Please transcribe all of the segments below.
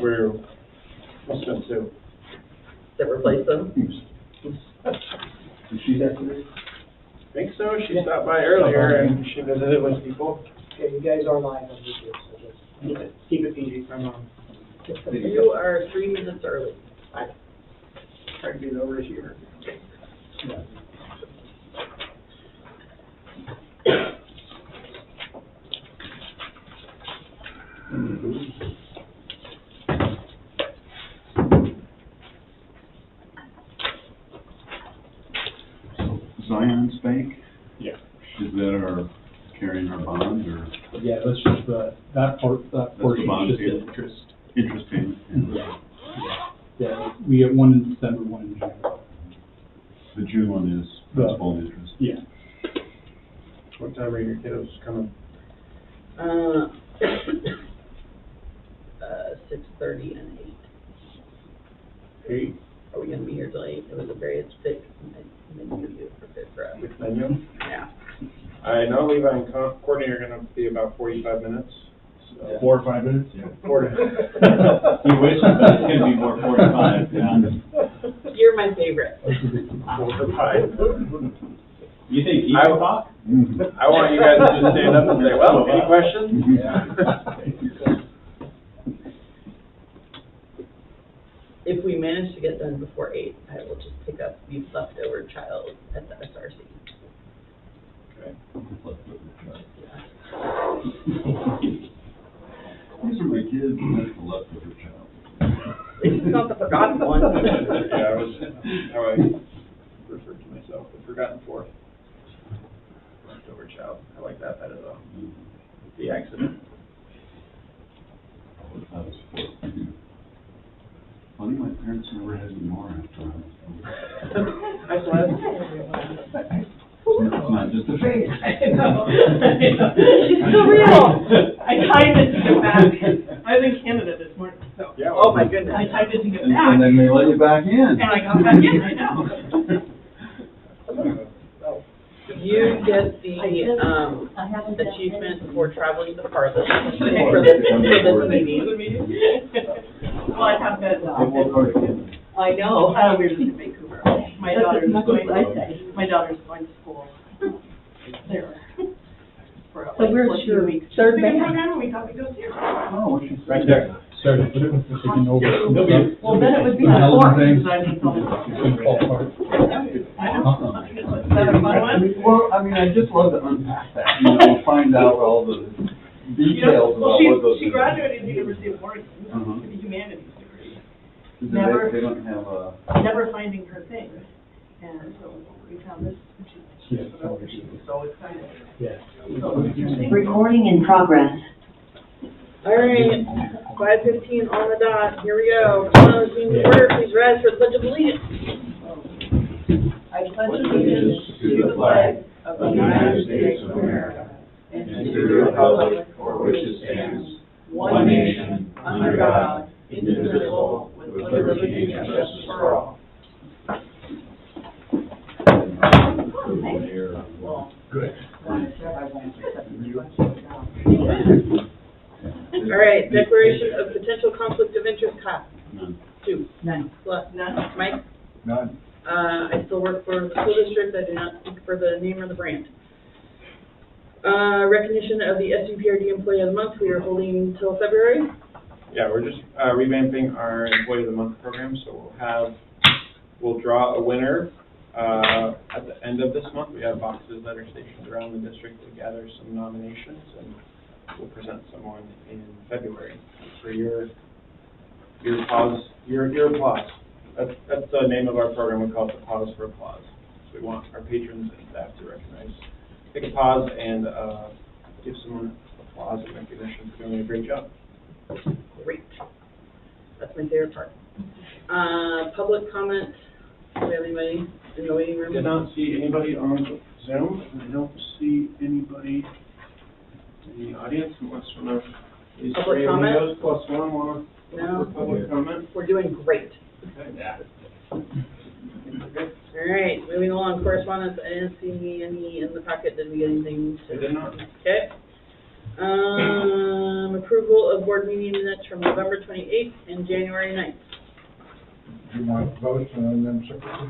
we'll spend two. That replace them? Is she there today? I think so. She stopped by earlier and she visited with people. Okay, you guys are live on YouTube, so just keep it PG. You are 3 minutes early. I tried to get over here. Zion's Bank, Yeah. is that our carrying our bond, or Yeah, that's just that portion that's the bond is just payment, interest payment? Yeah, we get one in December, one in January. The June one is principal and interest. Yeah. What time are your kiddos coming? 6:30 and 8. 8. Are we gonna be here till 8? It was a very thick menu for us. Which menu? Yeah. I know Levi and Courtney are gonna be about 45 minutes. So 4 or 5 minutes? Yeah. 40. You wish, but it's gonna be more 45, yeah. You're my favorite. 45. You think I will talk? I want you guys to just stand up and say, well, any questions? Yeah. If we manage to get done before 8, I will just pick up the leftover child at the SRC. Okay. These are my kids, and that's the leftover child. At least it's not the forgotten one. Yeah, I was how I referred to myself, the forgotten fourth. Leftover child. I like that better though. The accident. That was 4. Funny, my parents never had any more after I was Hi, It's not just a phase. I know. She's still real. I typed it to get back. I was in Canada this morning, so. Yeah. Oh my goodness. I typed it to get And back. then they let you back in. And I got back in, I know. You get the achievement for traveling the farthest for this meeting. Well, I have been, I know, we were just in Vancouver. My daughter's going to school there. So where's your weeks. third Big band? program, we thought we'd go see her. Oh, what's she Right there. Started taking over. Well, then it would be Another four, thing. because I was telling It's gonna fall apart. I know. Is that a fun one? Well, I mean, I just love to unpack that, you know, find out all the details Well, about what goes she in. graduated at the University of Oregon Uh-huh. with a humanities degree, They don't have a. never finding her thing. And so we found this, and she was so excited. Yeah. So interesting. Recording in progress. All right, 5:15 on the dot. Here we go. Come on, let's meeting to order. Please rise for the Pledge of Allegiance. I pledge allegiance to the flag of the United States of America and to the republic for which it stands, one nation, under God, indivisible, with liberty and justice for all. Good. All right, declaration of potential conflict of interest, Kyle. None. 2. None. None. Mike? None. I still work for the school district. I do not speak for the name or the brand. Recognition of the SEPRD Employee of the Month. We are holding until February. Yeah, we're just revamping our Employee of the Month program, so we'll draw a winner at the end of this month. We have boxes that are stationed around the district to gather some nominations, and we'll present someone in February for your applause. That's the name of our program. We call it the Pause for Applause. So we want our patrons and staff to recognize, take a pause, and give someone applause and recognition for doing a great job. Great. That's my favorite part. Public comment. Do we have anybody in the waiting room? Did not see anybody on Zoom, and I don't see anybody in the audience unless one of these Public three comment? amigos plus one want to No. public comment. We're doing great. Okay. Yeah. All right, moving along. Correspondence. I didn't see any in the packet. Did we get anything? I did not. Okay. Approval of board meeting minutes from November 28th and January 9th. Do you want both and then separately?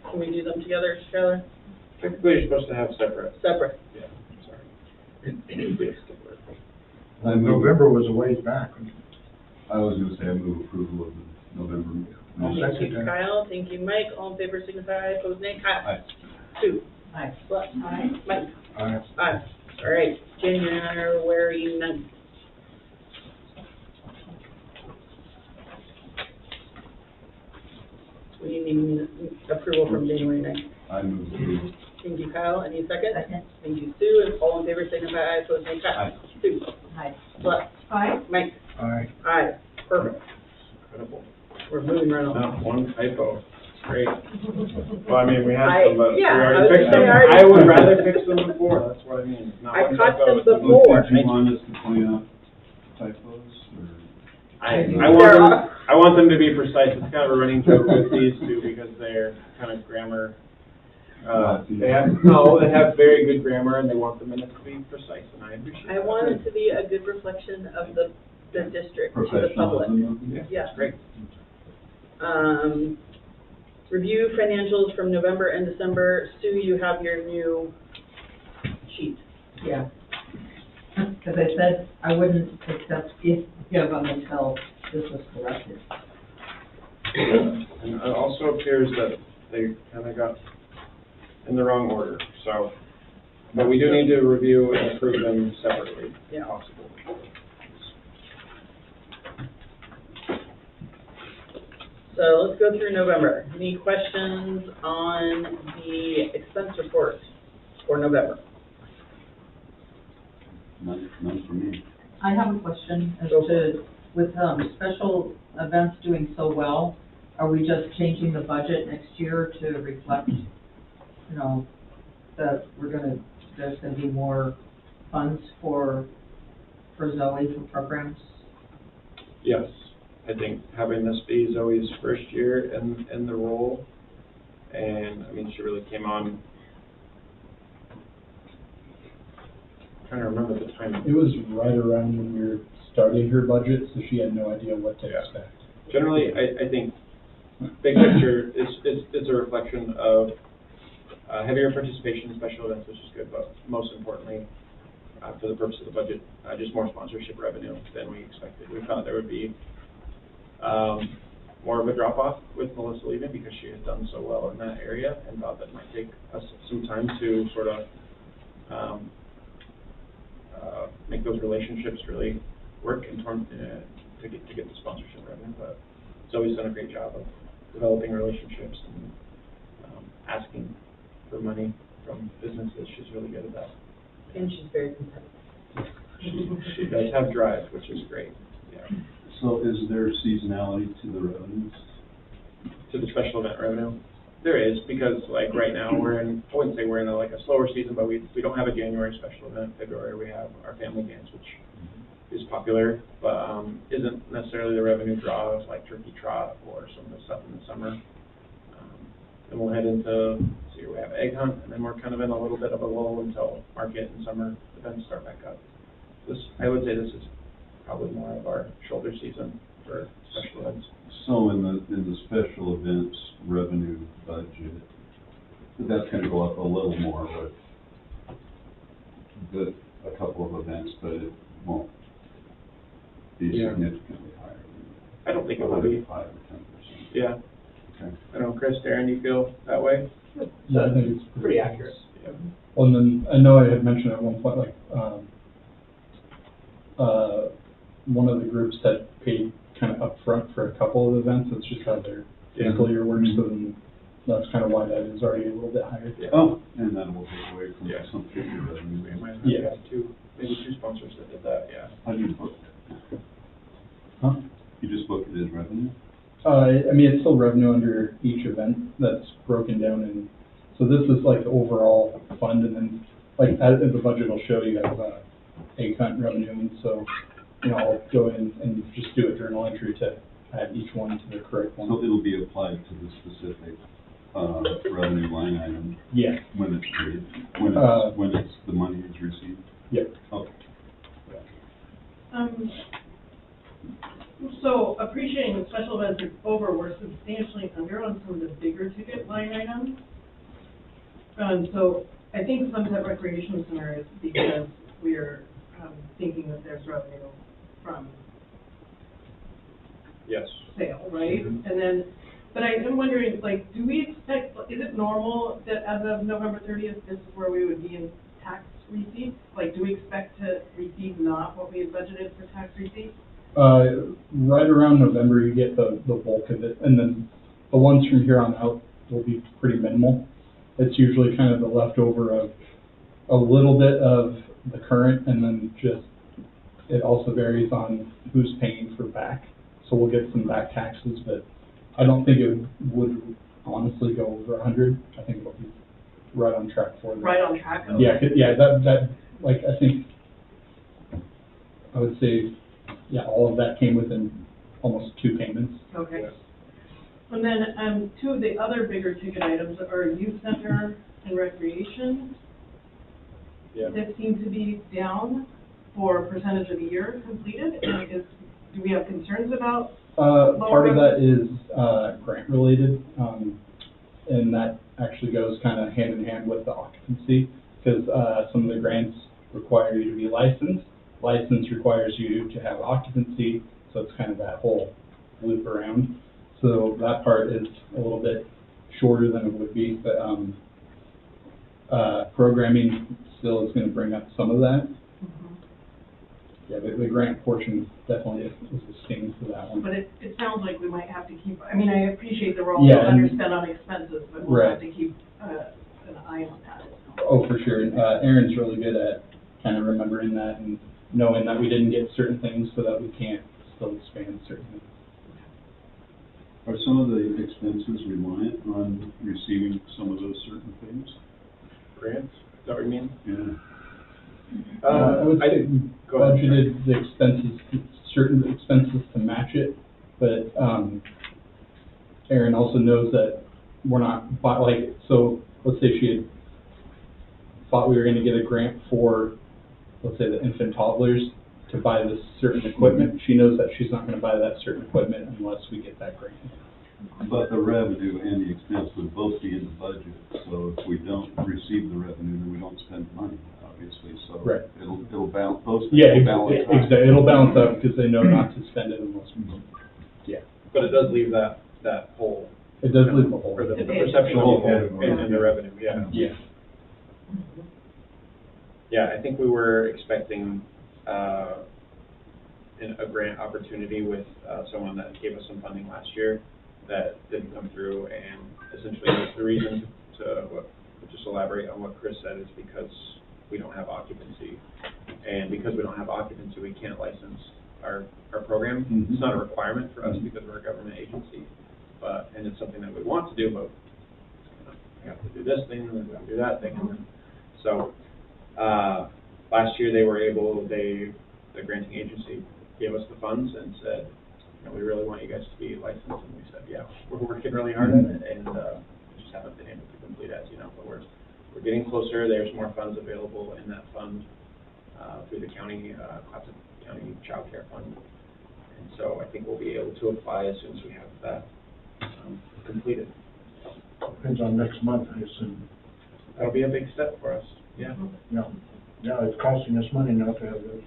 Can we do them together, Skylar? Typically, you're supposed to have separate. Separate. Yeah, sorry. November was a ways back. I was gonna say I move approval of the November. I'll Thank second you, that. Kyle. Thank you, Mike. All in favor, signify. Opposed, nay. Kyle? Aye. Sue? Aye. What? Aye. Mike? Aye. Aye. All right, January 9th. We need approval from January 9th. I move approval. Thank you, Kyle. Any second? Second. Thank you, Sue. And all in favor, signify aye. Opposed, nay. Kyle? Aye. Sue? Aye. What? Aye. Mike? Aye. Aye. Perfect. Incredible. We're moving right along. Not one typo. Great. Well, I mean, we had some, but we Yeah, I was already fixed gonna them. say, I already- I would rather fix them before, that's what I mean. Not I one caught typo, them it's a- before. Did you want us to point out typos, or? I want them to be precise. It's kind of a running joke with these two because they're kind of grammar. They have very good grammar and they want the minutes to be precise, and I appreciate that. I want it to be a good reflection of the district to the public. Professionalism? Yeah. Great. Review financials from November and December. Sue, you have your new sheet. Yeah. Because I said I wouldn't accept if give them until this was corrected. And it also appears that they kind of got in the wrong order, so, but we do need to review and approve them separately, if Yeah. possible. So let's go through November. Any questions on the expense report for November? None for me. I have a question as Go for to, with special events doing so well, are we just changing the budget next year to reflect, you know, that there's gonna be more funds for Zoe for programs? Yes, I think having this be Zoe's first year in the role, and, I mean, she really came on, I'm trying to remember the timing. It was right around when we were starting her budget, so she had no idea what to Yeah. expect. Generally, I think, big picture, it's a reflection of heavier participation in special events, which is good, but most importantly, for the purpose of the budget, just more sponsorship revenue than we expected. We thought there would be more of a drop-off with Melissa leaving because she had done so well in that area, and thought that it might take us some time to sort of make those relationships really work in terms to get the sponsorship revenue. But Zoe's done a great job of developing relationships and asking for money from businesses. She's really good at that. And she's very competitive. She does have drive, which is great. Yeah. So is there seasonality to the revenues? To the special event revenue, there is, because like right now we're in, I wouldn't say we're in a slower season, but we don't have a January special event. February we have our family dance, which is popular, but isn't necessarily the revenue draw of like turkey trot or some of the stuff in the summer. Then we'll head into, we have egg hunt, and then we're kind of in a little bit of a lull until market and summer events start back up. I would say this is probably more of our shoulder season for special events. So in the special events revenue budget, that's gonna go up a little more with a couple of events, but it won't be Yeah. significantly higher. I don't think it will be. 5 or 10%. Yeah. Okay. I don't know, Chris, Darren, do you feel that way? Yeah, I think it's Pretty accurate. Yeah. Well, and then I know I had mentioned at one point, one of the groups had paid kind of upfront for a couple of events. It's just how their fiscal year works, so then that's kind of why that is already a little bit higher. Yeah. Oh, and that will take away from Yeah. some future We revenue. might have Yeah. maybe two sponsors that did that, yeah. How do you book it? Huh? You just book it as revenue? I mean, it's still revenue under each event that's broken down, and so this is like the overall fund, and then like as the budget will show, you have egg hunt revenue, and so I'll go in and just do a journal entry to add each one to the correct one. So it'll be applied to the specific revenue line item Yeah. when it's paid, when the money is received? Yep. Okay. So appreciating the special events are over, we're substantially under on some of the bigger ticket line items. So I think Sunset Recreation Center is because we're, thinking that there's revenue from Yes. sale, right? And then, but I am wondering, like, do we expect, is it normal that as of November 30th, this is where we would be in tax receipts? Like, do we expect to receive not what we had budgeted for tax receipts? Right around November, you get the bulk of it, and then the ones from here on out will be pretty minimal. It's usually kind of the leftover of a little bit of the current, and then just, it also varies on who's paying for back. So we'll get some back taxes, but I don't think it would honestly go over 100. I think it'll be right on track for that. Right on track? Yeah, that, like, I think, I would say, yeah, all of that came within almost 2 payments. Okay. Yeah. And then, two of the other bigger ticket items are youth center and recreation. Yeah. That seem to be down for percentage of the year completed. And do we have concerns about? Part of that is, grant related, and that actually goes kind of hand in hand with the occupancy, because, some of the grants require you to be licensed. License requires you to have occupancy, so it's kind of that whole loop around. So that part is a little bit shorter than it would be, but, programming still is gonna bring up some of that. Yeah, the grant portion definitely is a sting to that one. But it sounds like we might have to keep, I mean, I appreciate that we're all Yeah, and- underspent on expenses, but we'll have to keep, an eye on that. Oh, for sure. Aaron's really good at kind of remembering that and knowing that we didn't get certain things so that we can't still expand certain things. Are some of the expenses reliant on receiving some of those certain things? Grants, is that what you mean? Yeah. I would say we go ahead. budgeted the expenses, certain expenses to match it, but, Aaron also knows that we're not, so let's say she had thought we were gonna get a grant for, let's say, the infant toddlers to buy this certain equipment. She knows that she's not gonna buy that certain equipment unless we get that grant. But the revenue and the expense would both be in the budget, so if we don't receive the revenue, then we don't spend the money, obviously, so. Right. It'll balance, those things Yeah, will balance out. exactly. It'll balance out because they know not to spend it unless we, yeah. But it does leave that hole. It does leave the hole. For the The perception of hole. and the revenue, yeah. Yeah. Yeah, I think we were expecting, a grant opportunity with, someone that gave us some funding last year that didn't come through, and essentially the reason just elaborate on what Chris said is because we don't have occupancy. And because we don't have occupancy, we can't license our program. Mhm. It's not a requirement for us because we're a government agency, and it's something that we want to do, but we have to do this thing, and we have to do that thing, and then, so, last year the granting agency gave us the funds and said, you know, we really want you guys to be licensed, and we said, yeah, we're working really hard at it, and, we just haven't been able to complete, as you know, but we're getting closer. There's more funds available in that fund, through the county, Clapton County Child Care Fund, and so I think we'll be able to apply as soon as we have that, completed. Depends on next month, I assume. That'll be a big step for us, yeah. Yeah, yeah, it's costing us money now to have those.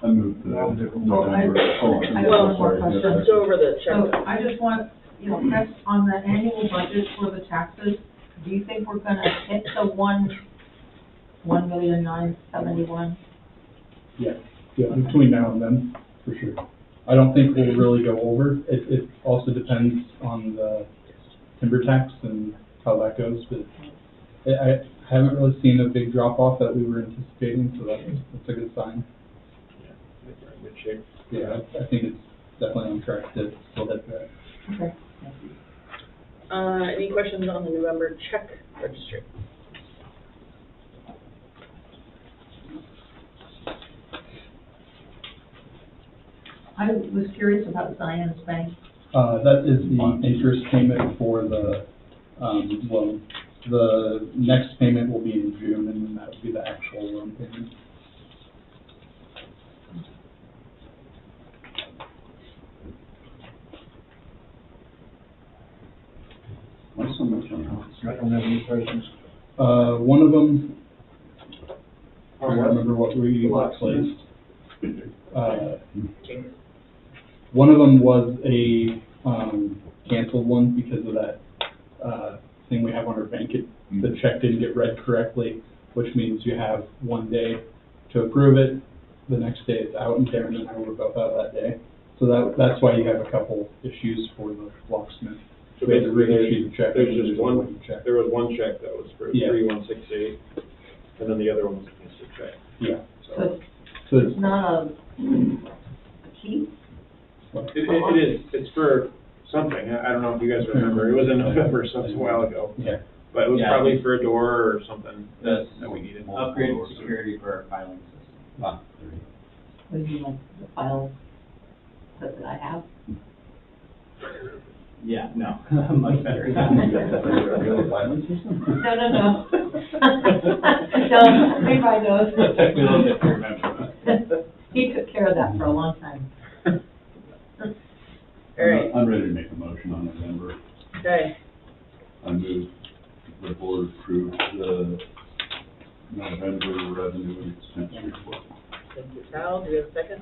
I moved the Well, different. November. I have one more question. Let's go over the So check. I just want, Chris, on the annual budget for the taxes, do you think we're gonna hit the 1,971,000? Yeah, between now and then, for sure. I don't think we'll really go over. It also depends on the timber tax and how that goes, but I haven't really seen a big drop off that we were anticipating, so that's a good sign. Yeah, I think we're in good shape. Yeah, I think it's definitely on track to still hit that. Okay. Any questions on the November check registry? I was curious about Zion's Bank. That is the interest payment for the, loan. The next payment will be in June, and then that will be the actual loan payment. Why so much on that? I don't have any questions. One of them, I don't remember what we replaced. One of them was a, canceled one because of that, thing we have on our bank. The check didn't get read correctly, which means you have one day to approve it. The next day it's out, and Karen and I were both out that day. So that's why you have a couple issues for the locksmith. So We had to basically, reissue the check. there's just one, check. there was one check that was for Yeah. 3168, and then the other one was a canceled check. Yeah. So So it's not a key? It is, it's for something, I don't know if you guys remember, it was in November, so it's a while ago. yeah. But it was Yeah. probably for a door or something That's that we needed. upgrade security for our filing system. Ah, there you What do you mean, like the file that I have? Yeah, no, much better. go. You have a filing system? No. No, everybody knows. It took me a little bit to remember, but. He took care of that for a long time. All right, I'm ready to make a motion on November. okay. I move the board approve the November revenue and expense report. Thank you, Kyle. Do we have a second?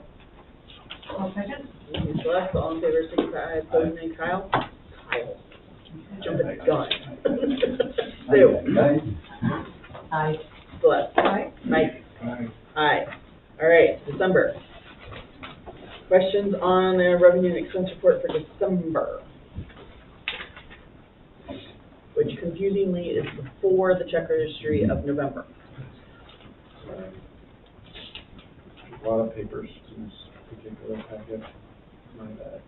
One second. Thank you, Celeste. All in favor, signify by opposing name. Kyle? Kyle. Jumping the gun. Sue? Aye. Celeste? Aye. Mike? Aye. Aye. All right, December. Questions on the revenue and expense report for December? Which confusingly is before the check registry of November. A lot of papers in this particular packet, my bad.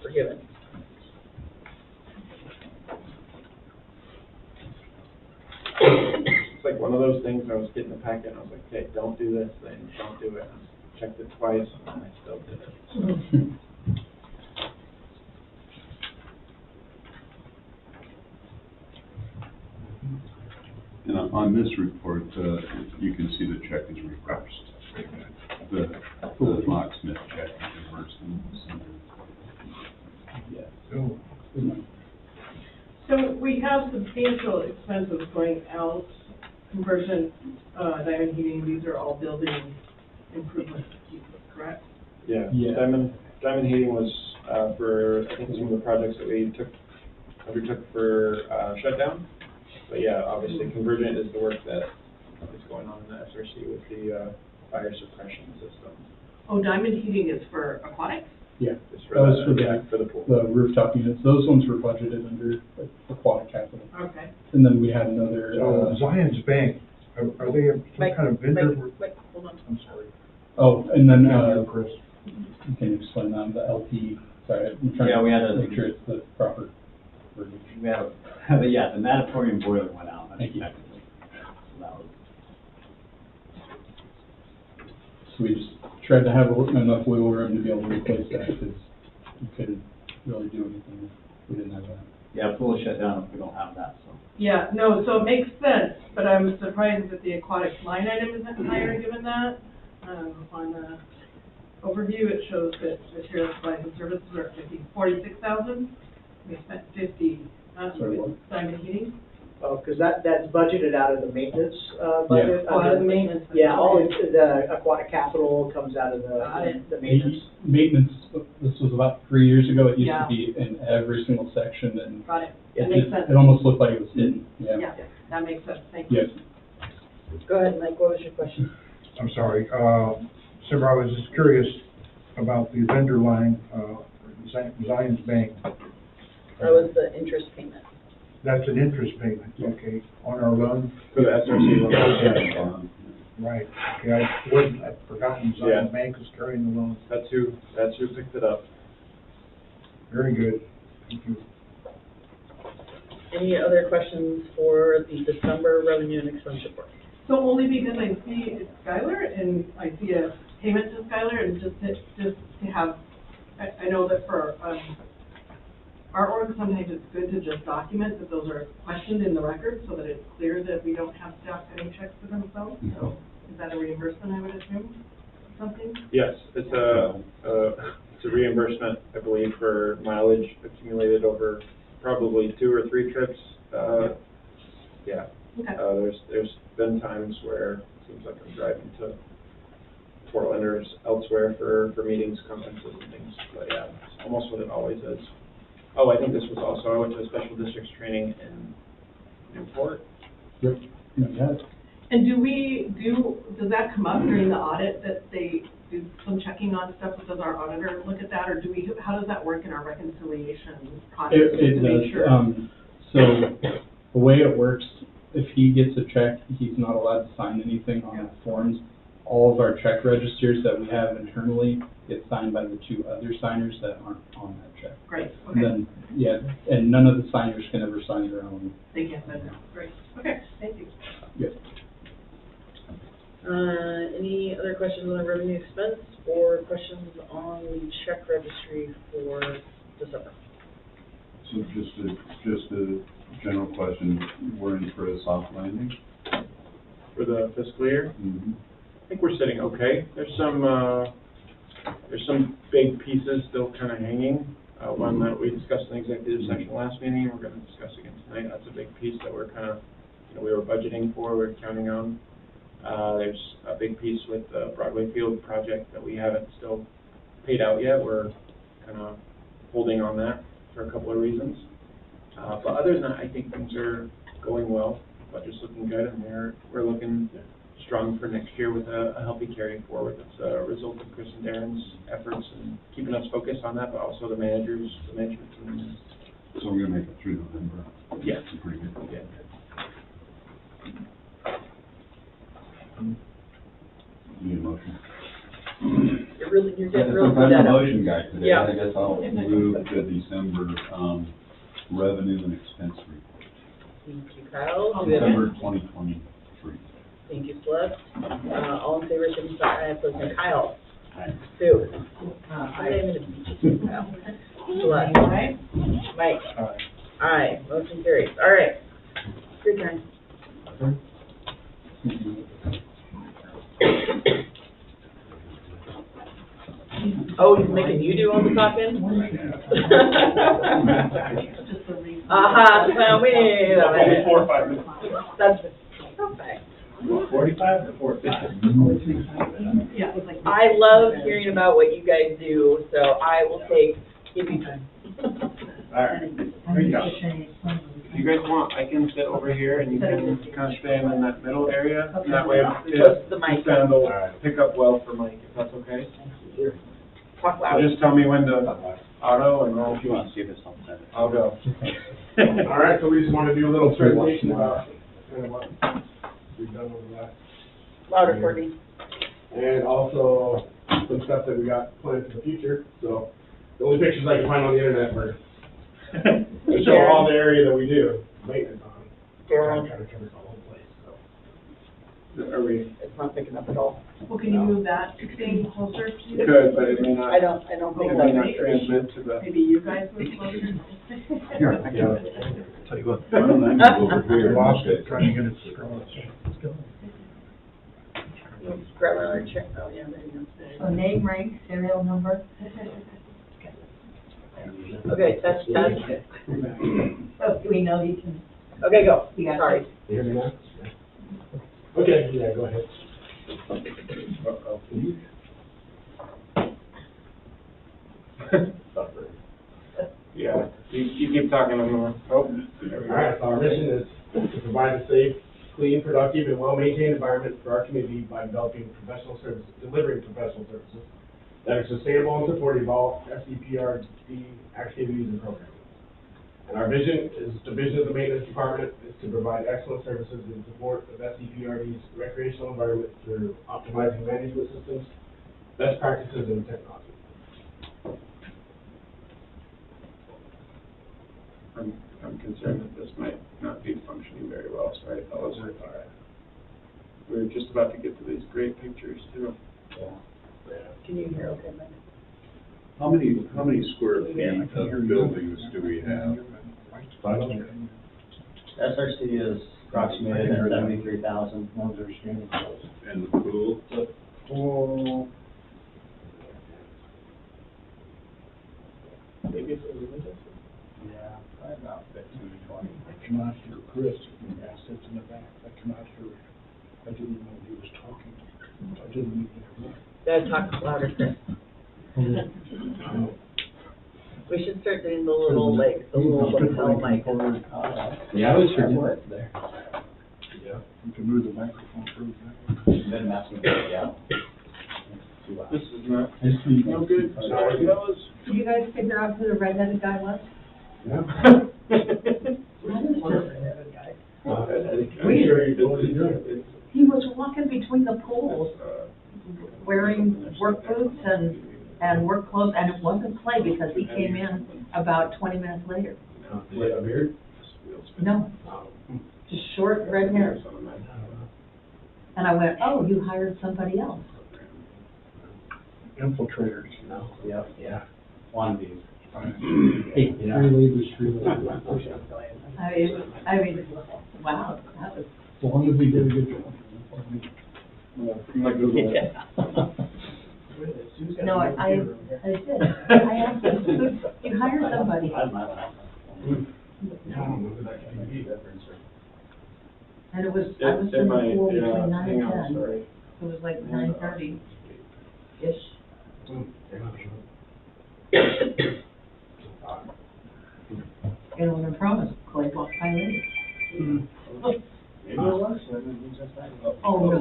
Forgiven. It's like one of those things, I was getting the packet, and I was like, okay, don't do this thing, don't do it. I checked it twice, and I still did it. And on this report, you can see the check is reversed. The locksmith check is reversed in December. Oh, So we have substantial expenses going out, conversion, diamond heating, these are all building improvements, correct? Yeah, Yeah. Diamond heating was, for, I think, some of the projects that we undertook for, shutdown. But yeah, obviously convergent is the work that is going on in the SRC with the, fire suppression system. Oh, diamond heating is for aquatics? Yeah. It's That was for yeah, the, for the pool. the rooftop units. Those ones were budgeted under like, aquatic capital. Okay. And then we had another, Zion's Bank, are they some Mike, kind of vendor? Mike, hold on. I'm sorry. oh, and then, Chris. you can explain that, the LP, sorry, I'm trying Yeah, we had to a- make sure it's the proper verbiage. We have, but yeah, the natatorium boiler went out Thank you. unexpectedly. So that was, So we just tried to have enough wiggle room to be able to replace that, because we couldn't really do anything if we didn't have that. yeah, pool is shut down if we don't have that, so. Yeah, no, so it makes sense, but I'm surprised that the aquatics line item isn't higher given that. On the overview, it shows that material supplies and services are 46,000. We spent 50, Sorry, what? with diamond heating. Oh, because that's budgeted out of the maintenance, budget? Oh, out of the maintenance. Yeah, all of the aquatic capital comes out of Got it. the maintenance. Maintenance, this was about 3 years ago, it used Yeah. to be in every single section, and Got it. it That makes just, sense. it almost looked like it was hidden, yeah. Yeah, that makes sense. Thank you. Yes. Go ahead, Mike, what was your question? I'm sorry, Simba, I was just curious about the vendor line, Zion's Bank. That was the interest payment. That's an interest payment, okay, on our loan? For the SRC loan. Right, okay, I'd forgotten Yeah. Zion Bank is carrying the loan. That's who picked it up. Very good, thank you. Any other questions for the December revenue and expense report? So only because I see it's Skylar and I see a payment to Skylar and just to have, I know that for, our org, sometimes it's good to just document that those are questioned in the record so that it's clear that we don't have staff cutting checks to themselves. So is that a reimbursement, I would assume, something? Yes, it's a reimbursement, I believe, for mileage accumulated over probably 2 or 3 trips. Yeah. Okay. There's been times where it seems like I'm driving to Portland or elsewhere for meetings, conferences and things, but yeah, it's almost what it always is. Oh, I think this was also, I went to a special districts training in Newport. Yep. Yeah. And does that come up during the audit, that they do some checking on stuff? Does our auditor look at that, or how does that work in our reconciliation process? It to make does. sure? So the way it works, if he gets a check, he's not allowed to sign anything on the forms. All of our check registers that we have internally get signed by the 2 other signers that aren't on that check. Great, And okay. then, yeah, and none of the signers can ever sign their own. They can't send it. Great, okay, thank you. Yes. Any other questions on the revenue expense or questions on the check registry for December? So just a general question, we're in for a soft landing? For the fiscal year. Mm-hmm. I think we're sitting okay. There's some big pieces still kind of hanging. One that we discussed in the executive session last meeting, we're going to discuss again tonight. That's a big piece that we're kind of, we were budgeting for, we're counting on. There's a big piece with the Broadway Field project that we haven't still paid out yet. We're kind of holding on that for a couple of reasons. But other than that, I think things are going well. Budget's looking good, and we're looking strong for next year with a healthy carry forward. That's a result of Chris and Darren's efforts and keeping us focused on that, but also the management team. So we're gonna make it through November? Yeah. That's pretty good. Yeah. Need a motion? You're getting real Since I'm set the up. motion guy today, Yeah. I guess I'll move the December, revenue and expense report. Thank you, Kyle. Do we have a- December 2023. Thank you, Celeste. All in favor, signify by saying Kyle. Sue. I'm going to beat you, Kyle. Celeste. Aye. Mike. Aye. Motion carries. All right. Your turn. Oh, he's making you do all the talking? Just a reason. Well, wait a minute. 4 or 5 minutes. That's perfect. 45 to 45. Yeah, it's like. I love hearing about what you guys do, so I will give you time. All right. Great job. If you guys want, I can sit over here and you can kind of stay in that middle area. And that way, Close to the mic. the sound will pick up well for Mike, if that's okay. Talk loud. Just tell me when to auto and I'll, If you want to see this on set. I'll go. All right, so we just want to do a little presentation about kind of what we've done over the last. Louder, Courtney. And also some stuff that we got planned for the future. So the only pictures I can find on the internet were to show all the area that we do maintenance on. Darren. I'm trying to cover the whole place, so. Are we, It's not picking up at all. Well, can you move that thing closer to you? good, but it may not, I don't it think may not that's. transmit to the. Maybe you guys move closer? Here, I Yeah. Tell you what. Why don't I move over here? Lost it, trying to get it strong. Grab another chair. Oh, yeah, there you So name, rank, serial number. go. Okay, test. Oh, do we know you can? Okay, go. You got it. Sorry. You hear me now? Okay, yeah, go ahead. Yeah, you keep talking, I'm gonna, oh, there we All right, go. so our mission is to provide a safe, clean, productive, and well-maintained environment for our community by delivering professional services that are sustainable and supportive of all SEPRD activities and programs. And our vision is, the vision of the maintenance department is to provide excellent services in support of SEPRD's recreational environment through optimizing management systems, best practices, and technology. I'm concerned that this might not be functioning very well, sorry, fellas. We were just about to get to these great pictures too. Can you hear okay, Mike? How many square feet of buildings do we have? 500. SRC is approximated at 73,000. And the pool? Oh. Maybe it's a limited. Yeah, probably about 15 to 20. I come out here, Chris, sits in the back, I come out here, I didn't know he was talking, I didn't even know. Gotta talk louder, Chris. We should start doing the little, like, the little lapel mic. Yeah, I was sure it's there. Yeah. You can move the microphone further back. Been messing with it, yeah. This is not, I just need. no good. Sorry, fellas. Did you guys figure out who the redheaded guy was? Yeah. Redheaded guy. I'm sure you what are you doing? He was walking between the pools, wearing work boots and work clothes, and it wasn't play because he came in about 20 minutes later. With a beard? No, just short red hair. And I went, oh, you hired somebody else. Infiltrators. No. Yep, yeah. One of these. Hey, free labor, free labor. I mean, wow, that was. As long as we did a good job. I'm like Google. No, I did. I asked him, you hired somebody. I might have. Yeah, I don't know who that could be. And it was, I was in the pool between 9 hang and on, 10. sorry. It was like 9:30-ish. And when I promised, Clay walked by later. Maybe it was, maybe it was just that. Oh, no.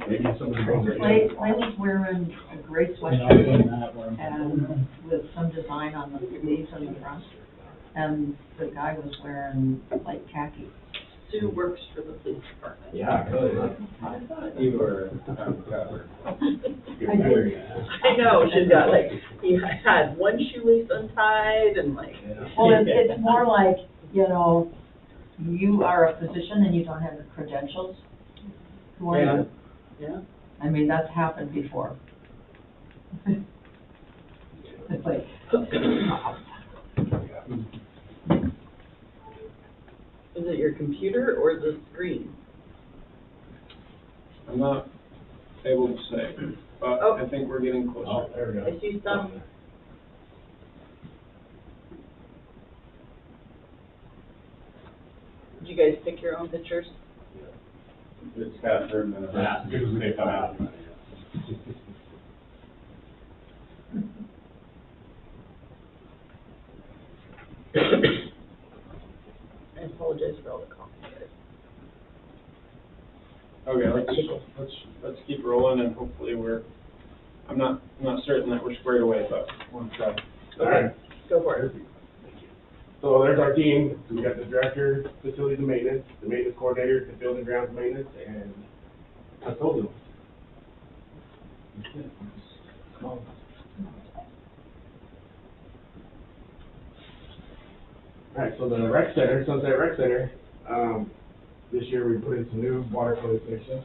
Maybe somebody goes there. Clay was wearing a gray And sweatshirt I've done that where I'm. and with some design on the sleeves on the front. And the guy was wearing like khaki. Sue works for the police department. Yeah, really. I thought you were covered. I know, she's got like, he had one shoelace untied and like. Well, it's more like, you know, you are a physician and you don't have the credentials. Who are you? Yeah. I mean, that's happened before. It's like, Is it your computer or the screen? I'm not able to say, but Oh. I think we're getting Oh, closer. there we go. I see some. Did you guys pick your own pictures? It's got a certain amount of mass, because they come out. I apologize for all the coughing, guys. Okay, let's keep rolling and hopefully I'm not certain that we're squared away, but we'll try. All right. Go for it. So there's our team. We got the director, facilities and maintenance, the maintenance coordinator, the building grounds maintenance, and custodial. All right, so the rec center, Sunset Rec Center, this year we put in some new water flow stations.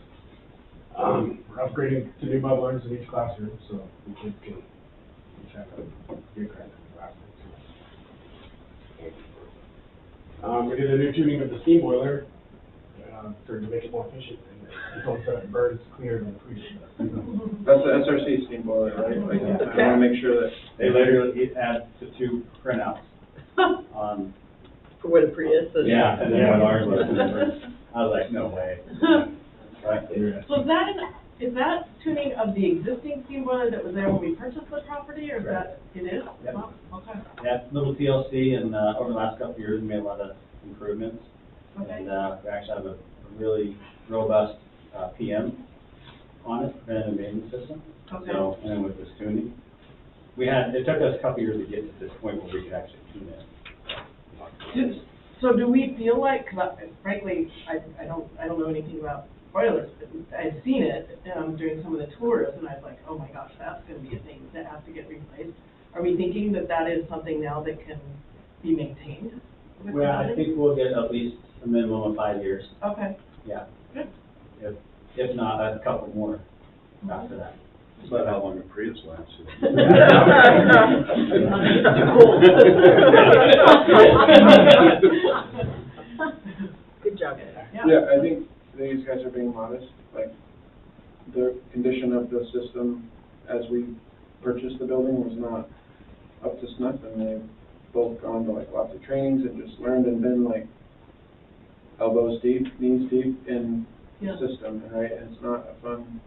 We're upgrading to new bubblers in each classroom, so the kids can check out your classroom. We did a new tuning of the steam boiler, to make it more efficient, and so it burns cleaner than previous. That's the SRC steam boiler, right? Like, I wanna make sure that, They literally add the two printouts on. For what a Prius is. Yeah, and then what ours was. I was like, no way. Right. So is that tuning of the existing steam boiler that was there when we purchased the property, or is that, it is? Yep. Wow, okay. Yeah, little TLC, and over the last couple of years, we made a lot of improvements. Okay. And we actually have a really robust PM on it, preventive maintenance system. Okay. So, and then with this tuning, it took us a couple of years to get to this point where we could actually tune it. So do we feel like, 'cause frankly, I don't know anything about boilers, but I've seen it during some of the tours, and I was like, oh my gosh, that's gonna be a thing that has to get replaced. Are we thinking that that is something now that can be maintained? with Well, I somebody? think we'll get at least a minimum of 5 years, Okay, yeah. good. If not, a couple more after that. It's not how long a Prius lasts. Good job, Ed. Yeah, I think these guys are being modest, like, the condition of the system as we purchased the building was not up to snuff, and they've both gone to like lots of trainings and just learned and been like elbows deep, knees deep in the Yeah. system, right? And it's not a fun,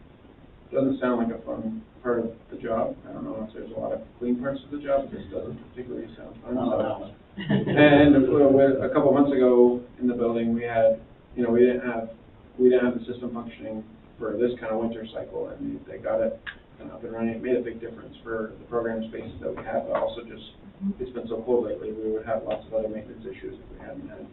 doesn't sound like a fun part of the job. I don't know if there's a lot of clean parts of the job, it just doesn't particularly sound fun. So. And a couple of months ago in the building, we had, we didn't have the system functioning for this kind of winter cycle, and they got it kind of up and running. It made a big difference for the program spaces that we have, but also just, it's been so cold lately, we would have lots of other maintenance issues if we hadn't had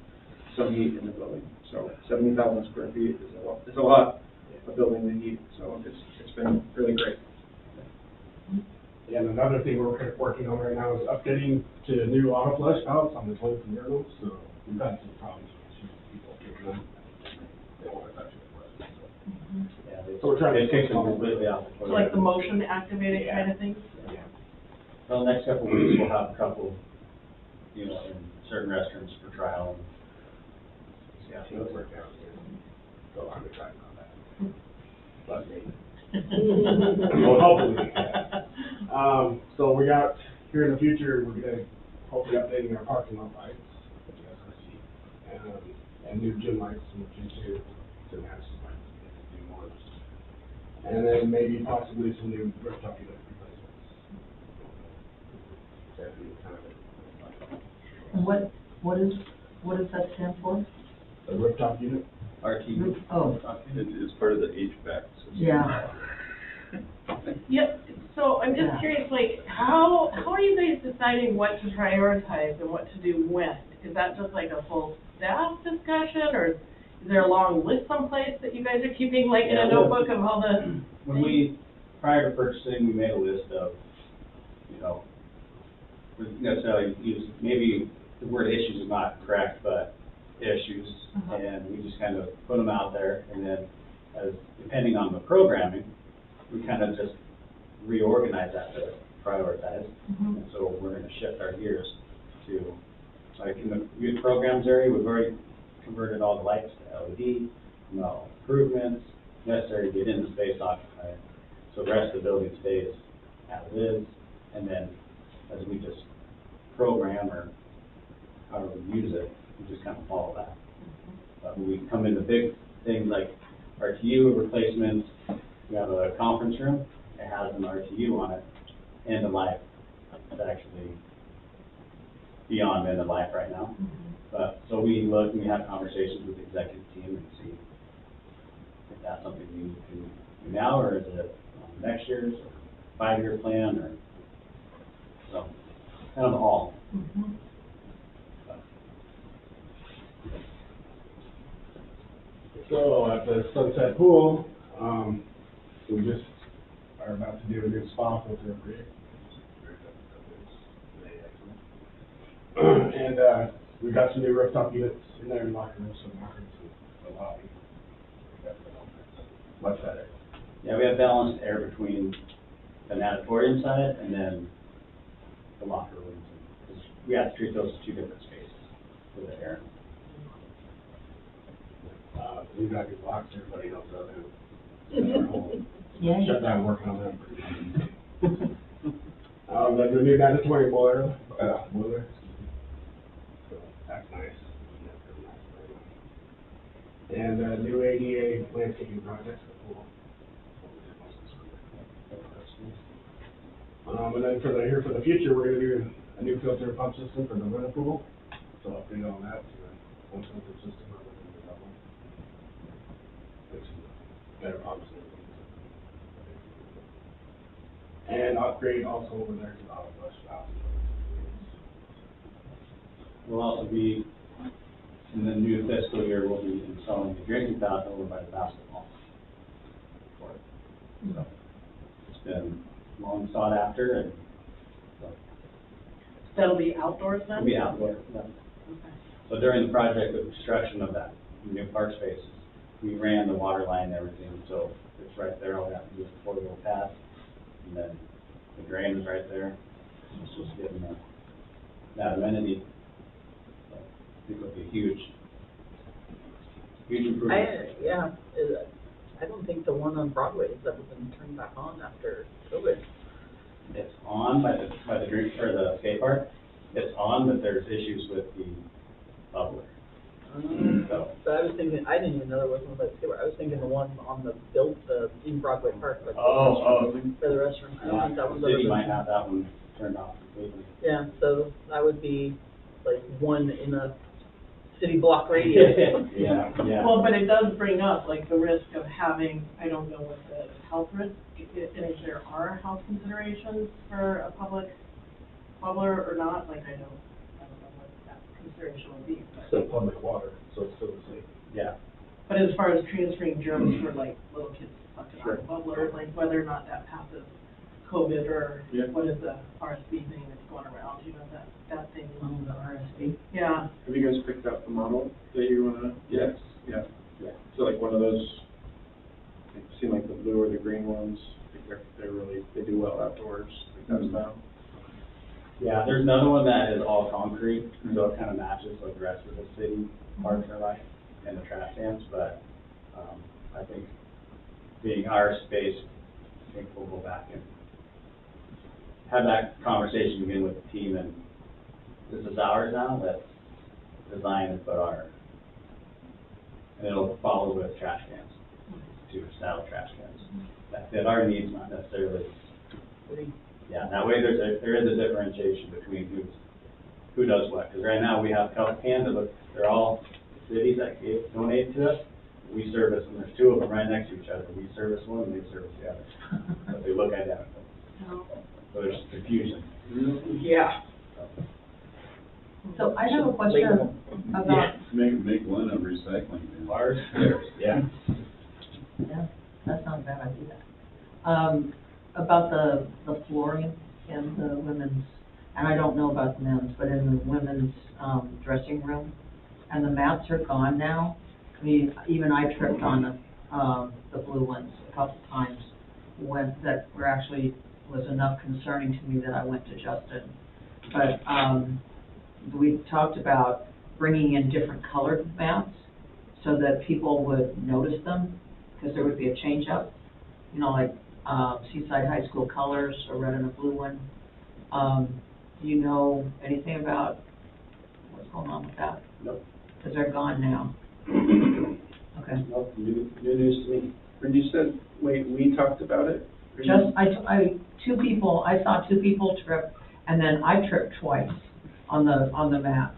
some heat in the building. So 70,000 square feet is a lot of building the heat, so it's been really great. Yeah, and another thing we're working on right now is updating to new auto flush valves on the toilets and urinals, so we've had some problems with people kicking them. They don't want to touch it. So we're trying to take them completely off the So toilet. like the motion activated kind of thing? Yeah. Well, the next couple of weeks, we'll have a couple, in certain restrooms for trial. Yeah, so it's worked out. Go on to try on that. But maybe. Hopefully we can. So we got, here in the future, we're gonna hopefully updating our parking lot lights, with the SRC, and new gym lights in gym 2 to match the lights, new ones. And then maybe possibly some new rooftop unit replacements. That'd be kind of it. And what does that stand for? The rooftop unit? RTU. Oh. It's part of the HVAC system. Yeah. Yep, so I'm just Yeah. curious, like, how are you guys deciding what to prioritize and what to do when? Is that just like a full staff discussion, or is there a long list someplace that you guys are keeping, like in a notebook of all the? When we, prior to purchasing, we made a list of, necessarily use, maybe the word issues is not correct, but issues, and we just kind of put them out there, and then depending on the programming, we kind of just reorganize that to prioritize. And so we're going to shift our gears to, like in the youth programs area, we've already converted all the lights to LED, improvements necessary to get in the space occupied. So the rest of the building stays as is, and then as we just program or however we use it, we just kind of follow that. But when we come into big things like RTU replacements, we have a conference room, it has an RTU on it, end of life. It's actually beyond end of life right now. But, so we look and we have conversations with the executive team and see if that's something we need to do now, or is it next year's, or 5-year plan, or, so, kind of all. So at the Sunset Pool, we just are about to do a new spa filter upgrade. And we got some new rooftop units in there in locker rooms, some locker rooms in the lobby. Much better. Yeah, we have balanced air between the natatorium side and then the locker rooms. 'Cause we have to treat those as two different spaces for the air. We got new locks, everybody knows that. Yeah. Shut down working on them. Got the new mandatory boiler. So that's nice. And new ADA landscaping projects for the pool. And then for the future, we're gonna do a new filter and pump system for the winter pool. So update on that to one filter system rather than the double. Which is better pumps and everything. And upgrade also over there to the auto flush valve. We'll also be, in the new fiscal year, we'll be installing the drinking fountain over by the basketball court. So it's been long sought after, and so That'll be outdoors then? it'll be outdoor. Yeah. So during the project of construction of that new park spaces, we ran the water line and everything, so it's right there. All we have to do is pour a little pad, And then the drain is right there. It's just getting that amenity. So I think it'll be huge improvement. I don't think the one on Broadway has ever been turned back on after COVID. It's on by the drink, or the skate park. It's on, but there's issues with the bubbler. So, But I was thinking, I didn't even know there was one by the skateboard. I was thinking the one on the in Broadway Park, like. By the restaurant. I don't think that the one's ever city been. might have that one turned off completely. Yeah, so that would be like one in a city block radius. Yeah. Well, but it does bring up like the risk of having, I don't know what the health risk, if there are health considerations for a public bubbler or not, like I don't know what that consideration would be. It's still public water, so it's still the same. Yeah. But as far as transferring germs for like little kids sucking on a bubbler, like whether or not that passes COVID or what is the RSV thing that's going around, you know, that thing. Oh, the RSV. Yeah. Have you guys picked out the model that you wanna? Yes. Yeah. So like one of those, it seem like the blue or the green ones, I think they're really, they do well outdoors, like that style. Yeah, there's another one that is all concrete, so it kind of matches what the rest of the city parks are like, and the trash cans, but, I think being our space, I think we'll go back and have that conversation again with the team, and this is ours now, let's design and put our, and it'll follow with trash cans, to style trash cans, that fit our needs, not necessarily. Yeah, that way there is a differentiation between who does what, because right now we have cans that look, they're all cities that donate to us, we service, and there's two of them right next to each other, we service one and they service the other, but they look identical. So there's confusion. Yeah. So I have a question about, Make one a recycling bin. Ours, yeah. yeah, that's not a bad idea. About the flooring in the women's, and I don't know about the men's, but in the women's, dressing room, and the mats are gone now. I mean, even I tripped on the blue ones a couple times, that were actually, was enough concerning to me that I went to Justin. But, we talked about bringing in different colored mats so that people would notice them, because there would be a change up, you know, like, Seaside High School colors, a red and a blue one. Do you know anything about what's going on with that? Nope. Because they're gone now. Okay. Nope, new news to me. When you said, wait, we talked about it? Just, I saw two people trip, and then I tripped twice on the mats.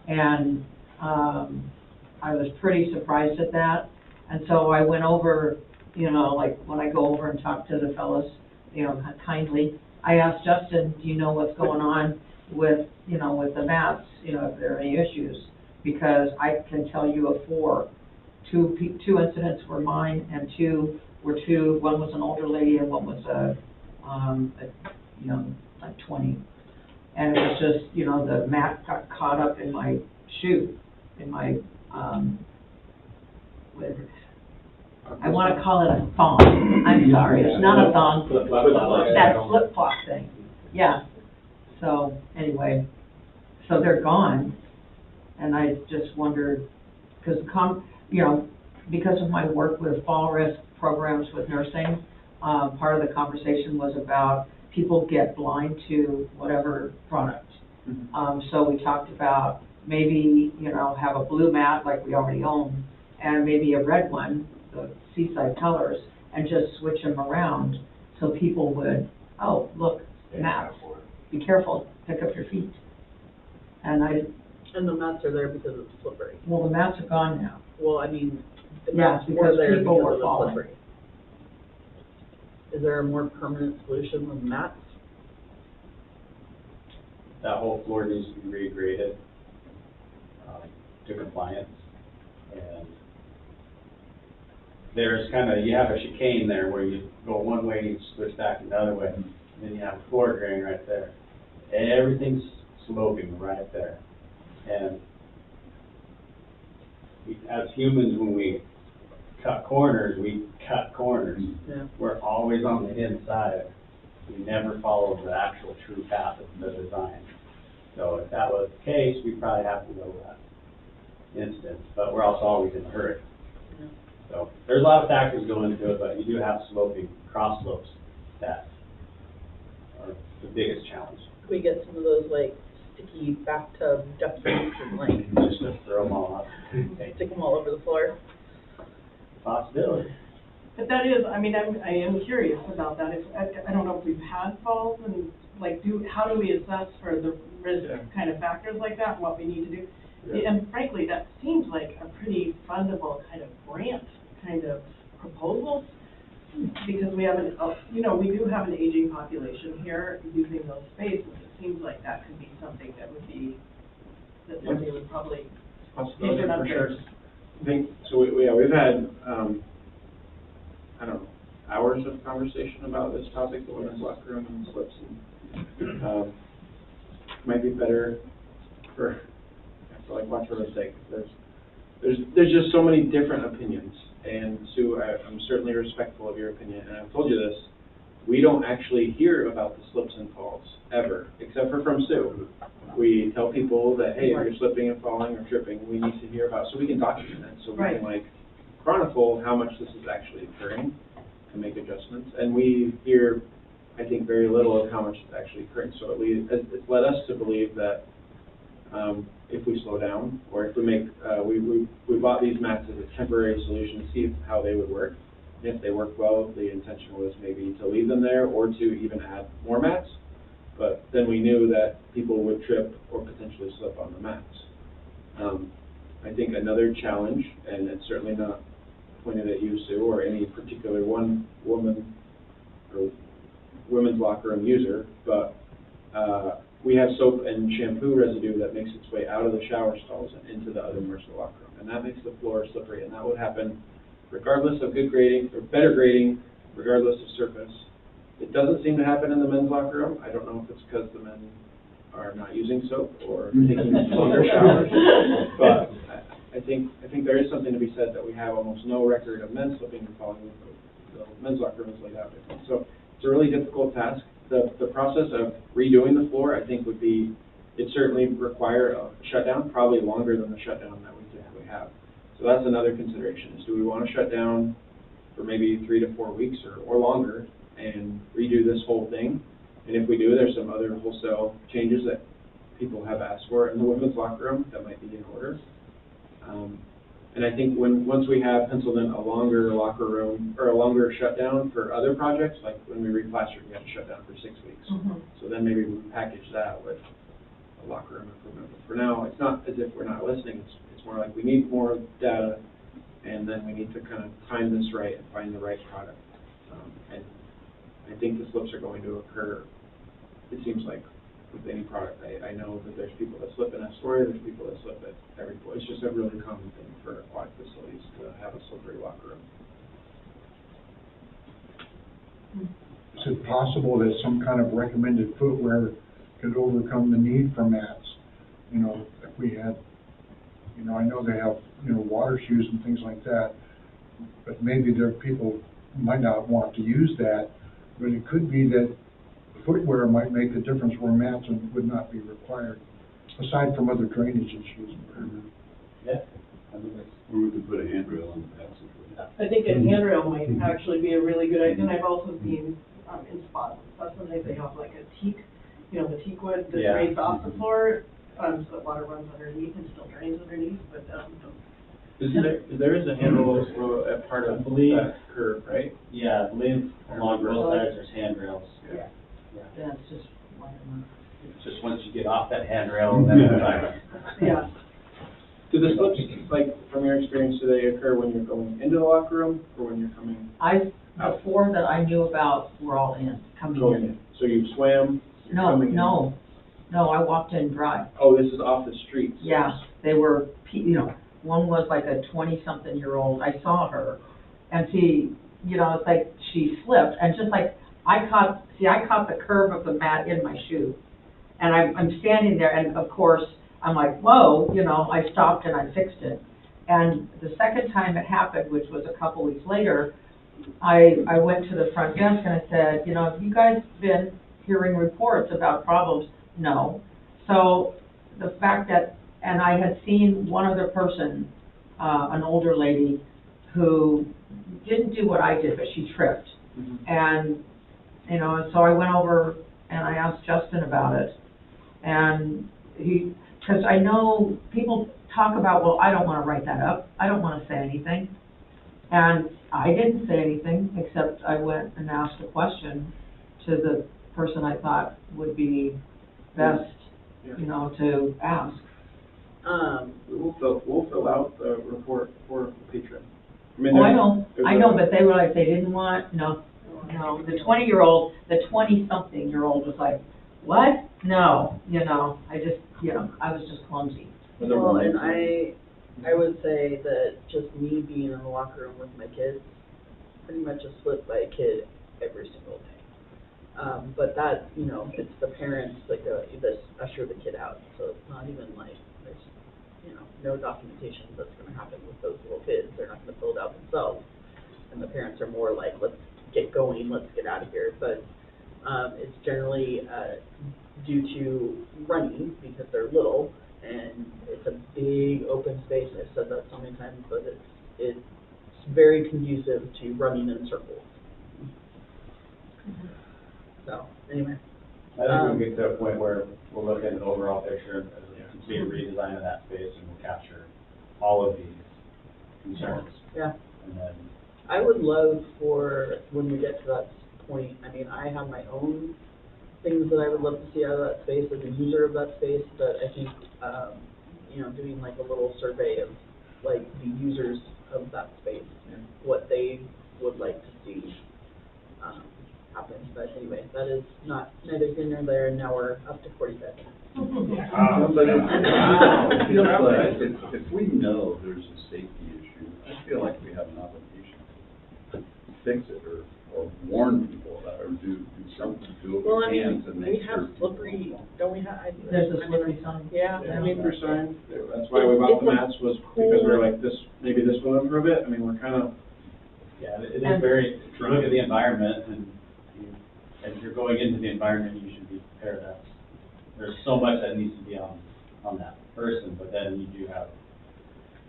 And, I was pretty surprised at that. And so I went over, you know, like when I go over and talk to the fellows, you know, kindly, I asked Justin, do you know what's going on with, you know, with the mats, you know, if there are any issues? Because I can tell you of four. Two incidents were mine, and one was an older lady and one was a you know, like 20. And it was just, you know, the mat got caught up in my shoe, in my, I want to call it a thong. I'm sorry, it's not a thong. That flip-flop thing. Yeah. So, anyway, so they're gone. And I just wondered, because, you know, because of my work with fall risk programs with nursing, part of the conversation was about people get blind to whatever product. So we talked about maybe, you know, have a blue mat like we already own, and maybe a red one, the Seaside colors, and just switch them around so people would, oh, look, mats, be careful, pick up your feet. And the mats are there because it's slippery. Well, the mats are gone now. Well, I mean, the Yeah, mats were because there people because were it was falling. slippery. Is there a more permanent solution than mats? That whole floor needs to be regraded, to compliance, and there's you have a chicane there where you go one way, you switch back another way, and then you have a floor drain right there. Everything's sloping right there, and as humans, when we cut corners, we cut corners. Yeah. We're always on the inside, We never followed the actual true path of the design. So if that was the case, we'd probably have to go that instance, but we're also always in a hurry. So there's a lot of factors going into it, but you do have sloping, cross slopes that are the biggest challenge. Could we get some of those like sticky bathtub duckies and like Just to throw them all up. stick them all over the floor? Possibility. But that is, I mean, I am curious about that. If, I don't know if we've had falls and like how do we assess for the risk kind of factors like that, and what we need to do? Yeah. And frankly, that seems like a pretty fundable kind of grant kind of proposal, because we have we do have an aging population here using those spaces. It seems like that could be something that would be, that somebody would probably Possibility take it for up sure. there. I think, so we've had, I don't know, hours of conversation about this topic, the women's locker room and slips, and, might be better for, like, watch what I say, there's just so many different opinions, and Sue, I'm certainly respectful of your opinion, and I've told you this, we don't actually hear about the slips and falls, ever, except for from Sue. We tell people that, hey, if you're slipping and falling or tripping, we need to hear about, so we can document it, so we Right. can, like, chronicle how much this is actually occurring and make adjustments, and we hear, I think, very little of how much is actually occurring, so it's led us to believe that, if we slow down, or if we make, we bought these mats as a temporary solution to see how they would work. And if they work well, the intention was maybe to leave them there or to even add more mats. But then we knew that people would trip or potentially slip on the mats. I think another challenge, and it's certainly not pointed at you, Sue, or any particular one woman or women's locker room user, but we have soap and shampoo residue that makes its way out of the shower stalls and into the other parts of the locker room. And that makes the floor slippery, and that would happen regardless of good grading, or better grading, regardless of surface. It doesn't seem to happen in the men's locker room. I don't know if it's because the men are not using soap or taking longer showers, but I think there is something to be said that we have almost no record of men slipping and falling. The men's locker room is laid out different. So it's a really difficult task. The process of redoing the floor, I think, it certainly require a shutdown, probably longer than the shutdown that we typically have. So that's another consideration, is do we want to shut down for maybe 3 to 4 weeks or longer and redo this whole thing? And if we do, there's some other wholesale changes that people have asked for in the women's locker room that might be in order. And I think once we have penciled in a longer locker room, or a longer shutdown for other projects, like when we replastered, we had to shut down for 6 weeks. Mm-hmm. So then maybe we package that with a locker room improvement. But for now, it's not as if we're not listening, it's more like we need more data, and then we need to kind of time this right and find the right product. And I think the slips are going to occur, it seems like, with any product. I know that there's people that slip in Astoria, there's people that slip at every place. It's just a really common thing for aquatic facilities to have a slippery locker room. Is it possible that some kind of recommended footwear could overcome the need for mats? You know, if we had, you know, I know they have, you know, water shoes and things like that, but maybe there are people who might not want to use that, but it could be that footwear might make a difference where mats would not be required, aside from other drainage issues. Yeah. Or we could put a handrail on the passageway. I think a handrail might actually be a really good idea, and I've also seen in spots, sometimes they have like a teak, you know, the teak wood that Yeah. drains off the floor, so that water runs underneath and still drains underneath, but, There is a handrail at part of that curve, right? Yeah, I believe along both sides there's handrails. yeah. Yeah, it's just wide enough. It's just once you get off that handrail, then it's like, Yeah. Do the slips, like, from your experience, do they occur when you're going into the locker room or when you're coming The 4 that I knew about were all coming going in. in? So you swam, you're coming in? No, I walked in dry. Oh, this is off the street. Yeah, they were, you know, one was like a 20-something-year-old, I saw her, and she, you know, it's like she slipped, and just like, I caught the curve of the mat in my shoe, and I'm standing there, and of course, I'm like, whoa, you know, I stopped and I fixed it. And the second time it happened, which was a couple weeks later, I went to the front desk and I said, you know, have you guys been hearing reports about problems? No. So the fact that, and I had seen one other person, an older lady, who didn't do what I did, but she tripped. And, you know, and so I went over and I asked Justin about it. And he, because I know people talk about, well, I don't want to write that up. I don't want to say anything. And I didn't say anything, except I went and asked a question to the person I thought would be best, you know, to ask. We'll fill out the report for the patron. Oh, I know, but they were like, they didn't want, no, the 20-year-old, the 20-something-year-old was like, what? No, you know, I just, you know, I was just clumsy. Well, and I would say that just me being in the locker room with my kids, pretty much is slipped by a kid every single day. But that, you know, it's the parents that go, that usher the kid out, so it's not even like, there's, you know, no documentation that's gonna happen with those little kids. They're not gonna fill it out themselves. And the parents are more like, let's get going, let's get out of here. But, it's generally, due to running, because they're little, and it's a big open space. I've said that so many times, but it's very conducive to running in circles. So, anyway. I think we'll get to a point where we'll look at an overall picture as a complete redesign of that space, and we'll capture all of these concerns. Yeah. And then, I would love for, when we get to that point, I mean, I have my own things that I would love to see out of that space as a user of that space, but I think, you know, doing like a little survey of like the users of that space and what they would like to see happen. But anyway, that is neither here nor there, and now we're up to 45 minutes. But it feels like if we know there's a safety issue, I feel like we have an obligation to fix it or warn people about it, or do something to do Well, what I we can mean, to we make have sure. slippery, don't we have? There's a slippery sign. Yeah, I mean. Slippery sign, that's why we bought the mats, was because we were like, maybe this will improve it. I mean, we're kind of. yeah, it is very, if you look at the environment, and as you're going into the environment, you should be prepared. There's so much that needs to be on that person, but then you do have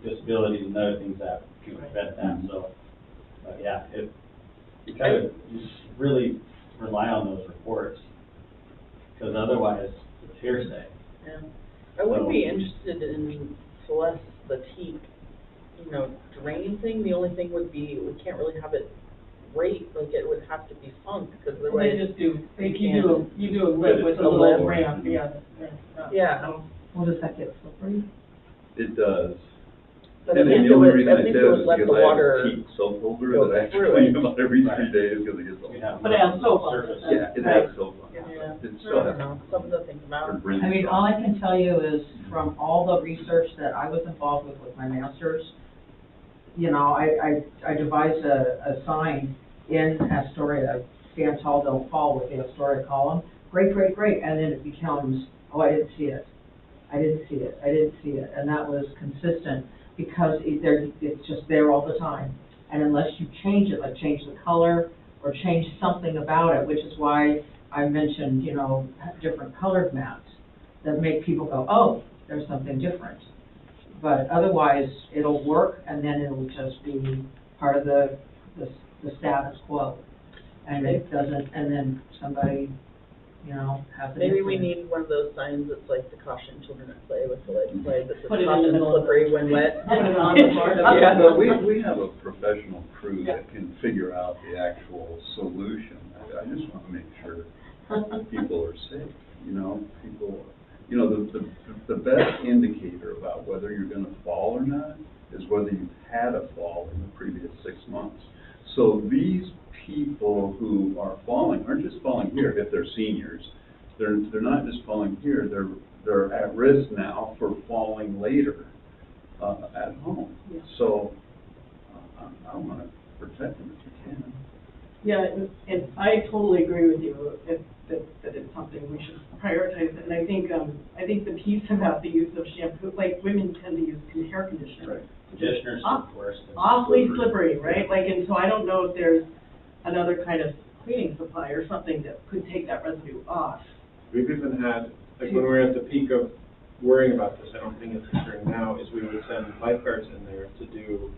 disabilities and other things that can prevent that. So, but yeah, you kind of just really rely on those reports, because otherwise it's hearsay. Yeah, I would be interested in Celeste, the teak, you know, drain thing. The only thing would be, we can't really have it rate, like it would have to be sunk, because Well, otherwise. they just do, You you do a lip with a A lip. little ramp, yeah. Yeah. Well, does that get slippery? It does. But And at then least the only it would, reason I at did least it it was would let the because I have water. a cheap soap holder go that I have to through clean it. about every 3 Right. days because it gets all. But it has soap on it. Surface. Yeah, it Right. has soap on it. Yeah. It I still don't has. know, something to think about. I mean, all I can tell you is from all the research that I was involved with my master's, you know, I devised a sign in Astoria, stand tall, don't fall, with the Astoria column. Great, great, great, and then it becomes, oh, I didn't see it. I didn't see it. I didn't see it. And that was consistent, because it's just there all the time. And unless you change it, like change the color or change something about it, which is why I mentioned, you know, different colored mats that make people go, oh, there's something different. But otherwise, it'll work, and then it'll just be part of the status quo. And it doesn't, and then somebody, you know, has an Maybe we incident. need one of those signs that's like the caution children at play with the lead play, that says Put it in the caution middle of slippery when wet. Put it on the board. Yeah. But we have a professional crew that can figure out the actual solution. I just want to make sure people are safe, you know, the best indicator about whether you're gonna fall or not is whether you've had a fall in the previous 6 months. So these people who are falling aren't just falling here if they're seniors. They're not just falling here, they're at risk now for falling later, at home. So, I wanna protect them if you can. Yeah, and I totally agree with you. If the that it's something we should prioritize. And I think the piece about the use of shampoo, like women tend to use hair conditioner. Right. Conditioners are worse than. Awfully slippery, right? Like, and so I don't know if there's another kind of cleaning supply or something that could take that residue off. We've even had, like when we were at the peak of worrying about this, I don't think it's occurring now, is we would send lifeguards in there to do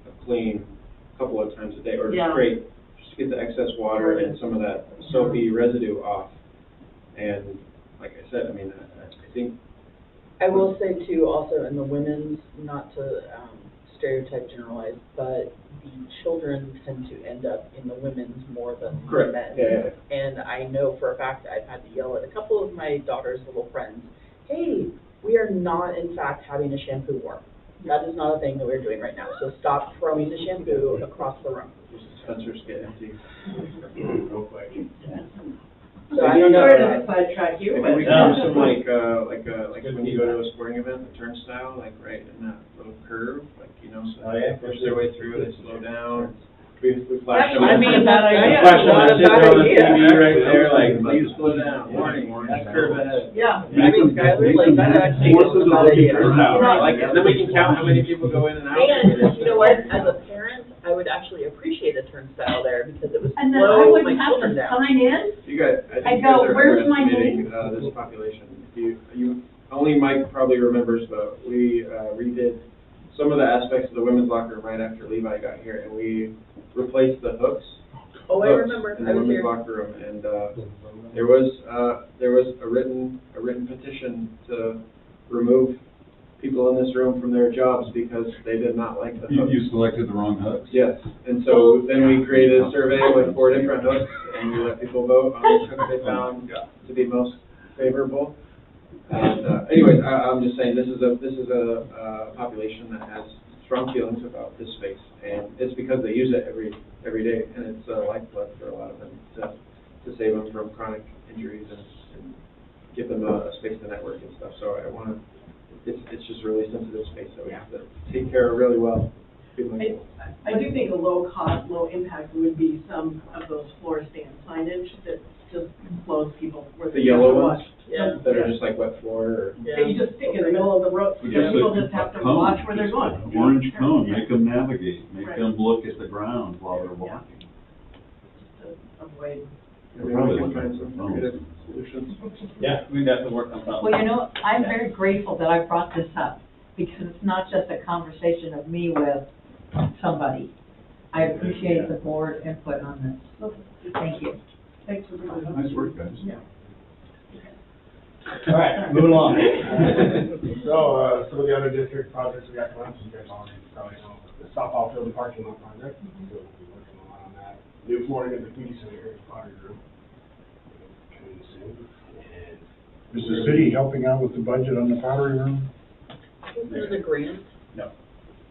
a clean a couple of times a day, or Yeah. just to get the excess water and some of that soapy residue off. And like I said, I mean, I think. I will say too, also in the women's, not to stereotype generalize, but the children tend to end up in the women's more than the Correct. men's. Yeah. And I know for a fact I've had to yell at a couple of my daughter's little friends, hey, we are not in fact having a shampoo war. That is not a thing that we're doing right now, so stop throwing the shampoo across the room. Dispensers get empty. Real quick. So I don't know. Sorry to sidetrack you, but. Maybe we can do some like when you go to a sporting event, the turnstile, like right in that little curve, like, you know, so Oh, yeah. they push their way through, they slow down. We flash them. I mean, bad idea. Flash them Not a sit bad on the idea. TV right there, like, please slow down, warning, that curve ahead. Yeah. I mean, Skylar, like, that actually is a bad idea. Like, and then we can count how many people go in and out. And, you know what, as a parent, I would actually appreciate a turnstile there because it would And then I slow my wouldn't have children to down. sign in. You guys, I I think you guys go, are "Where's my underestimating, this population. Only Mike probably remembers, but we, redid some of the aspects of the women's locker room right after Levi got here, and we replaced the hooks. Oh, I hooks remember, In I the was women's here. locker room, and, there was a written petition to remove people in this room from their jobs because they did not like the hooks. You selected the wrong hooks. Yes, and so then we created a survey with 4 different hooks, and we let people vote on which hook they found to be most favorable. And, anyways, I'm just saying, this is a population that has strong feelings about this space, and it's because they use it every day, and it's a lifeblood for a lot of them to save them from chronic injuries and give them a space to network and stuff. So it's just a really sensitive space that we have to take care of really well. I do think a low cost, low impact would be some of those floor stand signage that just slows people. where The they have yellow to ones? watch. Yeah. That are just like wet floor or. Yeah. That you just stick in the middle of the road, so Just people a just have to cone, watch where they're just going. an orange cone, make them navigate, make Right. them look at the ground while they're walking. Just to avoid. Maybe Probably we can looking find at some phones. creative solutions. Yeah, we definitely work on something. Well, you know, I'm very grateful that I brought this up, because it's not just a conversation of me with somebody. I appreciate the board input on this. Thank you. Thanks for bringing it up. Nice work, guys. Yeah. All right, moving along. So, some of the other district projects we got going, so you guys already probably know, the softball field and parking lot project, so we'll be working a lot on that. New flooring in the community center, pottery room, coming soon, and. Is the city helping out with the budget on the pottery room, Wasn't there the grant? No.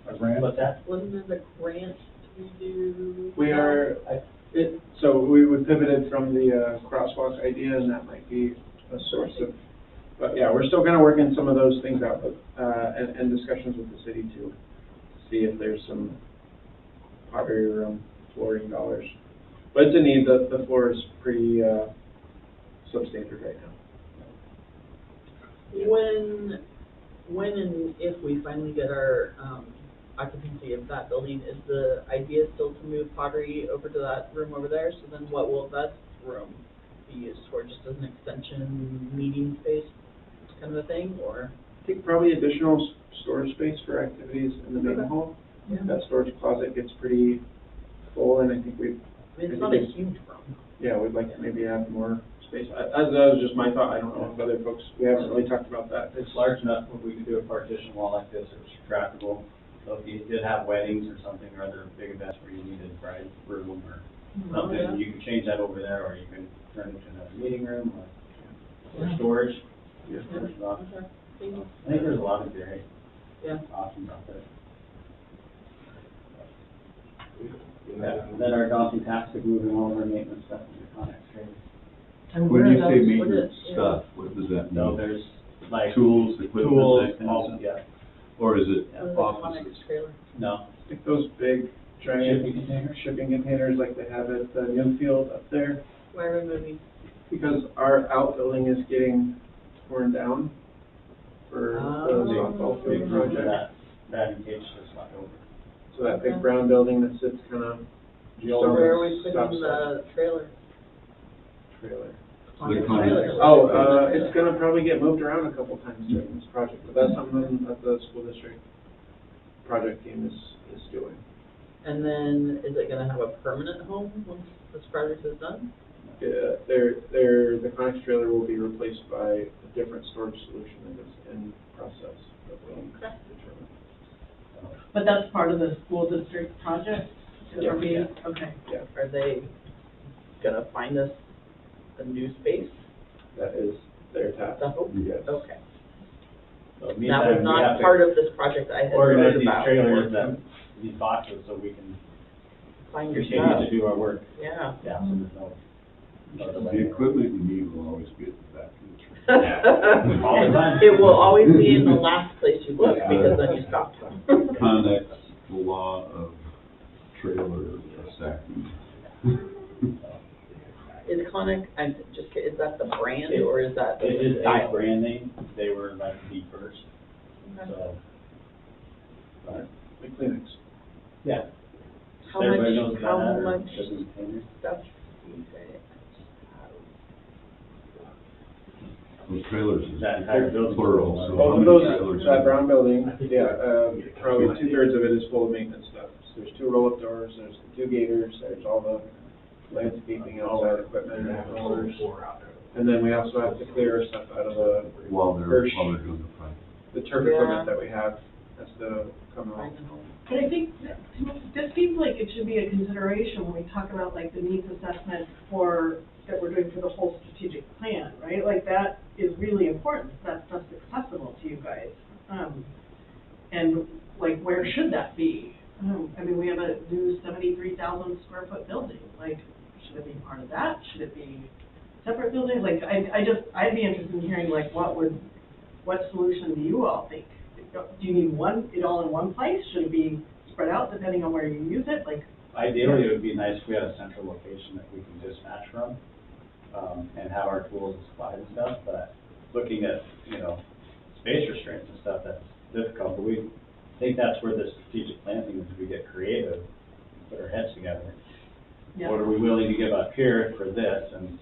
a grant? What's that? Wasn't there the grant we do? We are, so we pivoted from the crosswalk idea, and that might be a source of, but yeah, we're still gonna work in some of those things out, but, and discussions with the city to see if there's some pottery room flooring dollars. But it's a need, the floor is pretty, substandard right now. When and if we finally get our, occupancy of that building, is the idea still to move pottery over to that room over there? So then what will that room be used for, just as an extension meeting space kind of a thing, or? I think probably additional storage space for activities in the main Okay. hall. Yeah. That storage closet gets pretty full, and I think I mean, it's not a huge room. yeah, we'd like to maybe have more space. That was just my thought, I don't know if other folks, we haven't really talked about that. It's large enough where we could do a partition wall like this, it was trackable. So if you did have weddings or something, or other big events where you needed a bride room or something, yeah. you can change that over there, or you can turn it into another meeting room or storage. Yeah. There's a lot. Okay, thank you. I think there's a lot of great Yeah. options out there. Yeah, and then our daunting task of moving all of our maintenance stuff into Connex trade. And When where you are say those- maintenance yeah. stuff, what does that So mean? there's like. Tools, equipment, Tools, that kind of all, stuff? yeah, Or is it What is the offices? Connex trailer? no. I think those big giant Shipping containers? shipping containers like they have at the Newfield up there. Why are we moving? Because our outbuilding is getting torn down for the softball field project. That engaged us left over. So that big brown building that sits kind of. So where are we putting the trailer? Trailer. On the The trailer. Oh, it's gonna probably get moved around a couple times during this project, but that's something that the school district project team is doing. And then, is it gonna have a permanent home once this project is done? The Conex trailer will be replaced by a different storage solution that is in process that we'll determine. But that's part of the school district project? Are we- Yeah. Okay. Yeah, Are they gonna find us a new space? that is their task. The hope? Yes. Okay. So That meantime, was we not have to part of this project I had organize heard these about. trailers, these boxes, so we can Find your continue stuff. to do our work. Yeah. Yeah, so there's no other way. The equipment you need will always be at the back of the truck. All the time. It will always be in the last place you look, because then you stop. Connex, the law of trailer stacking. Is Conic, I'm just kidding, is that the brand, or is that It is the a style? brand name, they were like the first, Okay. so. But, Like Kleenex. yeah. How Everybody much, knows how that, or much doesn't contain it. stuff do you say? Those trailers is That entire building. plural, so. Both how of many those, trailers that are- brown building, probably 2/3 of it is full of maintenance stuff. So there's 2 roll-up doors, there's the 2 gators, there's all the landscaping outside equipment and rollers. And then we also have to clear stuff out of While they're Hirsch. doing the project. the turf Yeah. equipment that we have, has to come out. Find a home. But I think this seems like it should be a consideration when we talk about like the needs assessment that we're doing for the whole strategic plan, right? Like that is really important, that stuff's accessible to you guys. And like, where should that be? I mean, we have a new 73,000 square foot building, like, should it be part of that? Should it be separate buildings? Like, I'd be interested in hearing like, what solution do you all think? Do you need it all in one place? Should it be spread out depending on where you use it? Like, Ideally, it would be nice if we had a central location that we can dispatch from, and have our tools and supplies and stuff, but looking at, space restraints and stuff, that's difficult, but we think that's where the strategic plan thing is, we get creative, put our heads together. yeah. What are we willing to give up here for this and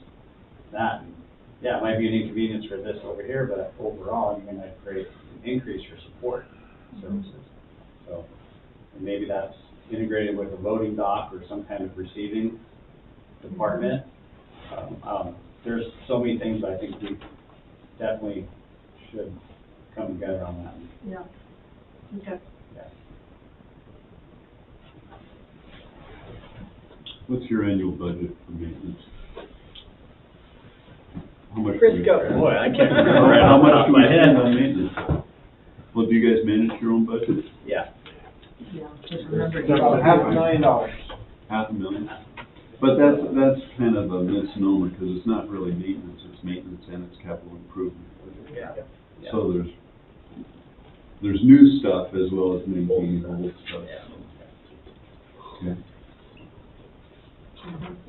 that? And, yeah, it might be an inconvenience for this over here, but overall, you're gonna increase your support services. So, and maybe that's integrated with a loading dock or some kind of receiving department. There's so many things I think we definitely should come together on that. Yeah. Okay. Yeah. What's your annual budget for maintenance? How much? do you- Crisco. Boy, I can't All remember right, right how off the much top do of we my spend head. on maintenance? Well, do you guys manage your own budget? Yeah. Yeah, just remember. It's about $500,000. $500,000? But that's kind of a misnomer, because it's not really maintenance, it's maintenance and it's capital improvement. Yeah. So there's new stuff as well as maintaining old stuff. Okay.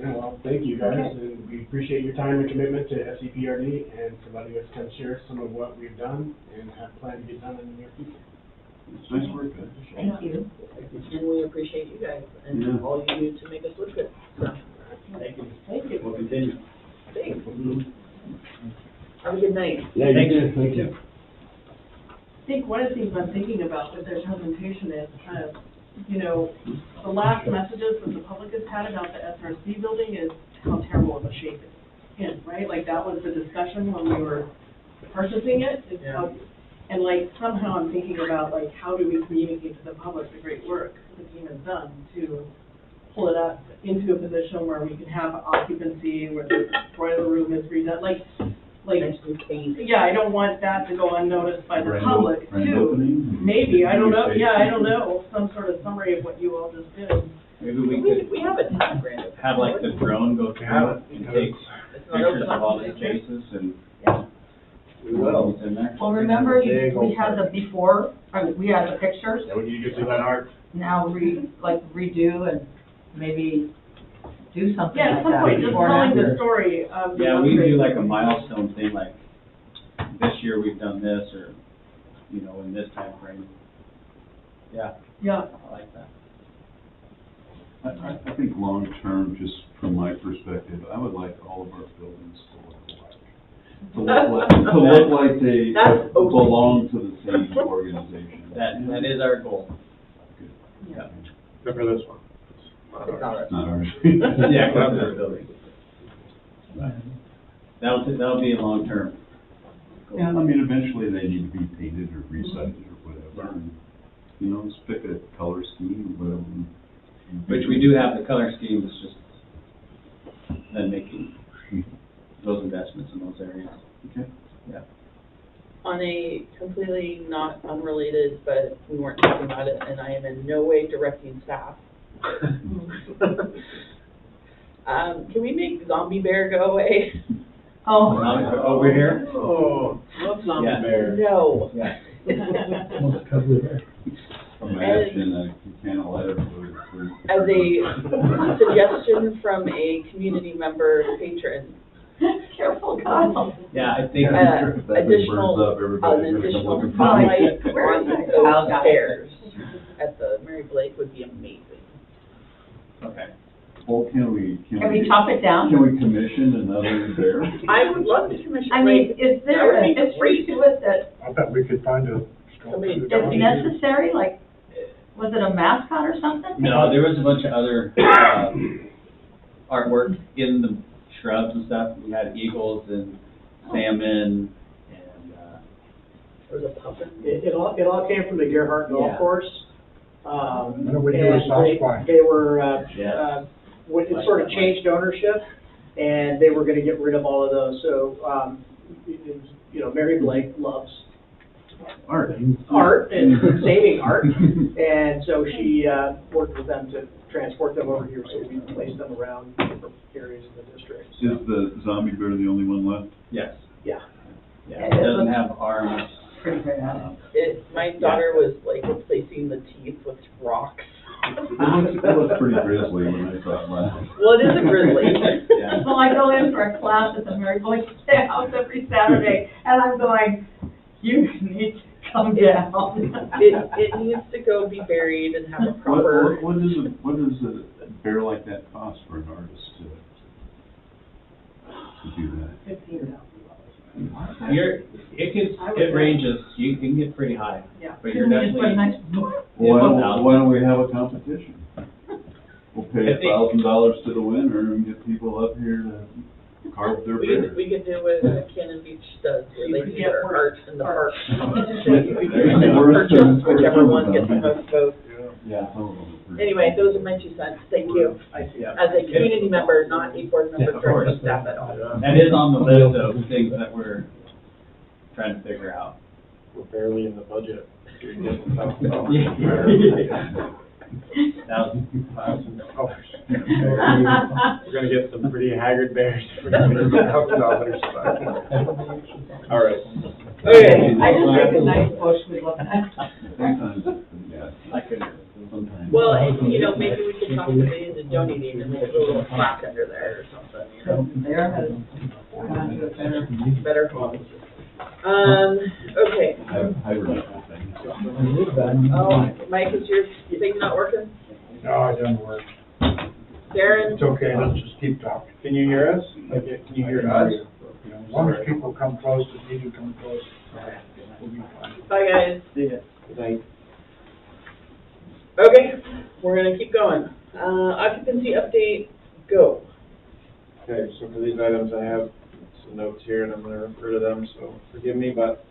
Yeah, well, thank you guys, and we appreciate your time and commitment to SEPRD and for letting us kind of share some of what we've done and have planned to get done in the near future. It's nice work, guys. Thank you. And we appreciate you guys and Yeah. all you do to make us look good. So, Thank you. Thank you. We'll continue. thanks. Have a good night. Thank you. I think one of the things I'm thinking about with their presentation is, the last messages that the public has had about the SRC building is how terrible of a shape it's in, right? Like, that was the discussion when we were purchasing it, is how, and like, somehow I'm thinking about, like, how do we communicate to the public the great work the team has done to pull it up into a position where we can have occupancy, where the boiler room is redone, like, Nice new paint. yeah, I don't want that to go unnoticed by the Grand public grand too. opening? Maybe, I don't know, yeah, I don't know, some sort of summary of what you all just did. Maybe we could We have a ton of grand openings. have like the drone go through it and take It's not pictures open of all up the to spaces and. Yeah. We will. In there. Well, remember, we had the before, we had the pictures, And when you get to that art, now redo and maybe do something Yeah, at like some that point, just before and telling the after. story of. the Yeah, we do upgrade. like a milestone thing, like this year we've done this, or, you know, in this time frame. Yeah, Yeah. I like that. I think long-term, just from my perspective, I would like all of our buildings to look like they That's okay. belong to the same organization. That is our goal. Yeah. Except for this one. It's not ours. Yeah, come to the building. That'll be a long term. Yeah, I mean, eventually they need to be painted or resided or whatever, and, you know, just pick a color scheme or whatever. Which we do have the color scheme, it's just then making those investments in those areas. Okay. Yeah. On a completely not unrelated, but we weren't talking about it, and I am in no way directing staff. Can we make Zombie Bear go away? Oh. Over here? Oh, love zombie Yeah. bear. No. Yeah. Most cuddly there. Imagine a can of letter for. As a suggestion from a community member patron, Careful, Kyle. Yeah, I think, If that thing additional, burns up, everybody's an gonna come additional looking for spotlight me. Where on is that? those Kyle. stairs at the Mary Blake would be amazing. okay. Well, can we chop it down? Can we commission another bear? I would love to commission, I mean, like, is that there would a be history great. to it that I bet we could find a Somebody sculpture. does is necessary? Like, was it a mascot or something? No, there was a bunch of other, artwork in the shrubs and stuff. We had eagles and salmon and, There was a puppet. It all came from the Gerhart Golf Yeah. Course. Why don't we do a And soft they- spot? They were, Yeah. when it sort of changed ownership, and they were gonna get rid of all of those, so, you know, Mary Blake loves Art. art and saving art, and so she, worked with them to transport them over here, so we placed them around different areas of the district. Is the zombie bear the only one left? yes. Yeah. Yeah, it doesn't have arms. Pretty bad. My daughter was like replacing the teeth with rocks. It looks pretty grisly when I saw it last. Well, it is a grizzly. Yeah. Well, I go in for a class at the Mary Blake House every Saturday, and I'm going, you need to come down. It needs to go be buried and have a proper. What does a bear like that cost for an artist to do that? It ranges, you can get pretty high. Yeah. But you're Can we just put a definitely- nice- Why don't we have a competition? We'll pay I think- $1,000 to the winner and get people up here to carve their bear. We could do what Cannon Beach does, where they do their art in the park. There you go. And then purchase whichever one gets the most votes. Yeah, some of them are pretty- Anyway, those are my 2 cents, thank you. Yeah. As a community member, not a board member, Yeah, of course. director, staff at all. That is on the list of things that we're trying to figure out. We're barely in the budget. Oh. We're gonna get some pretty haggard bears. $1,000. All right. Okay. I just think a nice bush would look nice. Sometimes, yeah. I could, Sometimes. Well, and, you know, maybe we could talk somebody into donating and make a little plaque under there or something, you know, There has gone to a better. better homes. Okay. Hibernate thing. Oh, Mike, is your thing not working? No, it doesn't work. Darren? It's okay, let's just keep talking. Can you hear us? Can you hear us? You know, as long as people come close, if need to come close, we'll be fine. Bye, guys. Good night. Okay, we're gonna keep going. Occupancy update, go. Okay, so for these items, I have some notes here, and I'm gonna refer to them, so forgive me, but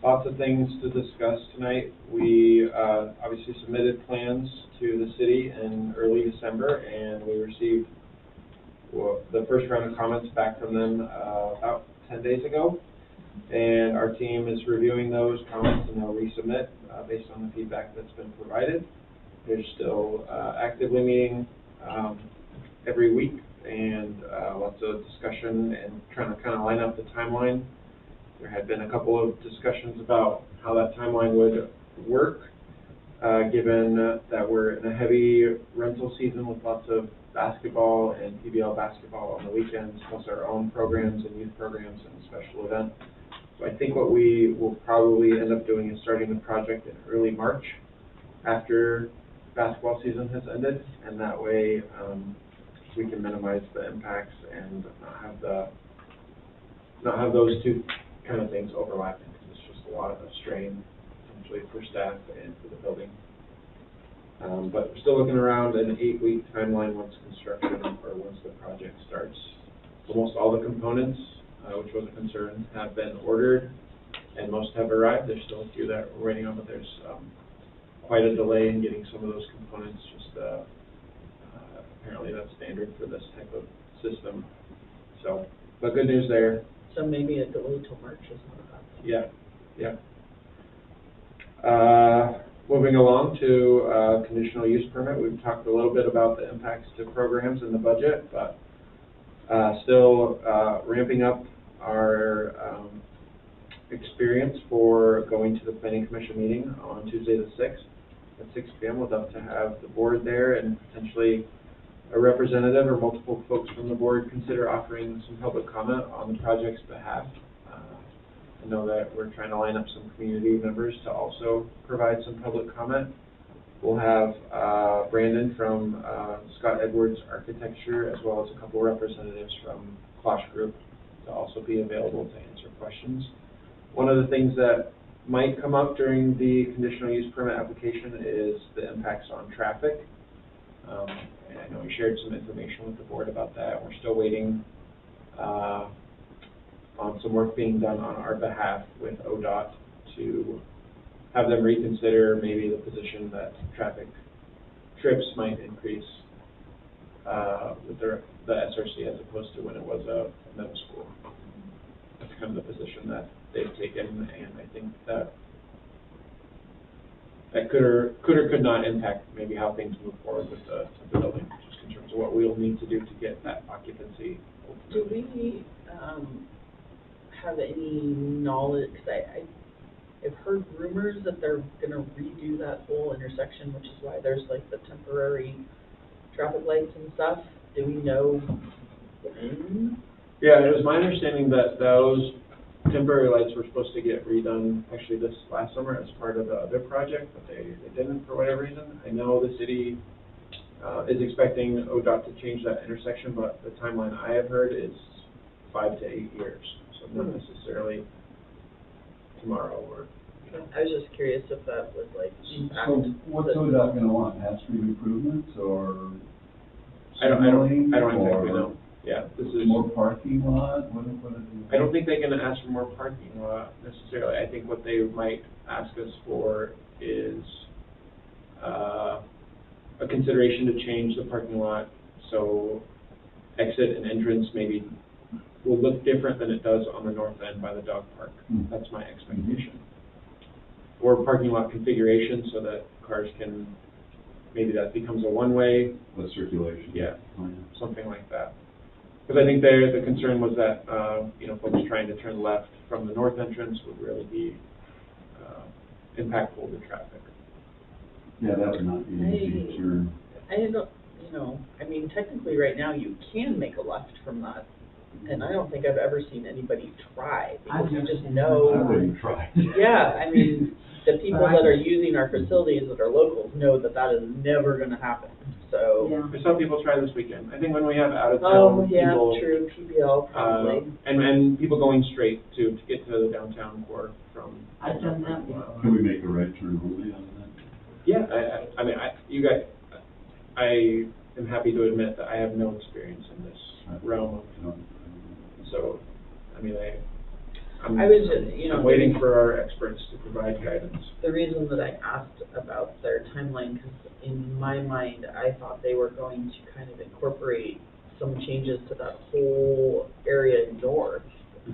lots of things to discuss tonight. We, obviously submitted plans to the city in early December, and we received, well, the first round of comments back from them, about 10 days ago. And our team is reviewing those comments, and they'll resubmit, based on the feedback that's been provided. They're still, actively meeting, every week, and lots of discussion and trying to kind of line up the timeline. There had been a couple of discussions about how that timeline would work, given that we're in a heavy rental season with lots of basketball and PBL basketball on the weekends, plus our own programs and youth programs and special events. So I think what we will probably end up doing is starting the project in early March after basketball season has ended, and that way we can minimize the impacts and not have those two kind of things overlapping, because it's just a lot of strain essentially for staff and for the building. But we're still looking around an 8-week timeline once construction or once the project starts. Almost all the components, which was a concern, have been ordered and most have arrived. There's still a few that we're waiting on, but there's quite a delay in getting some of those components. Just apparently that's standard for this type of system. So, but good news there. So maybe a delay till March is not bad. Yeah. Moving along to conditional use permit, we've talked a little bit about the impacts to programs in the budget, but still ramping up our experience for going to the Planning Commission meeting on Tuesday the 6th at 6 p.m. We'd love to have the board there and potentially a representative or multiple folks from the board consider offering some public comment on the project's behalf. I know that we're trying to line up some community members to also provide some public comment. We'll have Brandon from Scott Edwards Architecture, as well as a couple representatives from Klosh Group to also be available to answer questions. One of the things that might come up during the conditional use permit application is the impacts on traffic. And I know we shared some information with the board about that. We're still waiting on some work being done on our behalf with ODOT to have them reconsider maybe the position that traffic trips might increase with the SRC as opposed to when it was a middle school. That's kind of the position that they've taken, and I think that could or could not impact maybe how things move forward with the building, just in terms of what we'll need to do to get that occupancy. Do we have any knowledge, because I've heard rumors that they're going to redo that whole intersection, which is why there's like the temporary traffic lights and stuff. Do we know when? Yeah, it was my understanding that those temporary lights were supposed to get redone actually this last summer as part of the other project, but they didn't for whatever reason. I know the city is expecting ODOT to change that intersection, but the timeline I have heard is 5 to 8 years. So not necessarily tomorrow or, you know. I was just curious if that would like impact. So what's ODOT gonna want, pass-through improvements or I don't signaling, exactly or know. Yeah, this is more parking lot, what is it? I don't think they're gonna ask for more parking lot necessarily. I think what they might ask us for is a consideration to change the parking lot so exit and entrance maybe will look different than it does on the north end by the dog park. That's my expectation. Or parking lot configuration so that cars can, maybe that becomes a one-way. The circulation. Yeah, plan. something like that. Because I think the concern was that, folks trying to turn left from the north entrance would really be impactful to traffic. Yeah, that would not be an easy turn. I don't, I mean, technically right now you can make a left from that. And I don't think I've ever seen anybody try, because you just know. I wouldn't try. Yeah, I mean, the people that are using our facilities that are locals know that that is never gonna happen, so. Yeah. There's some people try this weekend. I think when we have out of Oh, town yeah, people. true, PBL probably. And people going straight to get to the downtown core from. I've done that before. Can we make a right turn only on that? Yeah, I am happy to admit that I have no experience in this realm of, so, I'm I was just, I'm waiting for our experts to provide guidance. The reason that I asked about their timeline, because in my mind, I thought they were going to kind of incorporate some changes to that whole area north,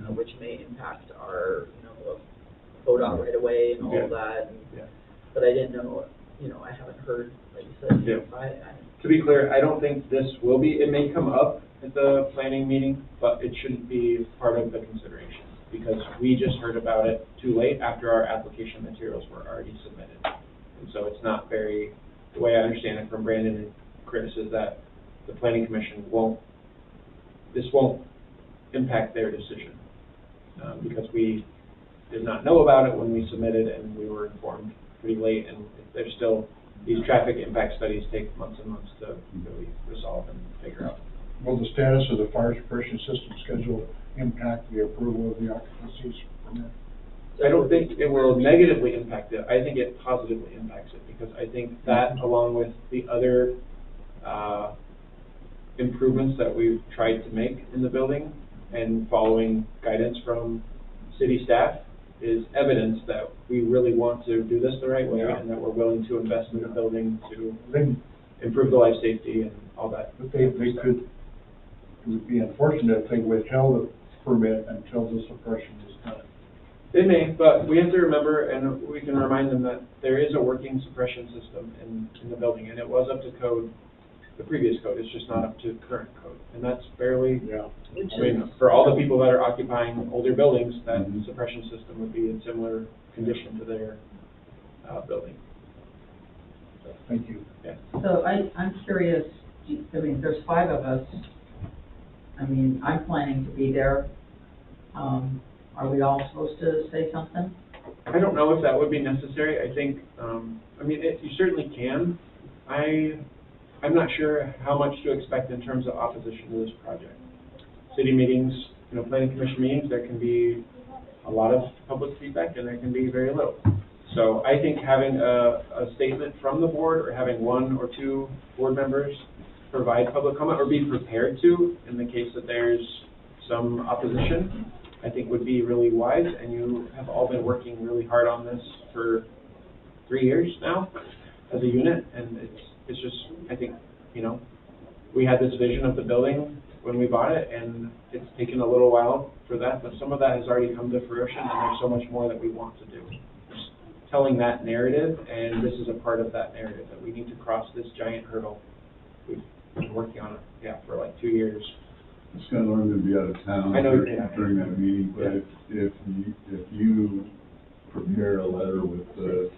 which may impact our, ODOT right away and all of that. Yeah. But I didn't know, I haven't heard, like you said, Yeah. To be clear, I don't think this will be, it may come up at the planning meeting, but it shouldn't be part of the consideration, because we just heard about it too late after our application materials were already submitted. And so it's not very, the way I understand it from Brandon and Chris is that the planning commission this won't impact their decision. Because we did not know about it when we submitted, and we were informed pretty late, and there's still, these traffic impact studies take months and months to really resolve and figure out. Will the status of the fire suppression system schedule impact the approval of the occupancies permit? I don't think it will negatively impact it. I think it positively impacts it, because I think that, along with the other improvements that we've tried to make in the building and following guidance from city staff, is evidence that we really want to do this the right way, and that we're willing to invest in the building to improve the life safety and all that. But they could, it would be unfortunate if they withheld the permit until the suppression is done. They may, but we have to remember, and we can remind them that there is a working suppression system in the building, and it was up to code, the previous code, it's just not up to current code. And that's fairly, I mean, for all the people that are occupying older buildings, that suppression system would be in similar condition to their building. So, Thank you. yeah. So I'm curious, I mean, there's 5 of us. I mean, I'm planning to be there. Are we all supposed to say something? I don't know if that would be necessary. I think, I mean, you certainly can. I'm not sure how much to expect in terms of opposition to this project. City meetings, you know, planning commission meetings, there can be a lot of public feedback, and there can be very little. So I think having a statement from the board, or having 1 or 2 board members provide public comment, or be prepared to, in the case that there's some opposition, I think would be really wise. And you have all been working really hard on this for 3 years now as a unit, and it's just, I think, you know, we had this vision of the building when we bought it, and it's taken a little while for that, but some of that has already come to fruition, and there's so much more that we want to do. Just telling that narrative, and this is a part of that narrative, that we need to cross this giant hurdle. We've been working on it, for like 2 years. It's kind of learned to be out of town I know, during that meeting, but if you prepare a letter with the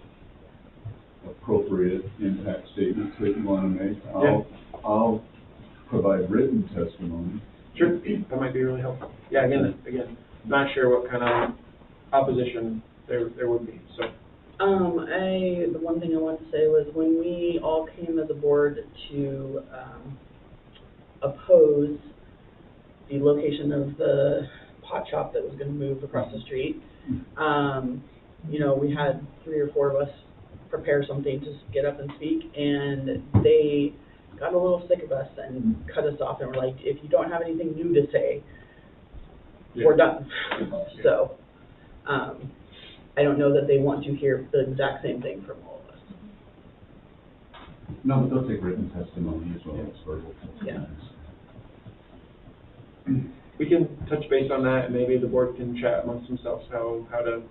appropriate impact statements that you want to make, I'll provide written testimony. Sure, that might be really helpful. Yeah, again, not sure what kind of opposition there would be, so. The one thing I wanted to say was, when we all came as a board to oppose the location of the pot shop that was going to move across the street, you know, we had 3 or 4 of us prepare something to get up and speak, and they got a little sick of us and cut us off, and were like, if you don't have anything new to say, we're done. So, I don't know that they want to hear the exact same thing from all of us. No, but they'll take written testimony as well as verbal testimony. We can touch base on that, and maybe the board can chat amongst themselves how to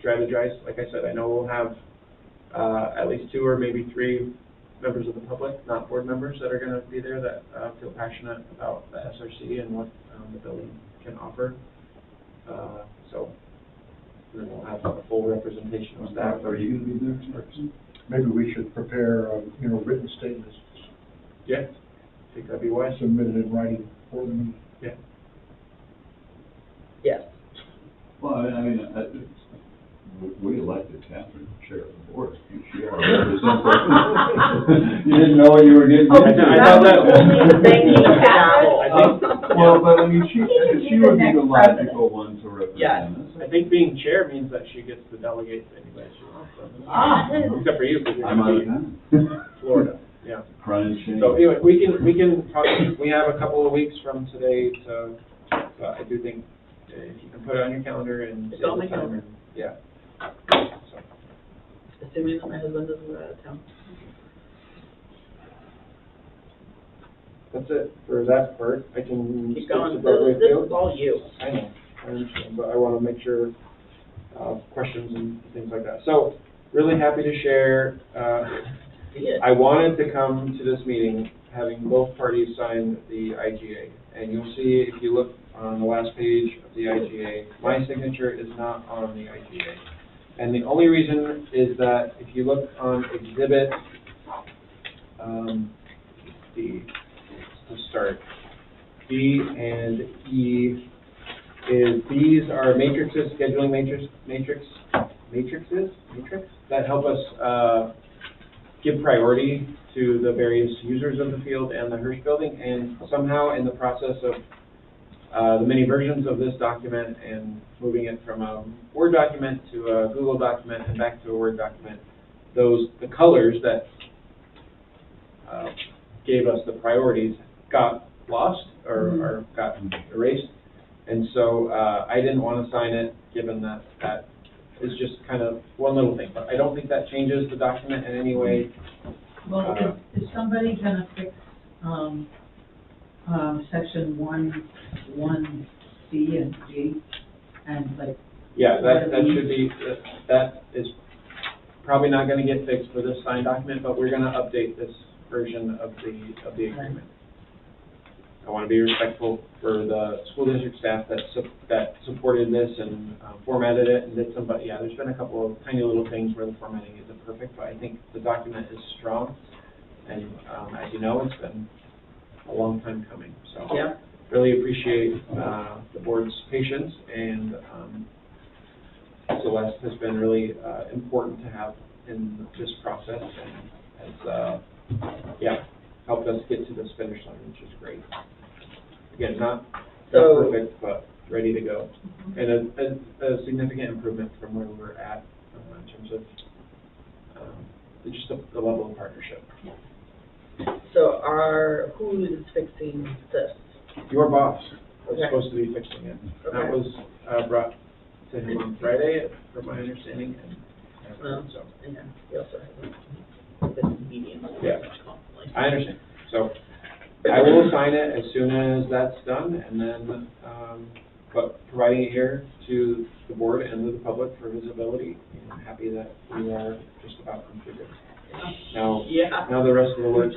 strategize. Like I said, I know we'll have at least 2 or maybe 3 members of the public, not board members, that are going to be there that feel passionate about the SRC and what the building can offer. So then we'll have a full representation of staff. Are you going to be there, Charles? Maybe we should prepare, written statements. Yeah, I think that'd be wise. Submitted in writing for the meeting. Yeah. Yes. Well, I mean, we elected Catherine chair of the board. She already represents. You didn't know what you were getting into. I thought that. Thank you, Catherine. Well, but I mean, she would be the logical one to represent us. I think being chair means that she gets to delegate to anybody she wants. Except for you, because you're I'm out of going town. to be Florida. Yeah. Crying shame. So anyway, we can talk. We have a couple of weeks from today to. I do think if you can put it on your calendar and. It's on my calendar. Yeah. So. Assuming that my husband doesn't go out of town. That's it for that part. I can. Keep going. To Broadway This Field. is all you. I know. I understand, but I want to make sure questions and things like that. So really happy to share. I wanted to come to this meeting having both parties sign the IGA. And you'll see, if you look on the last page of the IGA, my signature is not on the IGA. And the only reason is that if you look on exhibit, to start. B and E these are matrices, scheduling matrix that help us, give priority to the various users of the field and the Hirsch building, and somehow in the process of the many versions of this document and moving it from a Word document to a Google document and back to a Word document, the colors that gave us the priorities got lost or got erased. And so I didn't want to sign it, given that that is just kind of one little thing. But I don't think that changes the document in any way. Well, is somebody gonna fix, section 1C and G, and like? Yeah, that should be, that is probably not going to get fixed for this signed document, but we're going to update this version of the agreement. I want to be respectful for the school district staff that supported this and formatted it and did some, but yeah, there's been a couple of tiny little things where the formatting isn't perfect, but I think the document is strong. And as you know, it's been a long time coming. So Yeah. really appreciate the board's patience, and Celeste has been really important to have in this process, and has helped us get to this finish line, which is great. Again, not perfect, but ready to go, and a significant improvement from where we were at in terms of just the level of partnership. So who is fixing this? Your boss was Okay. supposed to be fixing it. Okay. That was brought to him on Friday, from my understanding, and so. Yeah, he also has this medium. Yeah. I understand. So I will sign it as soon as that's done, and then, but providing it here to the board and to the public for visibility. I'm happy that we are just about completed. Now the rest of the work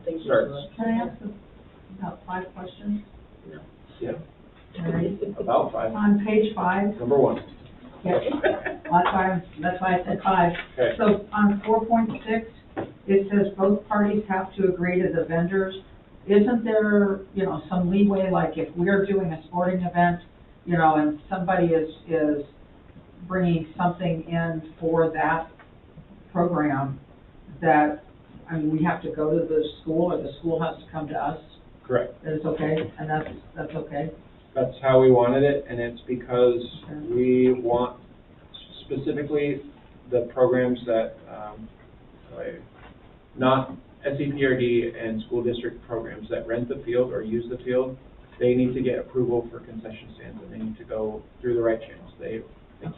Thank you. starts. Can I ask about 5 questions? Yeah, All right. about 5. On page 5, Number 1. yes, that's why I said 5. Okay. So on 4.6, it says both parties have to agree to the vendors. Isn't there, some leeway, like if we're doing a sporting event, and somebody is bringing something in for that program, that, we have to go to the school, or the school has to come to us? Correct. It's okay, and that's okay? That's how we wanted it, and it's because we want specifically the programs that, not SEPRD and school district programs that rent the field or use the field. They need to get approval for concession stands, and they need to go through the right channels. They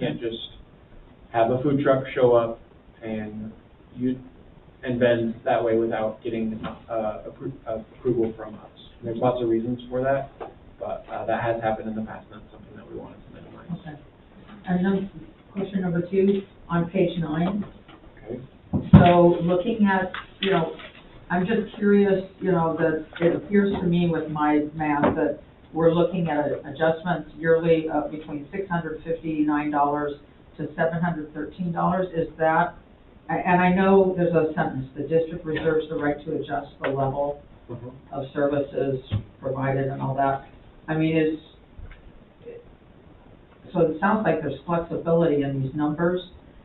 can't just have a food truck show up and vend that way without getting approval from us. There's lots of reasons for that, but that has happened in the past, and that's something that we wanted to minimize. Okay. And then question number 2, on page 9. Okay. So looking at, I'm just curious, that it appears to me with my math that we're looking at adjustments yearly of between $659 to $713. Is that, and I know there's a sentence, the district reserves the right to adjust the level of services provided and all that. So it sounds like there's flexibility in these numbers.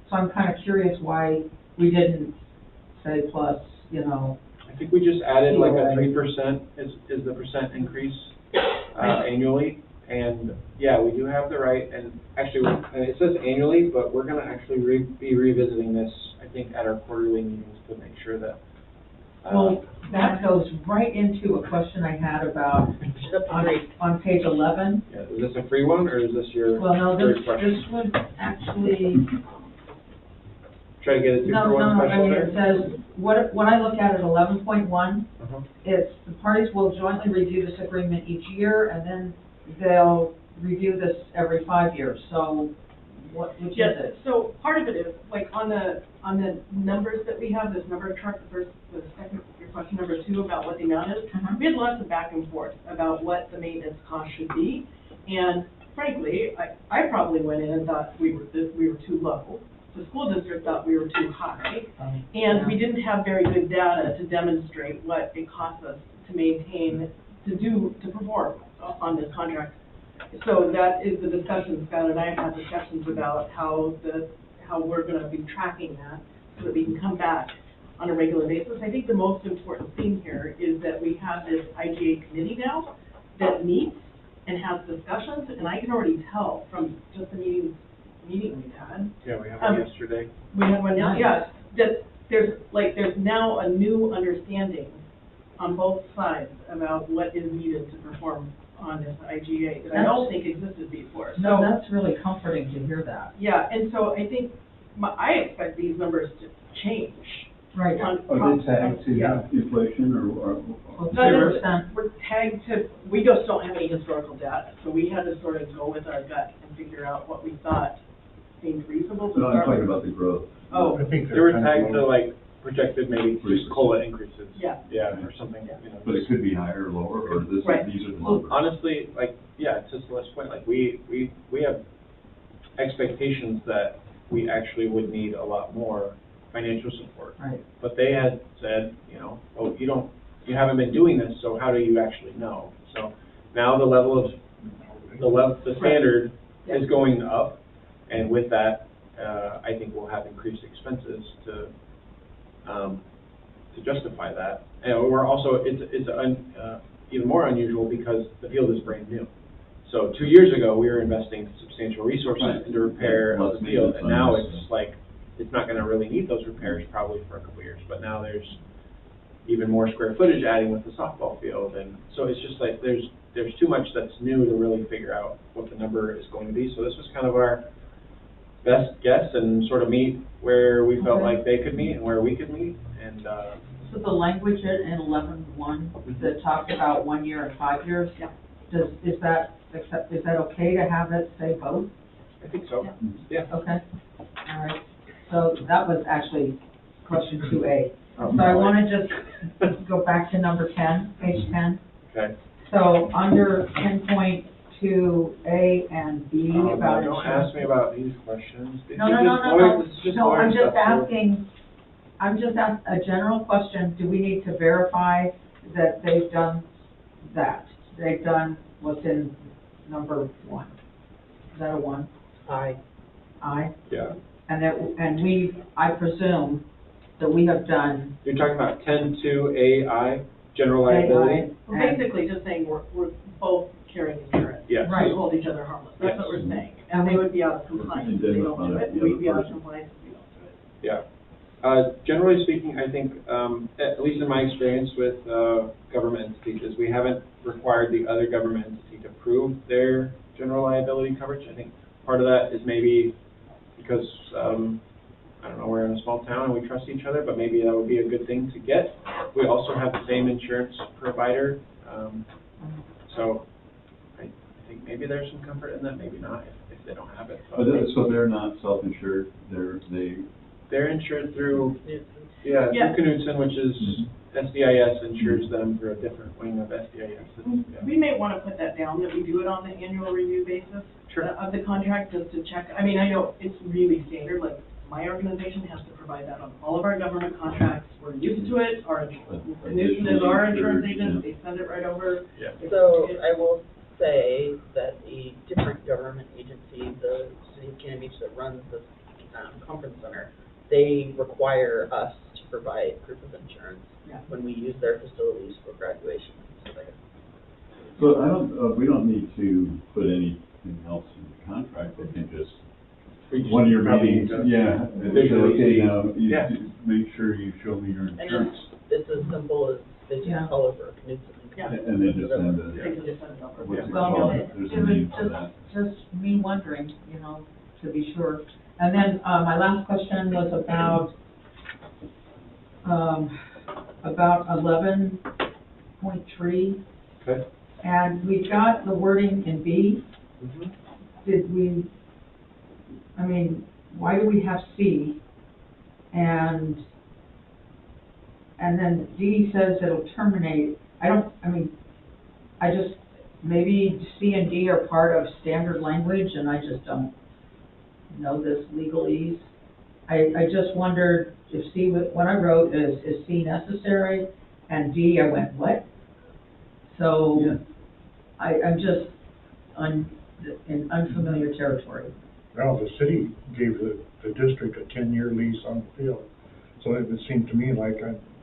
So I'm kind of curious why we didn't say plus, I think we just added like a 3% is the percent increase annually. And yeah, we do have the right, and actually, it says annually, but we're gonna actually be revisiting this, I think, at our quarterly meetings to make sure that. Well, that goes right into a question I had about on page 11. Yeah, is this a free one, or is this your Well, no, third this question? would actually, Try to get a 2-for-1 special there? it says, what I look at 11.1, it's the parties will jointly review this agreement each year, and then they'll review this every 5 years. So which is it? So part of it is, like, on the numbers that we have, this number chart, the second, your question number 2 about what the amount is, we had lots of back and forth about what the maintenance cost should be. And frankly, I probably went in and thought we were too low. The school district thought we were too high, and we didn't have very good data to demonstrate what it cost us to maintain, to perform on this contract. So that is the discussion, Scott and I have had discussions about how we're gonna be tracking that, so that we can come back on a regular basis. I think the most important thing here is that we have this IGA committee now that meets and has discussions, and I can already tell from just the meeting we've had. Yeah, we had one yesterday. We had one, yes, that there's now a new understanding on both sides about what is needed to perform on this IGA that I don't think existed before. No, So, that's really comforting to hear that. yeah, and so I think, I expect these numbers to change. Right. Are they tagged to Yeah. inflation or? Well, No, no, 2%. we're tagged to, we just don't have any historical data, so we had to sort of go with our gut and figure out what we thought seemed reasonable to No, I'm start talking with. about the growth. Oh, I think They were they're kind tagged of to low. like projected maybe just COLA increases. Yeah. Yeah, or something, you know. But it could be higher or lower, or this, Right. these are the Well, numbers. honestly, like, yeah, to Celeste's point, like, we have expectations that we actually would need a lot more financial support. Right. But they had said, you know, oh, you haven't been doing this, so how do you actually know? So now the standard is going up, and with that, I think we'll have increased expenses to justify that. And we're also, it's even more unusual because the field is brand new. So 2 years ago, we were investing substantial resources Right. into repair Less of the field, maintenance and on now this. it's like, it's not gonna really need those repairs probably for a couple of years, but now there's even more square footage adding with the softball field, and so it's just like, there's too much that's new to really figure out what the number is going to be, so this was kind of our best guess and sort of meet where we felt Okay. like they could meet and where we could meet, and, So the language in 11.1 that talks about 1 year and 5 years, Yeah. is that okay to have it say both? I think so, yeah. Okay, all right. So that was actually question 2A. Oh, So I want to just go back to number 10, page 10. Okay. So under 10.2A and B about Don't insurance. ask me about these questions. No, no, This is just no, lawyer I'm just stuff, so- asking, a general question, do we need to verify that they've done that? They've done what's in number 1? Is that a 1? Aye. Aye? Yeah. And I presume that we have done You're talking about 10-2AI, general liability? We're basically just saying we're both carrying insurance. Yes. Right. We hold each other harmless, that's what we're Yes. saying. And they would be out of compliance if they don't do it, Indemnify we'd be the out of other compliance if we don't do it. Yeah. Generally speaking, I think, at least in my experience with government entities, is we haven't required the other government entity to prove their general liability coverage. I think part of that is maybe because, I don't know, we're in a small town and we trust each other, but maybe that would be a good thing to get. We also have the same insurance provider, so I think maybe there's some comfort in that, maybe not, if they don't have it. But So they're not self-insured, they're insured through, Yeah. through Knudsen, which is SDIS insures them through a different wing of SDIS. Yeah. We may want to put that down, that we do it on the annual review basis Sure. of the contract, just to check. I mean, I know it's really standard, like, my organization has to provide that on all of our government contracts. We're used to it, our, Newton is our insurance agent, they send it right over. Yeah. So I will say that a different government agency, the city of Cannon Beach that runs this conference center, they require us to provide proof of insurance Yeah. when we use their facilities for graduation and stuff like that. So we don't need to put anything else in the contract, they can just, We just one of your probably meetings, need to yeah, and say, visually okay, see. now, you Yeah. make sure you show me your And insurance. it's as simple as they just Yeah. call over Knudsen. Yeah. And they just send They can just send it over. what's it Well, called? it There's a was name for that. just me wondering, to be sure. And then, my last question was about 11.3, Okay. and we've got the wording in B. Mhm. Why do we have C? And then D says it'll terminate. Maybe C and D are part of standard language, and I just don't know this legalese. I just wondered if C, what I wrote is C necessary? And D, I went, what? So Yeah. I'm just in unfamiliar territory. Well, the city gave the district a 10-year lease on the field. So it would seem to me like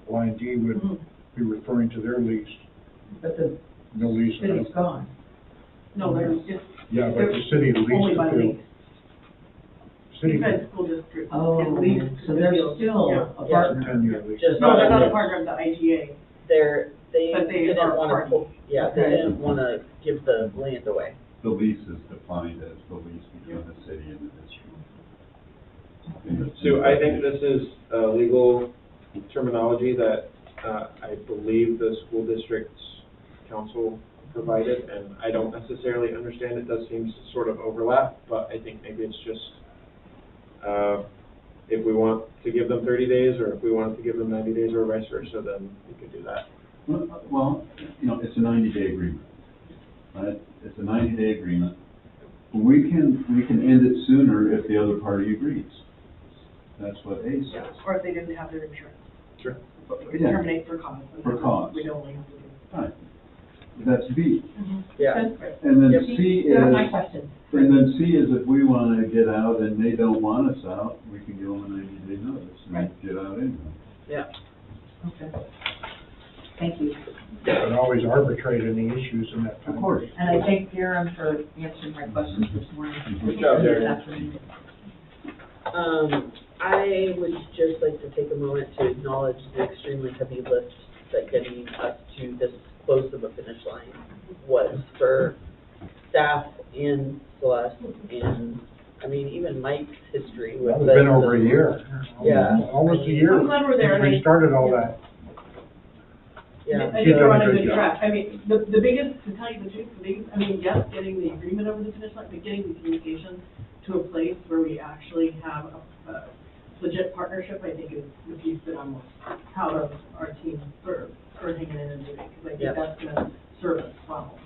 Line D would be referring to their lease, But the no lease. city's gone. No, there's just. Yeah, but the city leased Only by the field. lease. City, Because school district. Oh, at least so the they're field. still Yeah. a it's a partner. 10-year lease. Just No, they're not a not, partner of the IGA. they But they didn't are wanna, party. yeah, they Okay. didn't wanna give the land away. The lease is defined as the lease between the city and the district. So I think this is legal terminology that I believe the school district's council provided, and I don't necessarily understand. It does seem to sort of overlap, but I think maybe it's just if we want to give them 30 days, or if we wanted to give them 90 days, or vice versa, then we could do that. Well, it's a 90-day agreement, right? It's a 90-day agreement. We can end it sooner if the other party agrees. That's what A Yeah, says. or if they didn't have their insurance. Sure. Yeah. Terminate for cause. and For then cause. We'd only have to do. Right. That's B. Yeah. And then Yep. C is, That's my question. and then C is if we want to get out and they don't want us out, we can give them a 90-day notice and Right. get out anyway. Yeah. Okay. Thank you. And always arbitrate any issues in that time. Of course. And I thank Darren for answering my questions this morning. Good job, This Darren. afternoon. I would just like to take a moment to acknowledge the extremely heavy lift that getting us to this close of a finish line was for staff and Celeste and, I mean, even Mike's history with Well, it's been over a year. Yeah. Almost a year. I'm glad we're there, since and we I- started all that. Yeah. I think we're on a Good good job. track. I mean, the biggest, to tell you the truth, yes, getting the agreement over the finish line, but getting the communications to a place where we actually have a legit partnership, I think is the piece that I'm most proud of our team for hanging in and doing. Because I think Yep. that's gonna serve us well,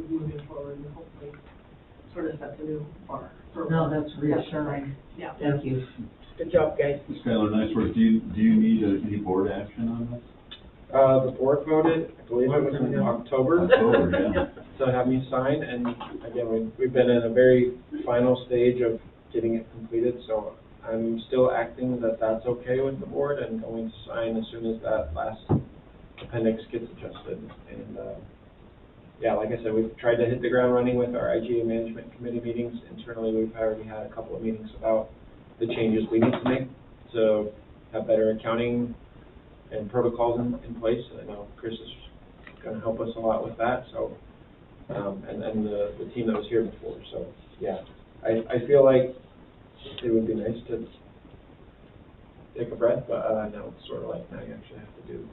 moving forward and hopefully sort of sets a new bar. for- No, that's reassuring. Yeah. Thank you. Good job, guys. Skylar, nice work. Do you need any board action on this? The board voted, I believe it was in October. October, yeah. To have me sign, and again, we've been in a very final stage of getting it completed, so I'm still acting that that's okay with the board and going to sign as soon as that last appendix gets adjusted. And, yeah, like I said, we've tried to hit the ground running with our IGA management committee meetings. Internally, we've already had a couple of meetings about the changes we need to make to have better accounting and protocols in place. I know Chris is gonna help us a lot with that, so, and the team that was here before, so, yeah. I feel like it would be nice to take a breath, but, now it's sort of like, now you actually have to do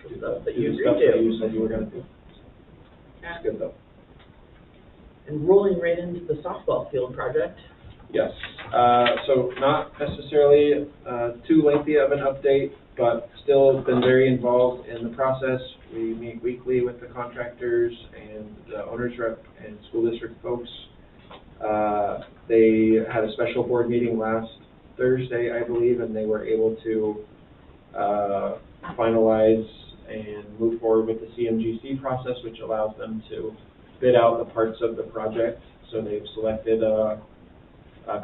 the Stuff that do you the stuff agreed that to. you said you were gonna do. It's good though. And rolling right into the softball field project. Yes, so not necessarily, too lengthy of an update, but still been very involved in the process. We meet weekly with the contractors and the owners rep and school district folks. They had a special board meeting last Thursday, I believe, and they were able to, finalize and move forward with the CMGC process, which allows them to bid out the parts of the project. So they've selected a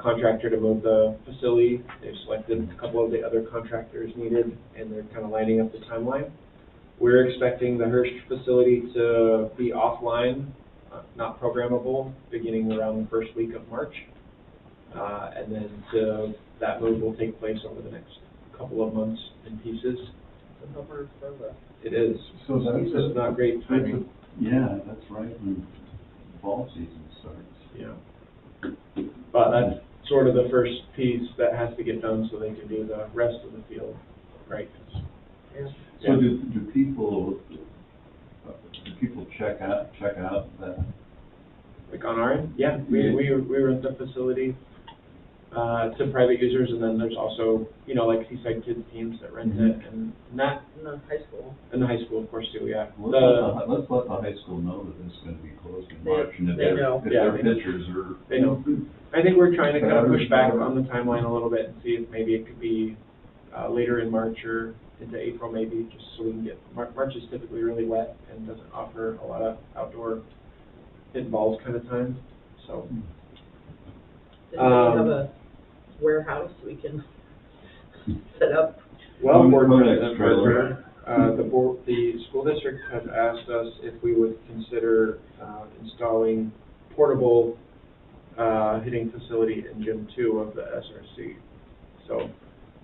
contractor to move the facility. They've selected a couple of the other contractors needed, and they're kind of lining up the timeline. We're expecting the Hurst facility to be offline, not programmable, beginning around the first week of March. And then that move will take place over the next couple of months in pieces. It is. So that's It's just not great timing. Yeah, that's right, when fall season starts. Yeah. But that's sort of the first piece that has to get done so they can do the rest of the field, right? So do people check out that? Like on our end? Yeah, we rent the facility, to private users, and then there's also, like Seaside Kids teams that rent it, and that, In the high school. and the high school, of course, too, yeah. Let's let the high school know that this is gonna be closed in March, and if They know. if Yeah, their they know. pictures are. They know. I think we're trying to kind of push back on the timeline a little bit and see if maybe it could be, later in March or into April maybe, just so we can get, March is typically really wet and doesn't offer a lot of outdoor hit balls kind of time, so. Did we have a warehouse we can set up? Well, One Board codex President trailer. Berger, the school district has asked us if we would consider, installing portable, hitting facility in Gym 2 of the SRC. So,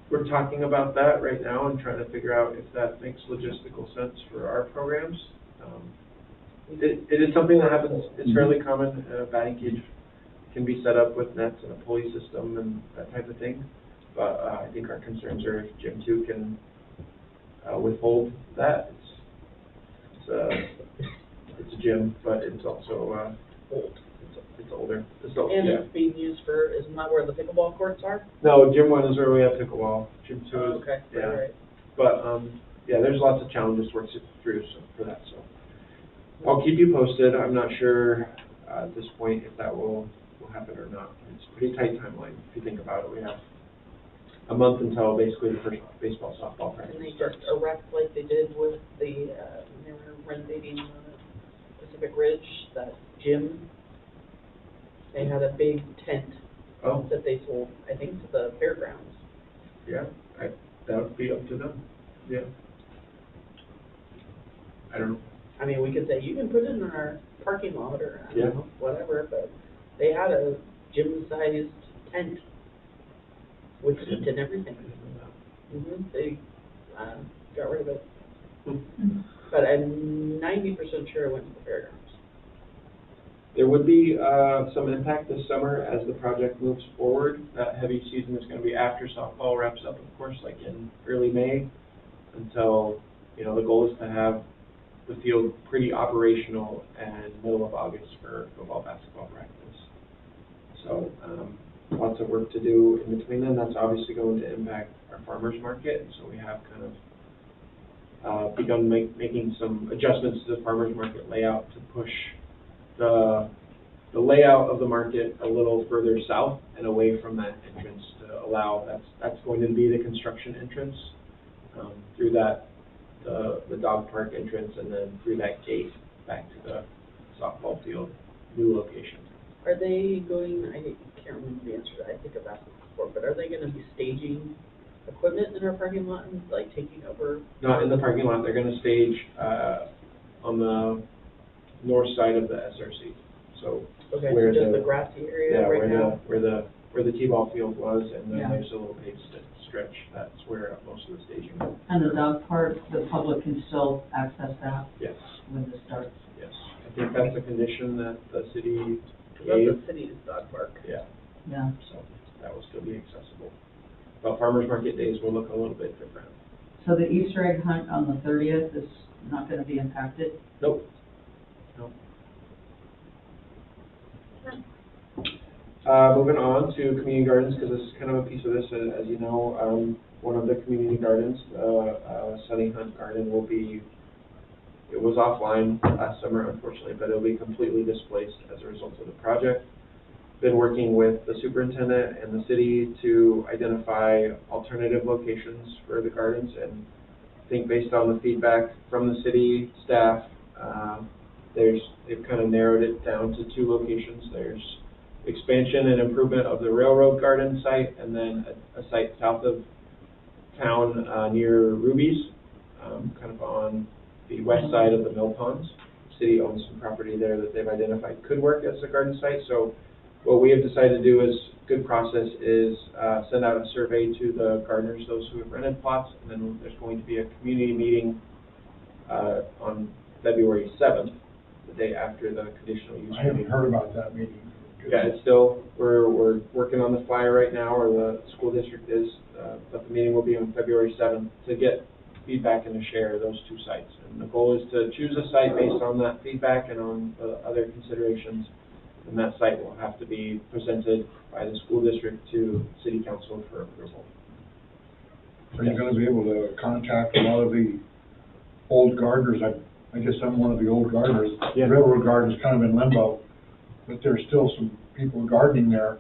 we're talking about that right now and trying to figure out if that makes logistical sense for our programs. It is something that happens, it's fairly common, batting cage can be set up with nets and a pulley system and that type of thing. But, I think our concerns are if Gym 2 can, withhold that. It's a gym, but it's also, Old. it's older. It's old, And yeah. it's being used for, isn't that where the pickleball courts are? No, Gym 1 is where we have pickleball. Gym 2 is, Okay, yeah. right. But, yeah, there's lots of challenges to work through for that, so. I'll keep you posted. I'm not sure, at this point if that will happen or not. It's a pretty tight timeline, if you think about it. We have a month until basically the first baseball, softball practice And they starts. just erect like they did with the, when they were renovating Pacific Ridge, that gym. They had a big tent Oh, that they sold, I think, to the fairgrounds. yeah, that would be up to them, yeah. I don't know. I mean, we could say, you can put it in our parking lot or, I Yeah. don't know, whatever, but they had a gym-sized tent with heat and everything. They, got rid of it. But I'm 90% sure it went to the fairgrounds. There would be some impact this summer as the project moves forward. That heavy season is going to be after softball wraps up, of course, like in early May, until, the goal is to have the field pretty operational and middle of August for football, basketball practice. So, lots of work to do in between then. That's obviously going to impact our farmers market, so we have kind of begun making some adjustments to the farmers market layout to push the layout of the market a little further south and away from that entrance to allow, that's going to be the construction entrance, through the dog park entrance and then through that gate back to the softball field, new location. Are they going, I can't remember the answer to that, I think I've asked this before, but are they gonna be staging equipment in our parking lot and like taking over? Not in the parking lot, they're gonna stage, on the north side of the SRC, so. Okay, where so just the grassy area Yeah, right now? where the T-ball field was, and then Yeah. there's a little paved stretch, that's where most of the staging is. And the dog park, the public can still access that Yes, when this starts. yes. I think that's a condition that the city That's gave, the city's dog park. yeah, Yeah. so that will still be accessible. But farmers market days will look a little bit different. So the Easter egg hunt on the 30th is not gonna be impacted? Nope. Nope. Moving on to community gardens, because this is kind of a piece of this, as you know, one of the community gardens, Sunny Hunt Garden it was offline last summer, unfortunately, but it'll be completely displaced as a result of the project. Been working with the superintendent and the city to identify alternative locations for the gardens, and I think based on the feedback from the city staff, they've kind of narrowed it down to 2 locations. There's expansion and improvement of the railroad garden site, and then a site south of town near Ruby's, kind of on the west side of the mill ponds. The city owns some property there that they've identified could work as a garden site. So what we have decided to do is, good process is send out a survey to the gardeners, those who have rented plots, and then there's going to be a community meeting on February 7th, the day after the conditional use. I haven't heard about that meeting. Yeah, it's still, we're working on the flyer right now, or the school district is, but the meeting will be on February 7th to get feedback and to share those 2 sites. And the goal is to choose a site based on that feedback and on other considerations, and that site will have to be presented by the school district to city council for approval. Are you gonna be able to contact a lot of the old gardeners? I guess I'm one of the old gardeners. Yeah. Railroad garden's kind of in limbo, but there's still some people gardening there.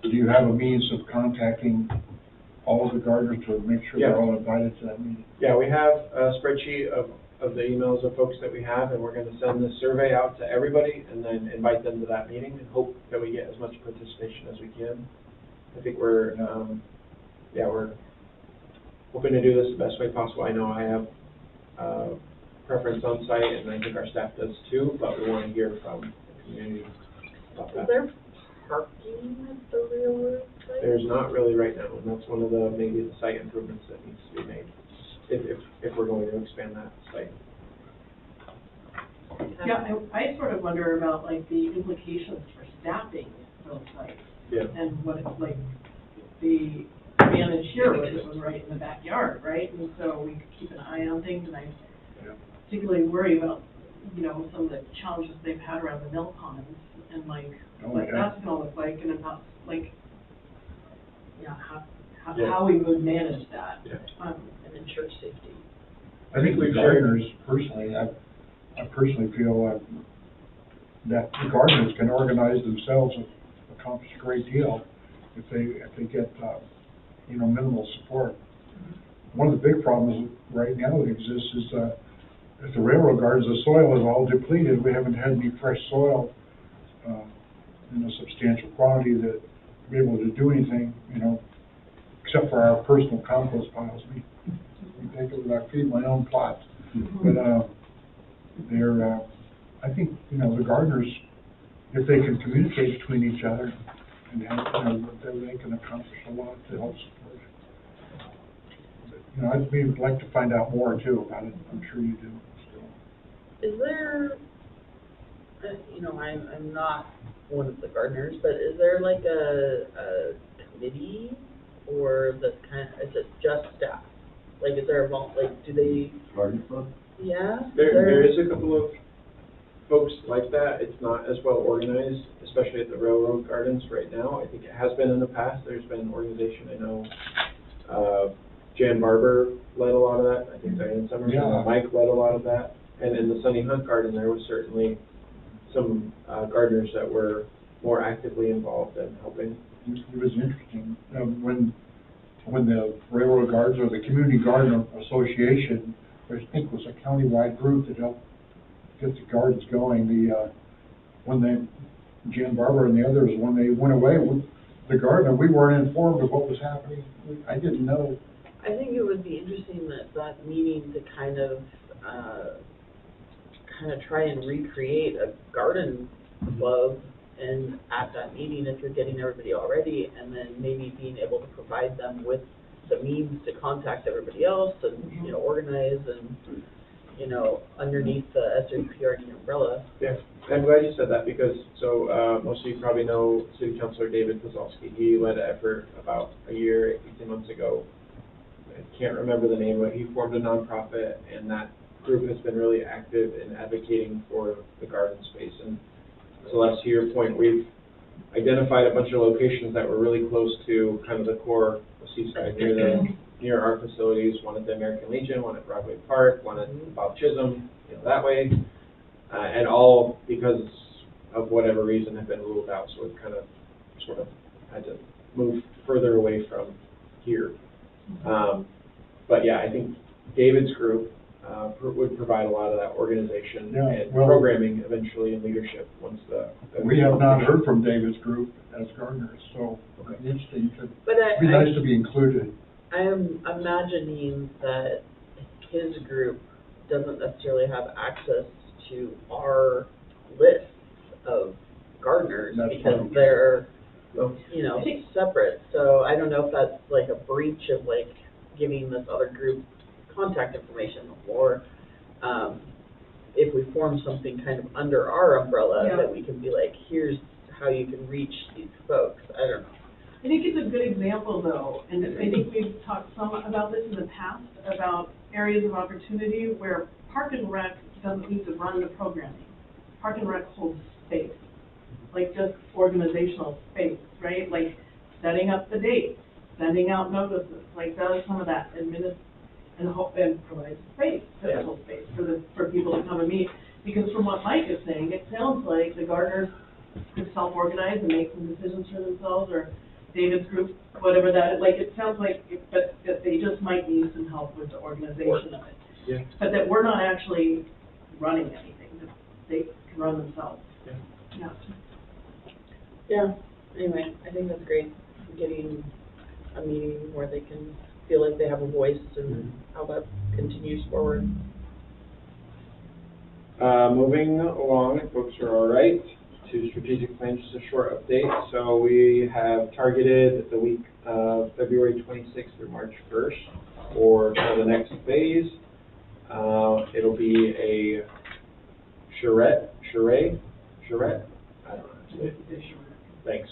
Do you have a means of contacting all of the gardeners to make sure they're all invited to that meeting? Yeah, we have a spreadsheet of the emails of folks that we have, and we're gonna send this survey out to everybody and then invite them to that meeting and hope that we get as much participation as we can. I think we're hoping to do this the best way possible. I know I have, preference on site, and I think our staff does too, but we wanna hear from the community about Is that. there parking at the railroad site? There's not really right now, and that's one of the, maybe the site improvements that needs to be made, if we're going to expand that site. Yeah, I sort of wonder about like the implications for staffing those sites. Yeah. And what it's like, the advantage here was it was right in the backyard, right? And so we could keep an eye on things, and I particularly worry about, you know, some of the challenges they've had around the mill ponds, and like, what that's gonna look like, and about, like, yeah, how we would manage that. Yeah. And ensure safety. I think the gardeners, personally, I personally feel that the gardeners can organize themselves and accomplish a great deal if they get, minimal support. One of the big problems right now that exists is, at the railroad gardens, the soil is all depleted. We haven't had any fresh soil, in a substantial quantity that be able to do anything, except for our personal compost piles. We take it with our feed my own plots. But, I think, the gardeners, if they can communicate between each other and have, they can accomplish a lot to help support it. I'd like to find out more too about it. I'm sure you do. Is there, I'm not one of the gardeners, but is there like a committee, or is it just staff? Like, is there do they? Garden club? Yeah. There is a couple of folks like that. It's not as well organized, especially at the railroad gardens right now. I think it has been in the past. There's been an organization, I know, Jan Barber led a lot of that. I think Diane Summers and Mike led a lot of that. And in the Sunny Hunt Garden, there was certainly some gardeners that were more actively involved in helping. It was interesting, when the railroad gardens or the community garden association, which I think was a countywide group that helped get the gardens going, Jan Barber and the others, when they went away with the garden, we weren't informed of what was happening. I didn't know. I think it would be interesting that meeting to kind of try and recreate a garden club, and at that meeting, if you're getting everybody already, and then maybe being able to provide them with the means to contact everybody else and, organize and, underneath the SEPRD umbrella. Yeah, I'm glad you said that, because, most of you probably know City Councilor David Kozlowski. He led an effort about a year, 18 months ago. I can't remember the name, but he formed a nonprofit, and that group has been really active in advocating for the garden space. And Celeste, to your point, we've identified a bunch of locations that were really close to kind of the core of Seaside, near our facilities, one at the American Legion, one at Broadway Park, one at Bob Chisholm, that way, and all, because of whatever reason, have been ruled out, so we've kind of sort of had to move further away from here. But yeah, I think David's group would provide a lot of that organization and programming eventually, and leadership once we have not heard from David's group as gardeners, so it's interesting. It'd be nice to be included. I am imagining that his group doesn't necessarily have access to our list of gardeners because they're, separate. So I don't know if that's like a breach of giving this other group contact information, or if we form something kind of under our umbrella that we can be like, here's how you can reach these folks. I don't know. I think it's a good example, though, and I think we've talked some about this in the past, about areas of opportunity where Park and Rec doesn't need to run the programming. Park and Rec holds space, like just organizational space, right? Like setting up the dates, sending out notices, does some of that and provides space, physical space for people to come and meet. Because from what Mike is saying, it sounds like the gardeners could self-organize and make some decisions for themselves, or David's group, whatever that, like, it sounds like, but that they just might need some help with the organization of it. Yeah. But that we're not actually running anything, that they can run themselves. Yeah. Yeah, anyway, I think that's great, getting a meeting where they can feel like they have a voice and how that continues forward. Moving along, if folks are all right, to strategic plan, just a short update. So we have targeted the week of February 26th through March 1st for the next phase. It'll be a charrette? I don't know how to say it. Thanks.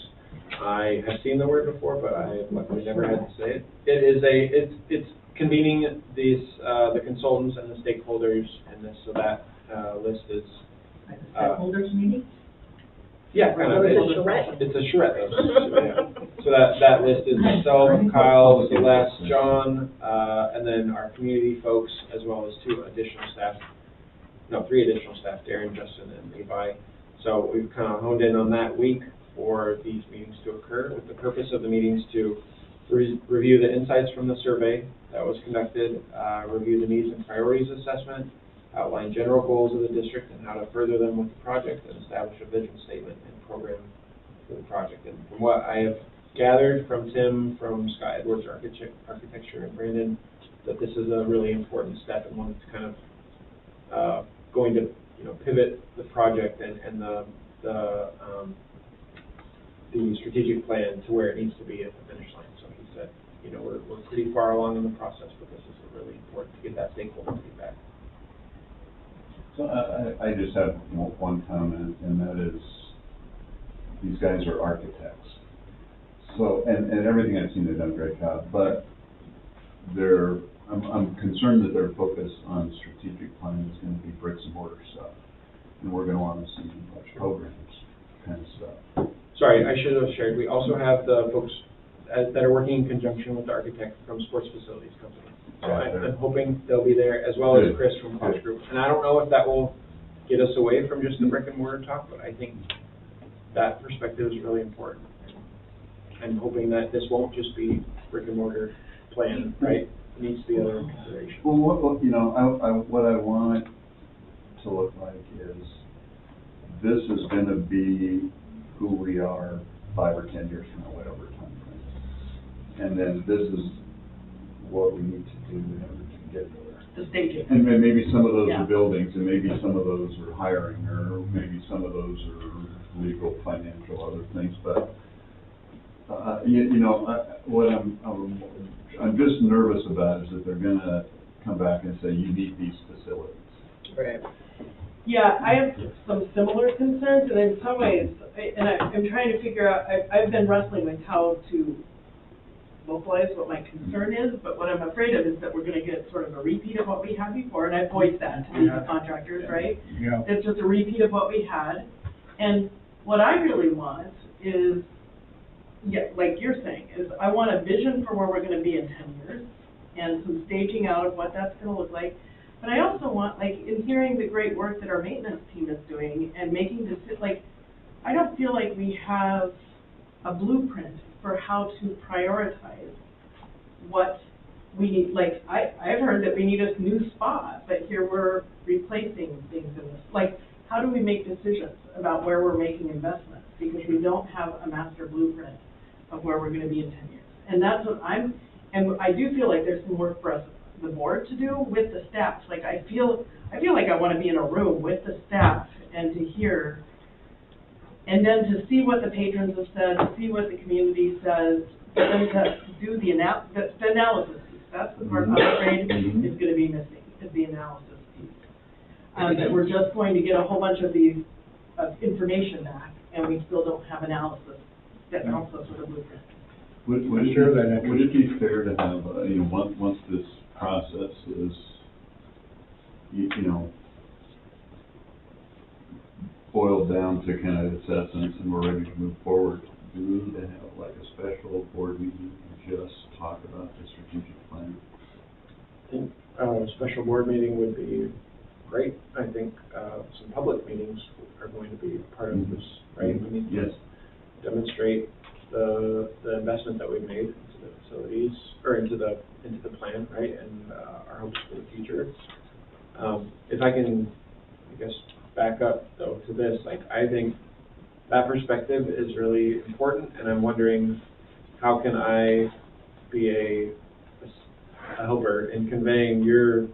I have seen the word before, but I have luckily never had to say it. It's convening these, the consultants and the stakeholders in this, so that, list is, Like a stakeholders meeting? yeah, kind of. It's a charrette. It's a charrette, though. Yeah. So that list is myself, Kyle, Celeste, John, and then our community folks, as well as three additional staff, Darren, Justin, and Levi. So we've kind of honed in on that week for these meetings to occur, with the purpose of the meetings to review the insights from the survey that was conducted, review the needs and priorities assessment, outline general goals of the district and how to further them with the project, and establish a vision statement and program for the project. And from what I have gathered from Tim, from Scott Edwards Architecture, and Brandon, that this is a really important step and one that's kind of going to, pivot the project and the strategic plan to where it needs to be at the finish line. So he said, we're pretty far along in the process, but this is really important to get that stakeholder feedback. So I just have one comment, and that is, these guys are architects. So, and everything I've seen, they've done a great job, but I'm concerned that their focus on strategic plan is going to be bricks and mortar stuff. And we're going to want to see programs kind of stuff. Sorry, I should have shared, we also have the folks that are working in conjunction with the architect from Sports Facilities Company. So I'm hoping they'll be there, as well as Chris from Coach Group. And I don't know if that will get us away from just the brick and mortar talk, but I think that perspective is really important. I'm hoping that this won't just be brick and mortar plan, right? It needs to be other considerations. Well, what I want it to look like is, this is going to be who we are 5 or 10 years from now, whatever time frame. And then this is what we need to do in order to get there. The staging. And then maybe some of those Yeah. are buildings, and maybe some of those are hiring, or maybe some of those are legal, financial, other things. But what I'm just nervous about is that they're going to come back and say, you need these facilities. Right. Yeah, I have some similar concerns, and in some ways, I'm trying to figure out, I've been wrestling with how to vocalize what my concern is, but what I'm afraid of is that we're gonna get sort of a repeat of what we had before, and I voiced that to the contractors, right? Yeah. It's just a repeat of what we had, and what I really want is, like you're saying, is I want a vision for where we're gonna be in 10 years, and some staging out of what that's gonna look like. But I also want, like, in hearing the great work that our maintenance team is doing and making this, like, I don't feel like we have a blueprint for how to prioritize what we need. Like, I've heard that we need a new spa, but here we're replacing things in this. Like, how do we make decisions about where we're making investments? Because we don't have a master blueprint of where we're gonna be in 10 years. And that's what and I do feel like there's some work for us, the board, to do with the staff. Like, I feel like I want to be in a room with the staff and to hear, and then to see what the patrons have said, to see what the community says, and to do the analysis piece. That's the part I'm afraid is going to be missing, is the analysis piece. That we're just going to get a whole bunch of these information back, and we still don't have analysis that helps us with a blueprint. Would it be fair to have, once this process is, boiled down to kind of its essence and we're ready to move forward, do we need to have like a special board meeting and just talk about the strategic plan? I think a special board meeting would be great. I think some public meetings are going to be part of this, right? We need to demonstrate the investment that we've made into the facilities, or into the plan, right, and our hopes for the future. If I can, I guess, back up though to this, like, I think that perspective is really important, and I'm wondering how can I be a helper in conveying the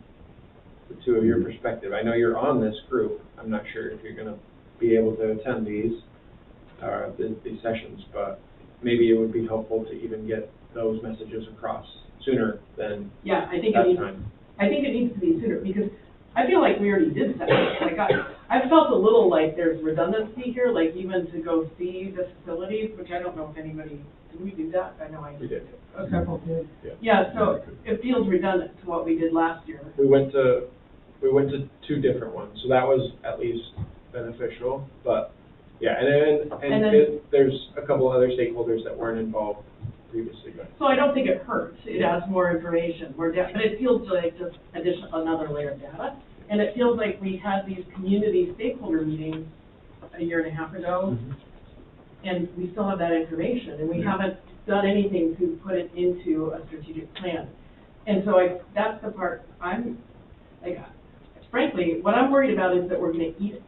two of your perspective. I know you're on this group. I'm not sure if you're going to be able to attend these sessions, but maybe it would be helpful to even get those messages across sooner than Yeah, I think that it time. needs to be sooner, because I feel like we already did that. Like, I felt a little like there's redundancy here, like even to go see the facilities, which I don't know if anybody, did we do that? I know I did. We did. Okay. Several did. Yeah, so it feels redundant to what we did last year. We went to two different ones, so that was at least beneficial. But yeah, and then there's a couple other stakeholders that weren't involved previously. But so I don't think it hurts. It adds more information, more data, but it feels like just another layer of data. And it feels like we had these community stakeholder meetings a year and a half ago, and we still have that information, and we haven't done anything to put it into a strategic plan. And so that's the part I'm, like, frankly, what I'm worried about is that we're going to eat it.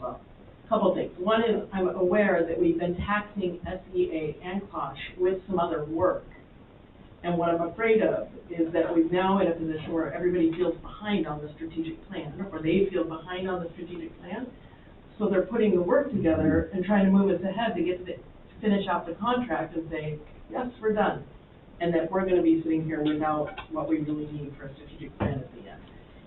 Well, a couple things. One is I'm aware that we've been taxing SEA and COSH with some other work. And what I'm afraid of is that we're now in a position where everybody feels behind on the strategic plan, or they feel behind on the strategic plan. So they're putting the work together and trying to move us ahead to get to finish out the contract and say, yes, we're done. And that we're going to be sitting here without what we really need for a strategic plan at the end.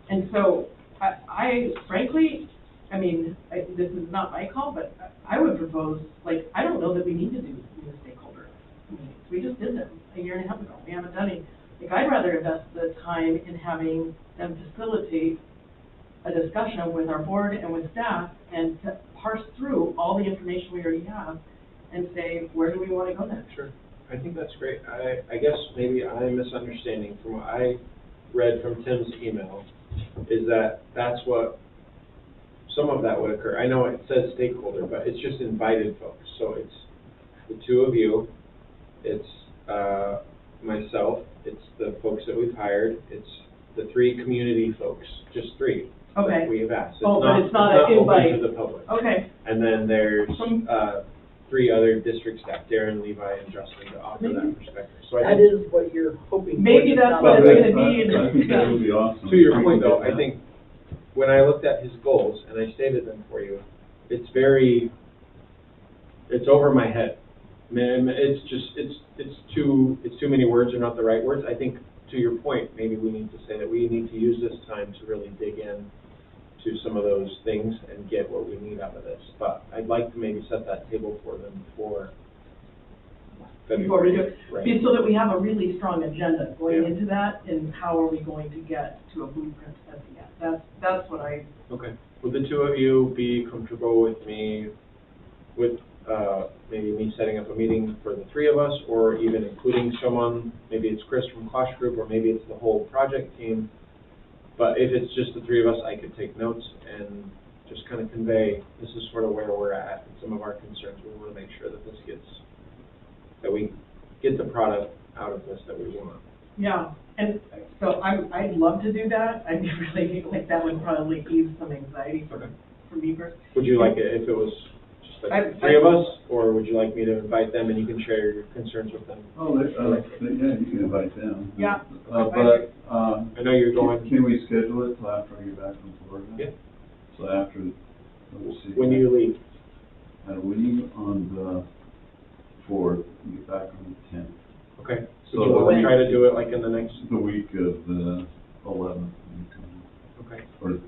And so I frankly, I mean, this is not my call, but I would propose, like, I don't know that we need to do new stakeholder meetings. We just did them a year and a half ago. We haven't done any. Like, I'd rather invest the time in having them facilitate a discussion with our board and with staff and to parse through all the information we already have and say, where do we want to go next? sure, I think that's great. I guess maybe I'm misunderstanding from what I read from Tim's email, is that that's what some of that would occur. I know it says stakeholder, but it's just invited folks. So it's the two of you, it's myself, it's the folks that we've hired, it's the three community folks, just three. Okay. That we have asked. But it's not an invite. Open to the public. Okay. And then there's three other district staff, Darren, Levi, and Justin, to offer that perspective. So I That think, is what you're hoping for. Maybe that's Well, what it's going to be. I think that would be awesome. to your point though, I think when I looked at his goals and I stated them for you, it's over my head. Man, it's too many words are not the right words. I think to your point, maybe we need to say that we need to use this time to really dig in to some of those things and get what we need out of this. But I'd like to maybe set that table for them before Before we do it, Right. so that we have a really strong agenda going Yeah. into that, and how are we going to get to a blueprint at the end? That's what I, Okay. Would the two of you be comfortable with me, with maybe me setting up a meeting for the three of us, or even including someone, maybe it's Chris from COSH Group, or maybe it's the whole project team. But if it's just the three of us, I could take notes and just kind of convey, this is sort of where we're at, and some of our concerns. We want to make sure that that we get the product out of this that we want. yeah, and so I'd love to do that. I'd be really, like, that would probably ease some anxiety for me personally. Would you like it if it was just like the three of us, or would you like me to invite them and you can share your concerns with them? Oh, yeah, you can invite them. Yeah. But, I know you're going. can we schedule it till after we get back from Florida? Yeah. So after, we'll see. When do you leave? We leave on the 4th, we get back on the 10th. Okay. So So do you want to try to do it like in the next? The week of the 11th. Okay. Or,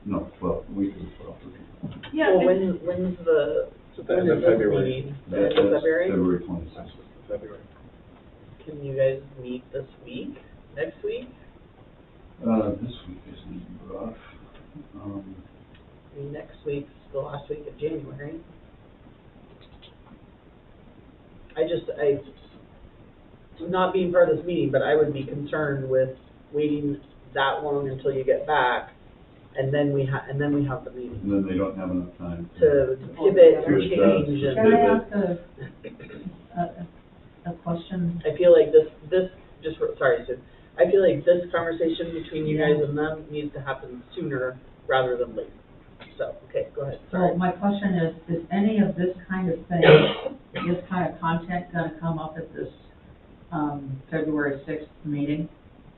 no, 12th, week of the 12th. Yeah, Well, and- when's the, So the when end is of this February. meeting? The That's end of February? February 26th. February. Can you guys meet this week, next week? This week is rough. I mean, next week's the last week of January. Not being part of this meeting, but I would be concerned with waiting that long until you get back, and then we have the meeting And then they don't have enough time to pivot To and adjust. change Can and. I ask I feel like sorry, Sue, I feel like this conversation between you guys and them needs to happen sooner rather than later. So, okay, go ahead, So sorry. my question is any of this kind of thing, this kind of content gonna come up at this, February 6th meeting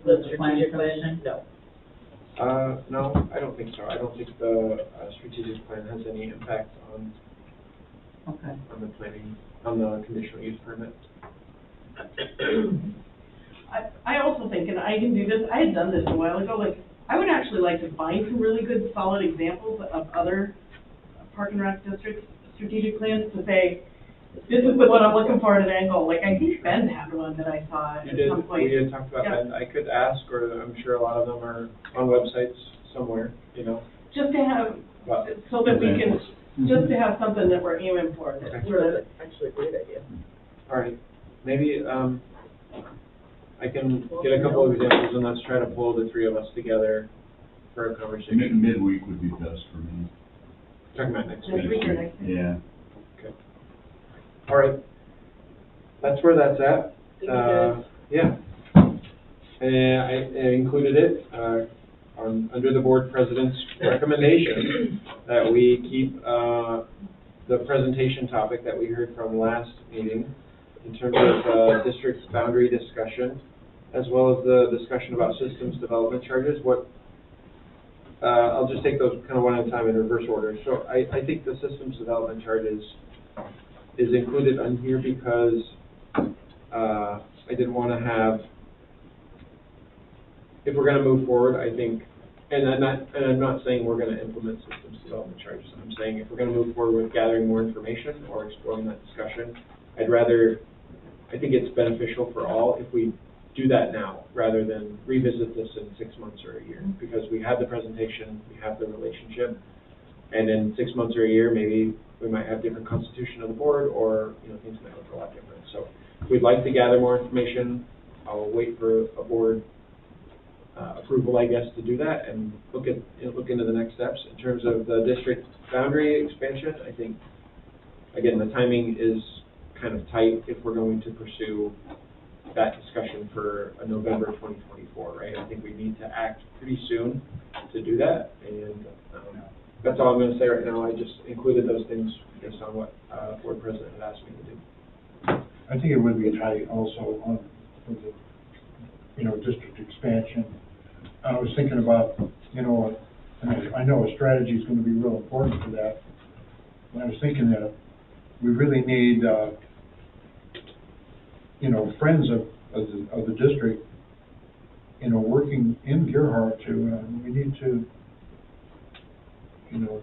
The with the planning strategic plan? commission? No. No, I don't think so. I don't think the, strategic plan has any impact on Okay. the planning, on the conditional use permit. I also think, and I can do this, I had done this a while ago, like, I would actually like to find some really good, solid examples of other park and rec districts' strategic plans to say, this is what I'm looking for at an angle. Like, I think Bend had one that I saw at some point. We did talk about Yeah. that. I could ask, or I'm sure a lot of them are on websites somewhere, you know. Just to have, But so that we can, just to have something that we're aiming for, that Okay. sort of, That's actually a great idea. all right, maybe I can get a couple of examples, and let's try to pull the three of us together for a conversation. Midweek would be best for me. Talking about next next week. week or next week. Yeah. Okay. All right. That's where that's at. Thank you, guys. Yeah. And I included it, under the board president's recommendation that we keep, the presentation topic that we heard from last meeting in terms of, district boundary discussion, as well as the discussion about systems development charges. I'll just take those kind of one at a time in reverse order. So I think the systems development charges is included on here because, I didn't want to have, if we're going to move forward, I think, and I'm not saying we're going to implement systems development charges. I'm saying if we're going to move forward with gathering more information or exploring that discussion, I think it's beneficial for all if we do that now, rather than revisit this in 6 months or a year, because we had the presentation, we have the relationship, and in 6 months or a year, maybe we might have different constitution of the board, or, you know, things might look a lot different. So we'd like to gather more information. I'll wait for a board approval, I guess, to do that, and look into the next steps. In terms of the district boundary expansion, I think, again, the timing is kind of tight if we're going to pursue that discussion for a November 2024, right? I think we need to act pretty soon to do that, and that's all I'm going to say right now. I just included those things based on what board president had asked me to do. I think it would be tight also on, for the, you know, district expansion. I was thinking about, you know, and I know a strategy is going to be real important for that. And I was thinking that we really need, you know, friends of the district, you know, working in Gerhardt to, we need to, you know,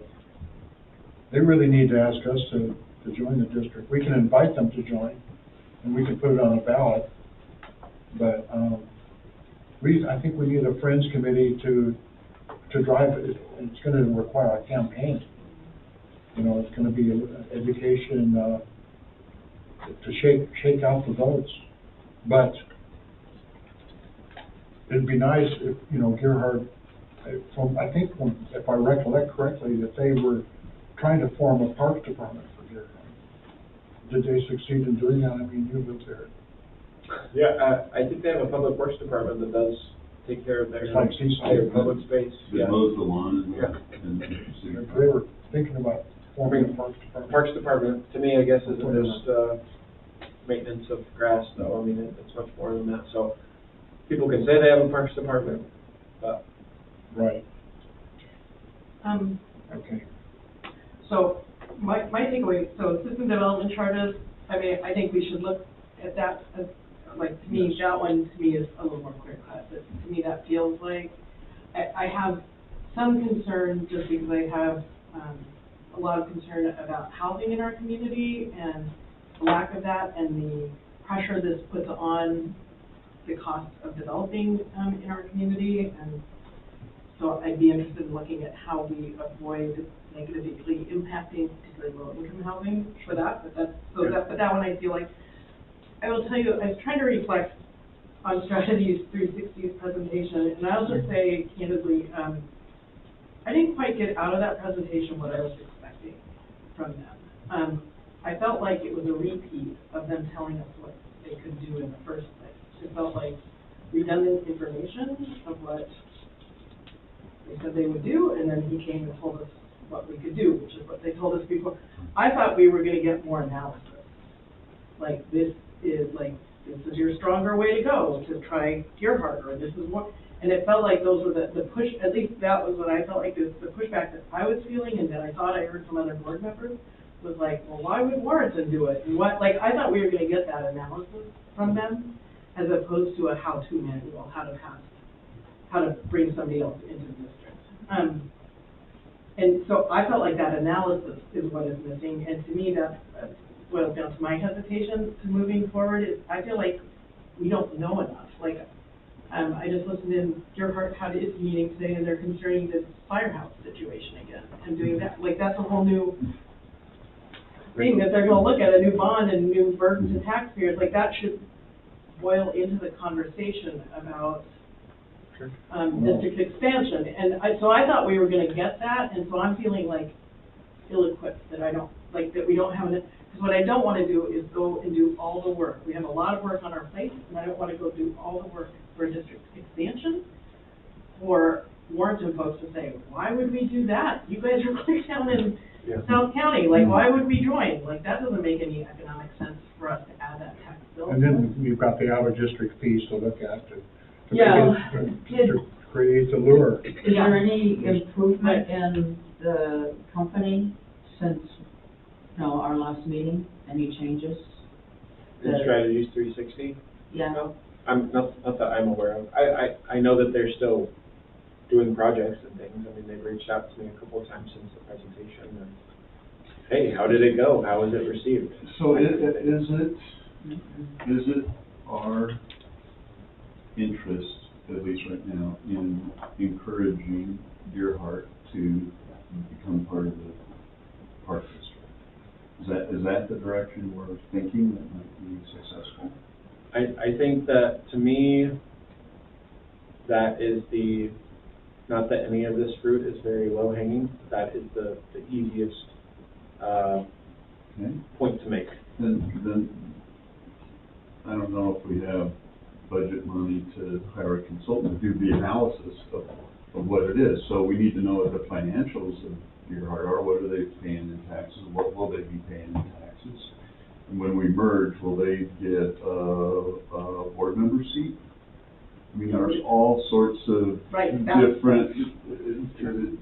they really need to ask us to join the district. We can invite them to join, and we can put it on a ballot, but, I think we need a Friends Committee to drive it. It's going to require a campaign. You know, it's going to be education to shake out the votes. But it'd be nice if, you know, Gerhardt, I think if I recollect correctly, that they were trying to form a parks department for Gerhardt. Did they succeed in doing that? I mean, you lived there. Yeah, I think they have a public works department that does take care of their, It's like Seaside. their public space. It mows the lawn and. They were thinking about forming a parks department. Parks department, to me, I guess, isn't just, maintenance of grass, though. I mean, it's much more than that. So people can say they have a parks department, but. Right, okay. So my takeaway, so system development charges, I mean, I think we should look at that as, like, to me, that one to me is a little more clear cut, but to me that feels like, I have some concern just because I have, a lot of concern about housing in our community and the lack of that and the pressure this puts on the cost of developing, in our community. And so I'd be interested in looking at how we avoid negatively impacting particularly low-income housing for that, but that one I feel like, I will tell you, I was trying to reflect on Strategies 360's presentation, and I'll just say candidly, I didn't quite get out of that presentation what I was expecting from them. I felt like it was a repeat of them telling us what they could do in the first place. It felt like redundant information of what they said they would do, and then he came and told us what we could do, which is what they told us before. I thought we were gonna get more analysis. Like, this is your stronger way to go, to try Gerhardt, or this is what, and it felt like those were the push, at least that was what I felt like, the pushback that I was feeling, and that I thought I heard from other board members, was like, well, why would Warrenton do it? And what, like, I thought we were gonna get that analysis from them, as opposed to a how-to manual, how to bring somebody else into the district. And so I felt like that analysis is what is missing, and to me, that boils down to my hesitation to moving forward. Is I feel like we don't know enough. Like, I just listened in Gerhardt had its meeting today, and they're considering this firehouse situation again, and doing that. Like, that's a whole new thing that they're going to look at, a new bond and new burden to taxpayers. Like, that should boil into the conversation about district expansion. And so I thought we were going to get that, and so I'm feeling like ill-equipped, that I don't, like, that we don't have enough. Because what I don't want to do is go and do all the work. We have a lot of work on our plate, and I don't want to go do all the work for district expansion for Warrenton folks to say, why would we do that? You guys are clear down in South County. Like, why would we join? Like, that doesn't make any economic sense for us to add that tax bill. And then we've got the out-of-district fees to look at to create the lure. Is there any improvement in the company since, our last meeting? Any changes? In Strategies 360? Yeah. No, I'm not that I'm aware of. I know that they're still doing projects and things. I mean, they've reached out to me a couple of times since the presentation. And, hey, how did it go? How was it received? So is it our interest, at least right now, in encouraging Gerhardt to become part of the park district? Is that the direction we're thinking that might be successful? I think that, to me, that is not that any of this fruit is very low-hanging, that is the easiest point to make. Then I don't know if we have budget money to hire a consultant to do the analysis of what it is. So we need to know what the financials of Gerhardt are. What are they paying in taxes? What will they be paying in taxes? And when we merge, will they get a board member seat? I mean, there's all sorts of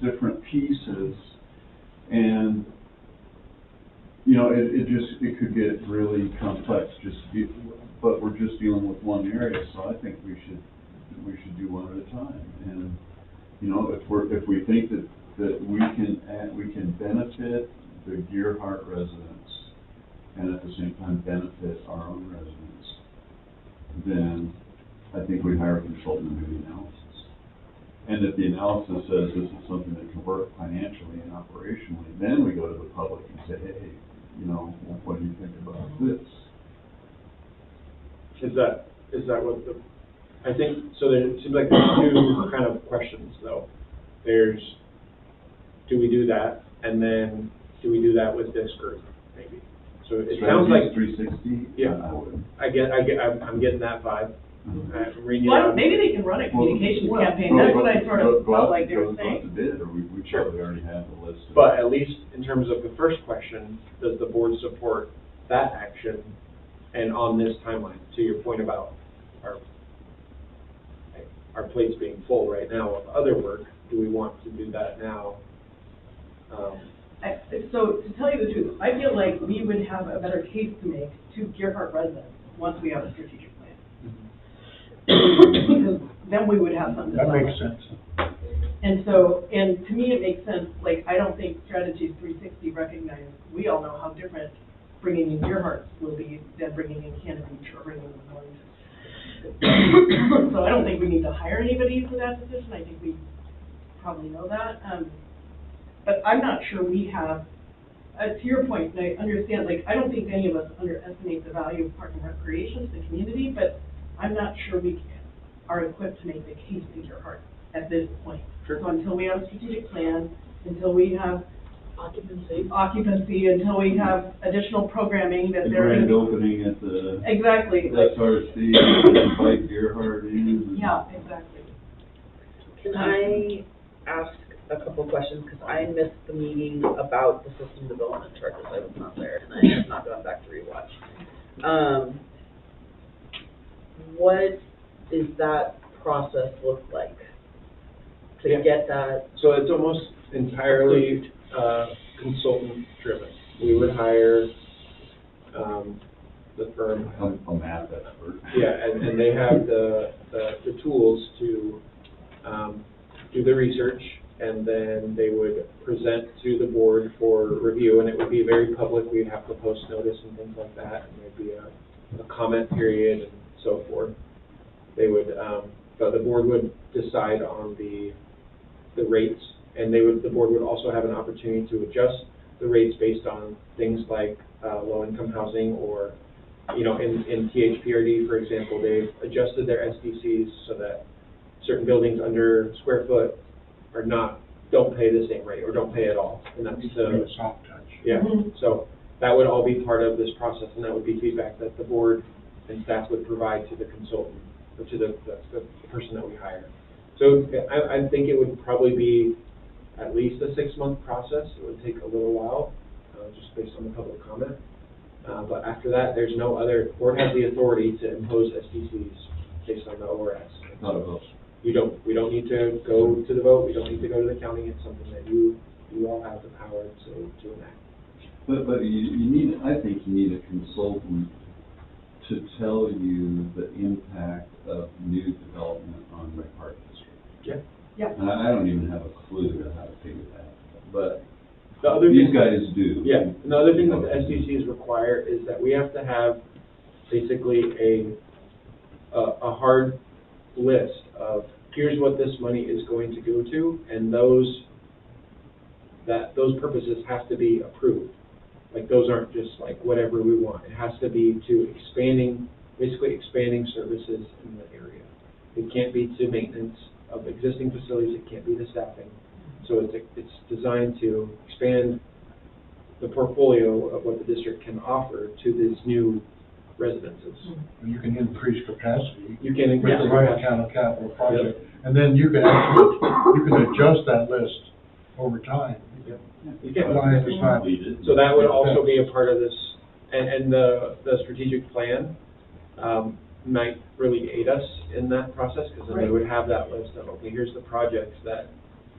different pieces, and it could get really complex. But we're just dealing with one area, so I think we should do one at a time. And if we think that we can benefit the Gerhardt residents and at the same time benefit our own residents, then I think we hire a consultant to do the analysis. And if the analysis says this is something that can work financially and operationally, then we go to the public and say, hey, what do you think about this? Is that what I think, so there, it seems like there's two kind of questions, though. There's, do we do that, and then do we do that with this group, maybe? So it sounds like 360. Yeah, I would. I'm getting that vibe. I'm reading it. Well, maybe they can run a communications campaign. That's what I sort of felt like they were Go saying. to bid, or we probably already have the list. But at least in terms of the first question, does the board support that action? And on this timeline, to your point about our plates being full right now of other work, do we want to do that now? So to tell you the truth, I feel like we would have a better case to make to Gerhardt residents once we have a strategic plan. Because then we would have something to That talk makes about. sense. And so, and to me, it makes sense. Like, I don't think Strategies 360 recognize, we all know how different bringing in Gerhardt will be than bringing in Cannon Beach or bringing in Warrington. So I don't think we need to hire anybody for that position. I think we probably know that. But I'm not sure we have, to your point, and I understand, like, I don't think any of us underestimate the value of park and recreation to the community, but I'm not sure we are equipped to make the case to Gerhardt at this point. Sure. So until we have a strategic plan, until we have occupancy, until we have additional programming that The they're grand going to opening at the Exactly. SRC, Bike Gerhard in. Yeah, exactly. Can I ask a couple questions, because I missed the meeting about the system development charges, I was not there, and I have not gone back to rewatch. What is that process look like to Yeah. get that? So it's almost entirely, consultant driven. We would hire, the firm. A math expert. Yeah, and they have the tools to, do the research, and then they would present to the board for review, and it would be very public. We'd have to post notice and things like that, and there'd be a comment period and so forth. They would, but the board would decide on the rates, and the board would also have an opportunity to adjust the rates based on things like, low-income housing, or, you know, in THPRD, for example, they've adjusted their SDCs so that certain buildings under square foot don't pay the same rate, or don't pay at all, and that's Needs to be the, a soft touch. yeah. So that would all be part of this process, and that would be feedback that the board and staff would provide to the consultant, or to the person that we hire. So I think it would probably be at least a 6-month process. It would take a little while, just based on the public comment. But after that, there's no other, board has the authority to impose SDCs based on the ORS. Not a vote. We don't need to go to the vote, we don't need to go to the county. It's something that you all have the power to enact. But you need, I think you need a consultant to tell you the impact of new development on the Park District. Yeah. Yeah. And I don't even have a clue how to figure that, but The other these thing- guys do. Yeah, and the other thing that the SDCs require is that we have to have basically a hard list of, here's what this money is going to go to, and those purposes have to be approved. Like, those aren't just like whatever we want. It has to be to basically expanding services in the area. It can't be to maintenance of existing facilities, it can't be to staffing. So it's designed to expand the portfolio of what the district can offer to these new residences. And you can increase capacity. You can With increase the right capacity. kind of capital project, and then you can actually, you can adjust that list over time. You can. Why it's not- So that would also be a part of this, and the strategic plan might really aid us in that process, because then they would have that list of, okay, here's the projects that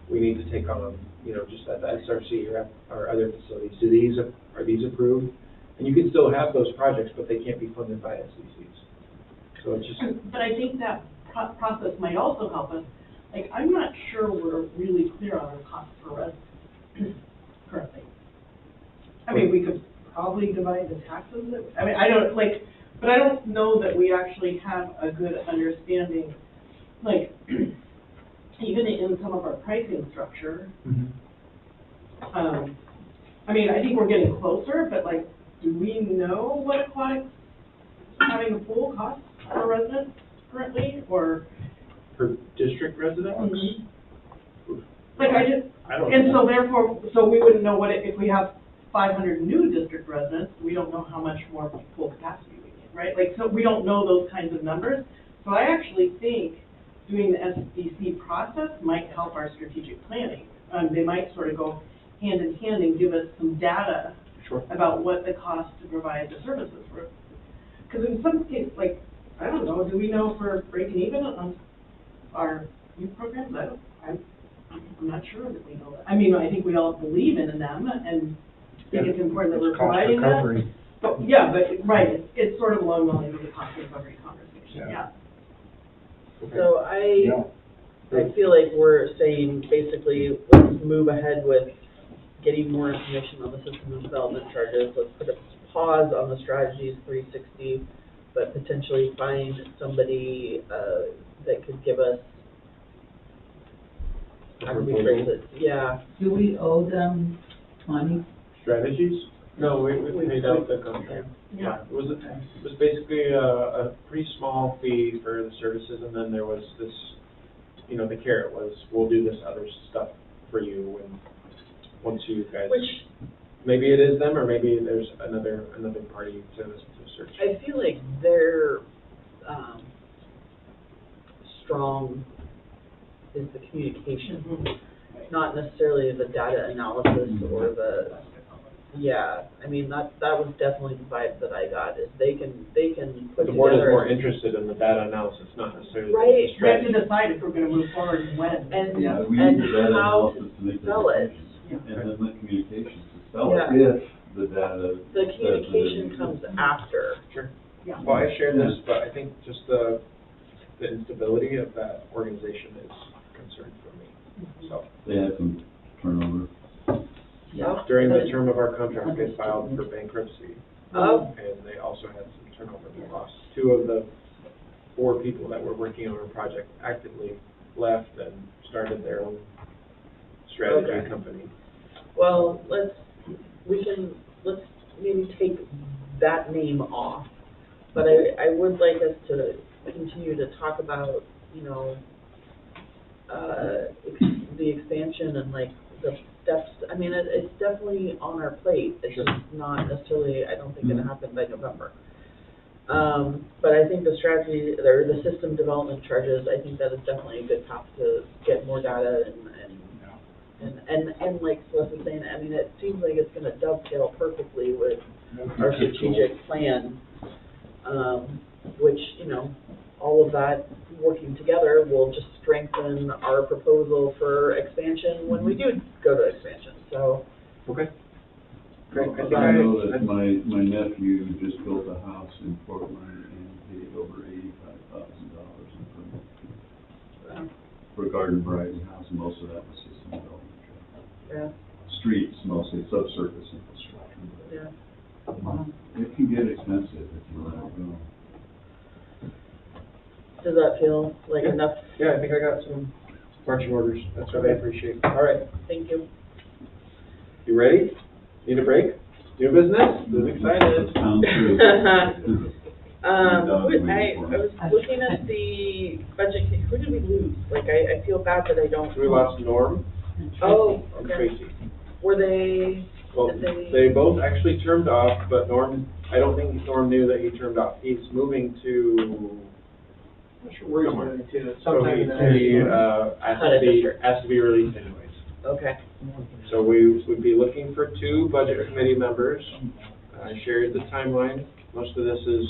we need to take on, you know, just at the SRC or other facilities. Are these approved? And you can still have those projects, but they can't be funded by SDCs. So it's just, But I think that process might also help us. Like, I'm not sure we're really clear on our cost per resident currently. I mean, we could probably divide the taxes. I mean, but I don't know that we actually have a good understanding, like, even in some of our pricing structure. I mean, I think we're getting closer, but like, do we know what aquatics having a pool costs per resident currently, or? for district residents? Like, I don't and know. so therefore, so we wouldn't know if we have 500 new district residents, we don't know how much more pool capacity we need, right? Like, so we don't know those kinds of numbers. So I actually think doing the SDC process might help our strategic planning. They might sort of go hand in hand and give us some data Sure. about what the cost to provide the services were. Because in some cases, like, I don't know, do we know if we're breaking even on our youth programs? I'm not sure that we know that. I mean, I think we all believe in them, and I think it's important that we're It's cost providing that. recovery. But, yeah, but, right, it's sort of along the lines of the cost recovery conversation, Yeah. yeah. So Yeah. I feel like we're saying, basically, let's move ahead with getting more information on the system development charges. Let's put a pause on the strategies 360, but potentially find somebody that could give us, how do we phrase it? Yeah. Do we owe them money? Strategies? No, we paid out the contract. Yeah. It was basically a pretty small fee for the services, and then there was this, you know, the carrot was, we'll do this other stuff for you once you guys, Which, maybe it is them, or maybe there's another party to search. I feel like communication, not necessarily the data analysis or the, yeah, I mean, that was definitely the vibe that I got, is they can put The board is together. more interested in the data analysis, not necessarily Right. the We have strategy. to decide if we're gonna move forward and when. And, We and need the data how analysis to make the sell it. decision, and then the communications to sell Yeah. it, if the data. The says communication that it comes exists. after. Sure. Yeah. Well, I share this, but I think just the instability of that organization is a concern for me, so. They had some turnover. Yeah. During the term of our contract, they filed for bankruptcy, Oh, and they also had some turnover. They lost 2 of the 4 people that were working on our project actively left and started their own strategy Okay. company. well, let's maybe take that name off. But I would like us to continue to talk about, you know, the expansion and like the steps. I mean, it's definitely on our plate. It's Sure. just not necessarily, I don't think, gonna happen by November. But I think the strategy, or the system development charges, I think that is definitely a good path to get more data and like Celeste was saying, I mean, it seems like it's gonna dovetail perfectly with our strategic plan, which, you know, all of that working together will just strengthen our proposal for expansion when we do go to expansion, so. Okay. Great. I think I know that my nephew just built a house in Portland and paid over $85,000 in permit for a garden variety house, and most of that was system development. Yeah, Streets mostly, subsurface infrastructure. yeah. It can get expensive if you let it go. Does that feel like Yeah. enough? Yeah, I think I got some marching orders. That's what I appreciate. All right. Thank you. You ready? Need a break? New business? Who's excited? Sounds true. I was looking at the budget, who did we lose? Like, I feel bad that I don't. We lost Norm Oh, and okay. Tracy. Were they, Well, they both actually termed off, but Norm, I don't think Norm knew that he termed off. He's moving to, I'm not sure where he's going to, so sometime he, in the next year. has to be released anyways. okay. So we would be looking for 2 budget committee members. I shared the timeline. Most of this is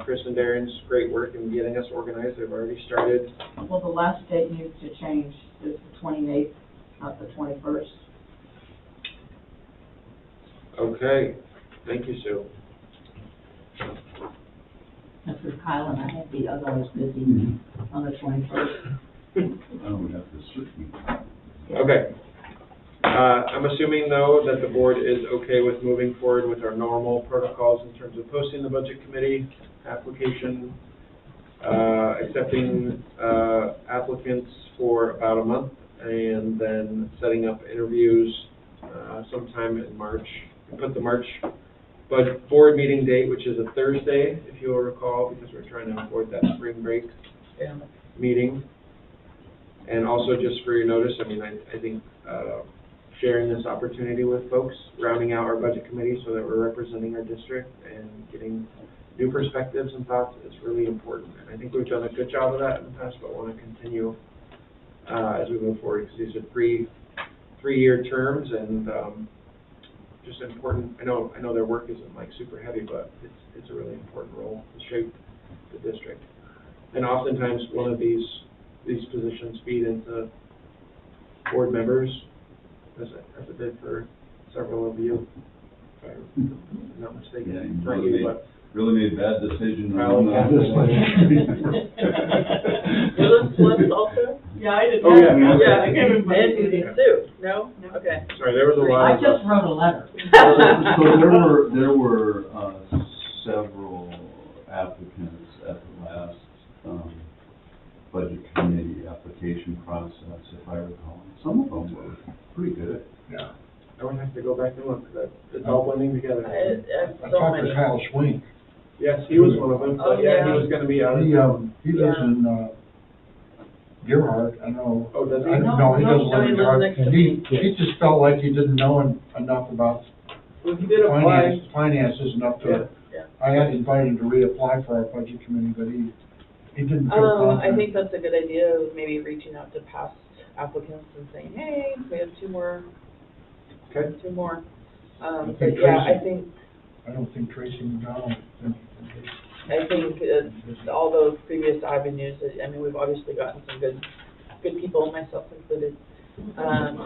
Chris and Darren's great work in getting us organized. They've already started. Well, the last date needs to change, it's the 28th, not the 21st. Okay, thank you, Sue. That's because Kyle and I had be otherwise busy on the 21st. Oh, we have to switch meetings. Okay. I'm assuming, though, that the board is okay with moving forward with our normal protocols in terms of posting the budget committee application, accepting applicants for about a month, and then setting up interviews sometime in March. We put the March board meeting date, which is a Thursday, if you'll recall, because we're trying to avoid that spring break Yeah. meeting. And also, just for your notice, I mean, I think sharing this opportunity with folks, rounding out our budget committee so that we're representing our district and getting new perspectives and thoughts is really important. And I think we've done a good job of that in the past, but want to continue as we move forward, because these are three-year terms, and just important. I know their work isn't like super heavy, but it's a really important role to shape the district. And oftentimes, one of these positions feed into board members, as it did for several of you, if I'm not mistaken. Yeah, Not really you, but Really made a bad decision. Kyle, on yeah. this one. Was it Celeste also? Yeah, I did. Oh, yeah. Yeah, I can't remember. and Sue, no? No. Okay. Sorry, there was a lot I of. just wrote a letter. So there were several applicants at the last, budget committee application process, if I recall. Some of them were pretty good. Yeah. I would have to go back and look, that it's all blending together. I have I so talked many. to Kyle Swink. Yes, he was one of them, Oh, but yeah, he yeah. was gonna be out of He, town. he lives in, Gerhard, I know. Oh, does he? No, he doesn't No, live he in lives Gerhard. next to And me. he just felt like he didn't know enough about Well, he did apply. finances enough to, Yeah. I had invited him to reapply for our budget committee, but he didn't feel confident. I think that's a good idea, of maybe reaching out to past applicants and saying, hey, we have two more. Okay. But think yeah, I Tracy- think, I don't think Tracy McDonald. all those previous avenues, I mean, we've obviously gotten some good people, myself included. And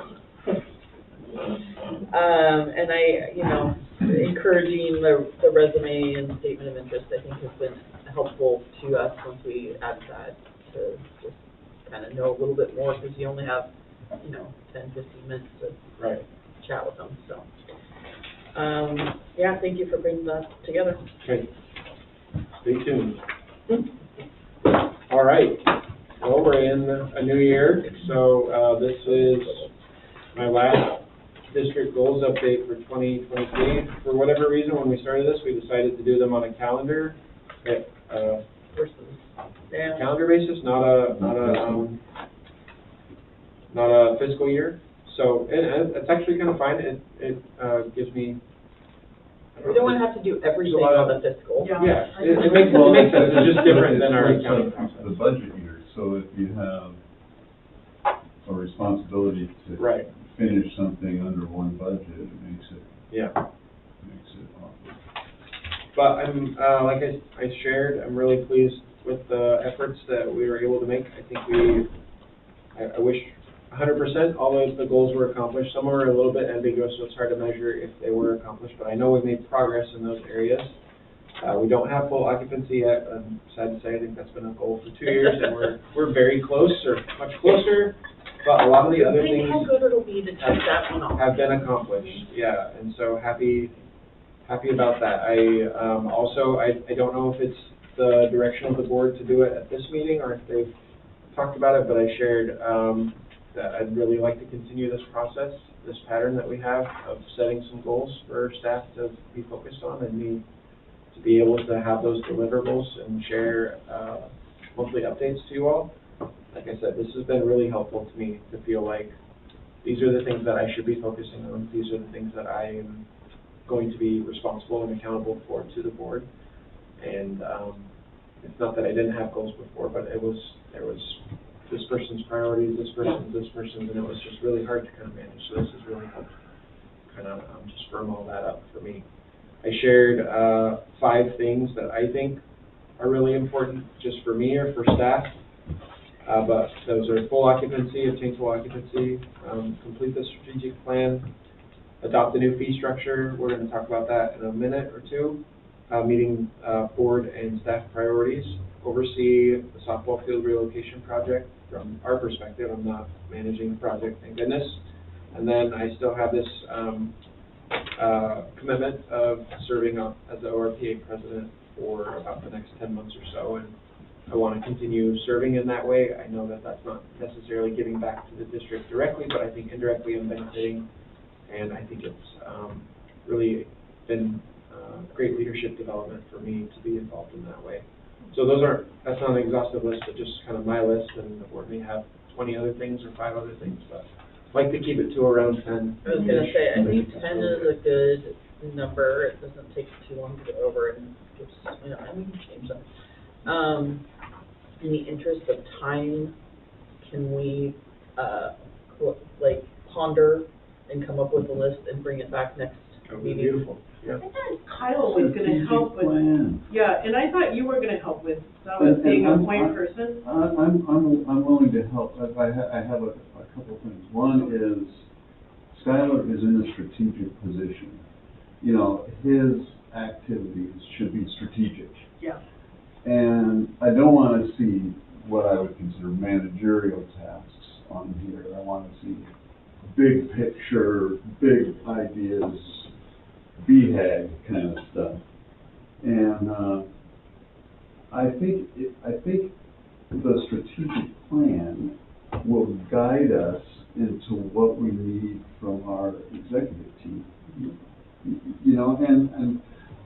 encouraging the resume and statement of interest, I think has been helpful to us once we add that, to just kind of know a little bit more, because you only have, 10, 15 minutes to Right. chat with them, so. Yeah, thank you for bringing that together. Okay. Stay tuned. All right. Well, we're in a new year, so this is my last district goals update for 2023. For whatever reason, when we started this, we decided to do them on a calendar, Versus, yeah. calendar basis, not a fiscal year. So it's actually kind of fine. It gives me. We don't want to have to do everything on the fiscal. Yeah, it makes sense. It's just different than our accounting process. The budget year, so if you have a responsibility to Right. finish something under one budget, it makes it Yeah. awkward. But I'm, like I shared, I'm really pleased with the efforts that we were able to make. I think I wish 100% all of the goals were accomplished. Some are a little bit ambiguous, so it's hard to measure if they were accomplished, but I know we've made progress in those areas. We don't have full occupancy yet. I'm sad to say, I think that's been a goal for 2 years, and we're very close, or much closer, but a lot of the other Think things how good it'll be to check that one off. have been accomplished, yeah, and so happy about that. I don't know if it's the direction of the board to do it at this meeting, or if they've talked about it, but I shared, that I'd really like to continue this process, this pattern that we have of setting some goals for staff to be focused on, and me to be able to have those deliverables and share, monthly updates to you all. Like I said, this has been really helpful to me to feel like these are the things that I should be focusing on. These are the things that I am going to be responsible and accountable for to the board. And it's not that I didn't have goals before, but there was this person's priorities, this person's, and it was just really hard to kind of manage. So this has really helped kind of just firm all that up for me. I shared 5 things that I think are really important just for me or for staff. But those are full occupancy, obtain full occupancy, complete the strategic plan, adopt a new fee structure. We're going to talk about that in a minute or two. Meeting board and staff priorities, oversee the softball field relocation project from our perspective. I'm not managing the project, thank goodness. And then I still have this commitment of serving as the ORPA president for about the next 10 months or so, and I want to continue serving in that way. I know that that's not necessarily giving back to the district directly, but I think indirectly I'm benefiting, and I think it's really been great leadership development for me to be involved in that way. So that's not an exhaustive list, but just kind of my list, and the board may have 20 other things or 5 other things, but I'd like to keep it to around 10. I was gonna say, I think 10 is a good number. It doesn't take too long to go over, and just, and we can change them. In the interest of time, can we, ponder and come up with a list and bring it back next That would be meeting? beautiful, yeah. I thought Kyle was gonna help with, Plan. yeah, and I thought you were gonna help with, that was being a point person. I'm willing to help. I have a couple things. One is Skylar is in a strategic position. His activities should be strategic. Yeah. And I don't want to see what I would consider managerial tasks on here. I want to see big picture, big ideas, BHAG kind of stuff. And I think the strategic plan will guide us into what we need from our executive team. And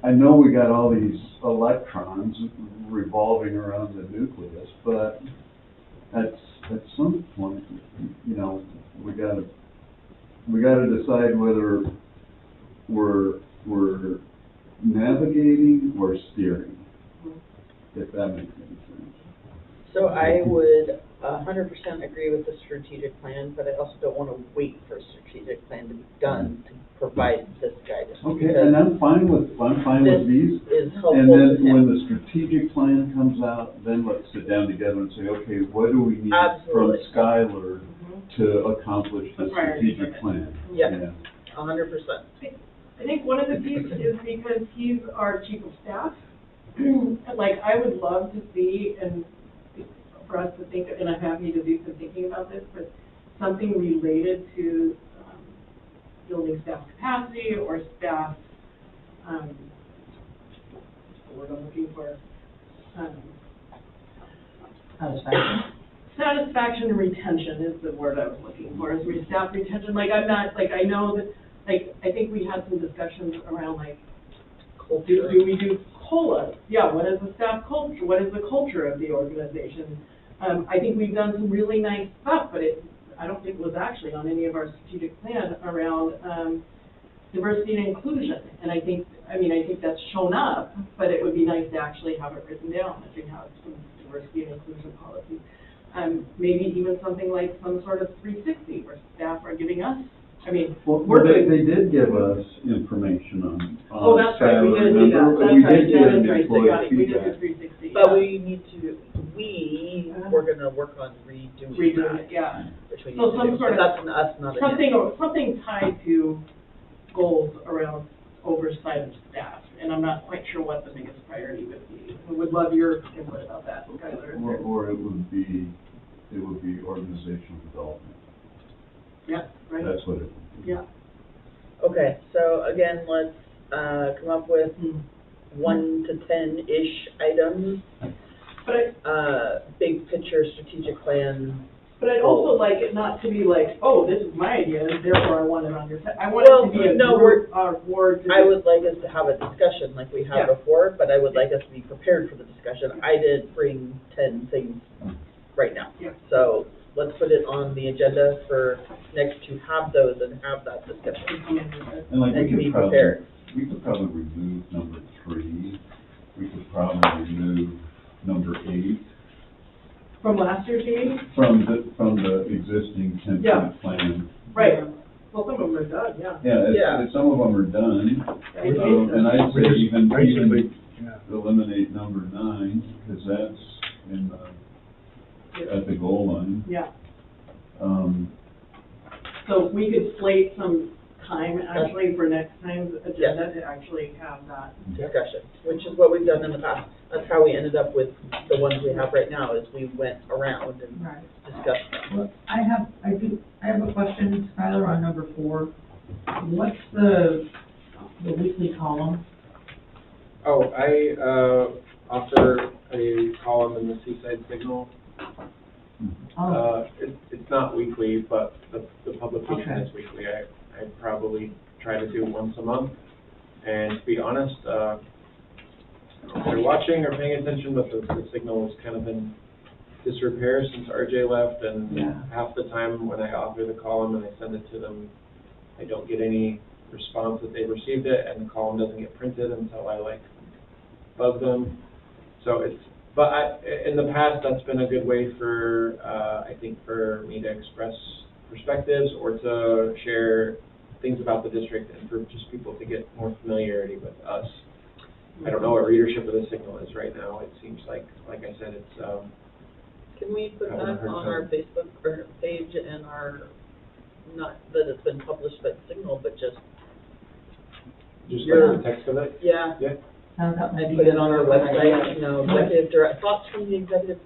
I know we got all these electrons revolving around the nucleus, but at some point, we gotta decide whether we're navigating or steering, if that makes any sense. So I would 100% agree with the strategic plan, but I also don't want to wait for a strategic plan to be done to provide this guidance. Okay, and I'm fine with these. This is helpful And to then when him. the strategic plan comes out, then let's sit down together and say, okay, what do we need from Absolutely. Skylar to accomplish the The priorities of strategic it. plan? Yep. Yeah. 100%. I think one of the pieces is because he's our chief of staff. Like, I would love to see, and for us to think, and I'm happy to do some thinking about this, but something related to building staff capacity or staff, what's the word I'm looking for? Satisfaction and retention is the word I was looking for, is staff retention. Like, I'm not, like, I know that, like, I think we had some discussions around, like, do we do COLA? Yeah, what is the staff culture? What is the culture of the organization? I think we've done some really nice stuff, but I don't think it was actually on any of our strategic plan around diversity and inclusion. And I think that's shown up, but it would be nice to actually have it written down, if we have some diversity and inclusion policy. Maybe even something like some sort of 360 where staff are giving us, Well, we're they did give us information on oh, that's right, we Skylar, did do that, remember? that's We right, did get that an is right, employee we did the feedback. 360, But yeah. we need to, we're gonna work on redoing Redoing that. it, yeah. Which we need So to some do, sort but of- that's us, not a. Something tied to goals around oversight of staff, and I'm not quite sure what the biggest priority would be. We would love your input about that, Skylar. Or it would be organizational development. Yeah, right? That's what it would be. Yeah. Okay, so again, let's, come up with 1 to 10-ish items. But Big picture strategic plan. I'd also like it not to be like, oh, this is my idea, therefore I want it on your, I want it to be a group, our board. I would like us to have a discussion like we had Yeah. before, but I would like us to be prepared for the discussion. I didn't bring 10 things right now. Yeah. So let's put it on the agenda for next to have those and have that discussion. And like, And we be could probably, prepared. we could probably remove number 3. We could probably remove number 8 From last year's meeting? from the existing 10-point Yeah. plan. Right. Well, some of them are done, yeah. Yeah, if some of them are done, and I'd say even Basically, yeah. eliminate number 9, because that's in at the goal line. Yeah. So we could slate some time actually for next time's agenda to actually have that. Discussion, which is what we've done in the past. That's how we ended up with the ones we have right now, is we went around and Right. discussed them. Well, I have a question, Skylar, on number 4. What's the weekly column? Oh, I, offer a column in the Seaside Signal. Oh, It's not weekly, but the publication Okay. is weekly. I probably try to do once a month. And to be honest, I don't know if you're watching or paying attention, but the Signal has kind of been disrepair since RJ left, and Yeah. half the time when I author the column and I send it to them, I don't get any response that they've received it, and the column doesn't get printed until I bug them. So in the past, that's been a good way for, I think, for me to express perspectives or to share things about the district and for just people to get more familiarity with us. I don't know what readership of the Signal is right now. It seems like I said, it's, Can we put Haven't that heard on so. our Facebook or page and our, not that it's been published by the Signal, but just, just Yeah. like the text of it. yeah, Yeah. that maybe. put it on our website, executive direct, thoughts from the executive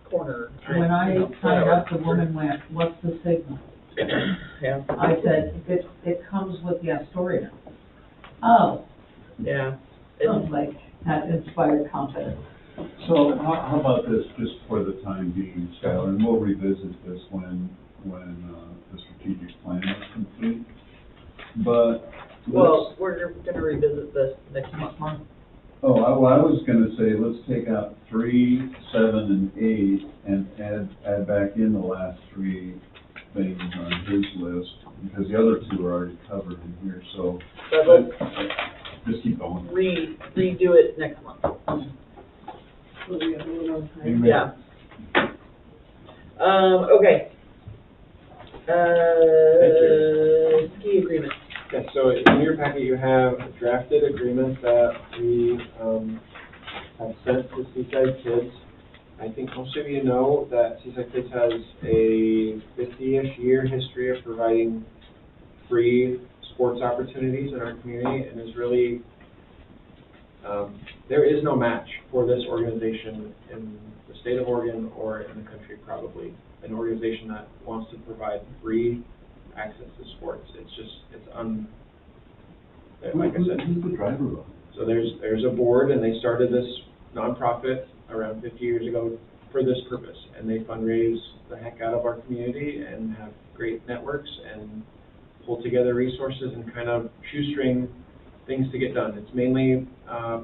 corner. When I signed whatever. up, the woman went, "What's the Signal?" Yeah, I said, it comes with the Astoria." Oh, yeah. sounds like that inspired confidence. So how about this, just for the time being, Skylar, and we'll revisit this when the strategic plan is complete. But Well, we're gonna revisit this next month. I was gonna say, let's take out 3, 7, and 8, and add back in the last 3 things on his list, because the other 2 are already covered in here, so But let's just keep going. redo it next month. So we have a little time. Yeah. Okay. Thank Ski agreement. Yes, so in your packet, you have a drafted agreement that we, have sent to Seaside Kids. I think most of you know that Seaside Kids has a 50-ish year history of providing free sports opportunities in our community, and is really, there is no match for this organization in the state of Oregon or in the country, probably. An organization that wants to provide free access to sports. It's just, like I said. Who's the driver of it? So there's a board, and they started this nonprofit around 50 years ago for this purpose, and they fundraise the heck out of our community and have great networks and pull together resources and kind of shoestring things to get done. It's mainly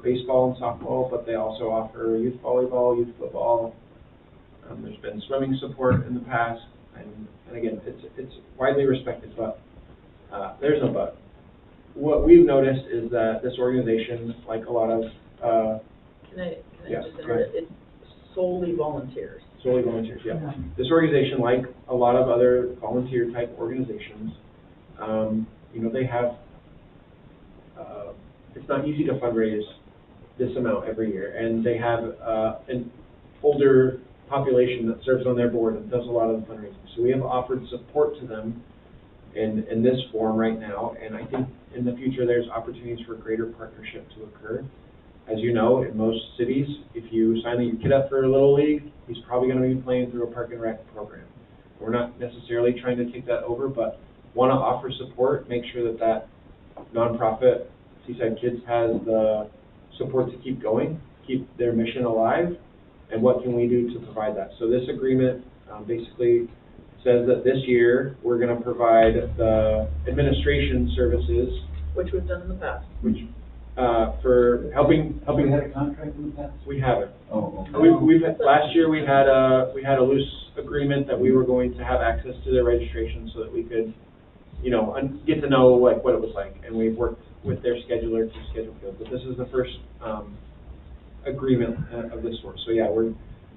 baseball and softball, but they also offer youth volleyball, youth football. There's been swimming support in the past, and again, it's widely respected, but there's no but. What we've noticed is that this organization, like a lot of Can I yeah, just go interrupt? It's solely volunteers. solely volunteers, yeah. This organization, like a lot of other volunteer type organizations, they have, it's not easy to fundraise this amount every year, and they have an older population that serves on their board and does a lot of the fundraising. So we have offered support to them in this form right now, and I think in the future there's opportunities for greater partnership to occur. As you know, in most cities, if you sign your kid up for a Little League, he's probably going to be playing through a Park and Rec program. We're not necessarily trying to take that over, but want to offer support, make sure that that nonprofit, Seaside Kids, has the support to keep going, keep their mission alive, and what can we do to provide that. So this agreement basically says that this year we're going to provide the administration services, Which we've done in the past. which for helping. Have we had a contract in the past? We haven't. Oh, okay. Last year we had a loose agreement that we were going to have access to their registration so that we could, get to know like what it was like, and we've worked with their scheduler to schedule field. But this is the first agreement of this sort. So yeah, we're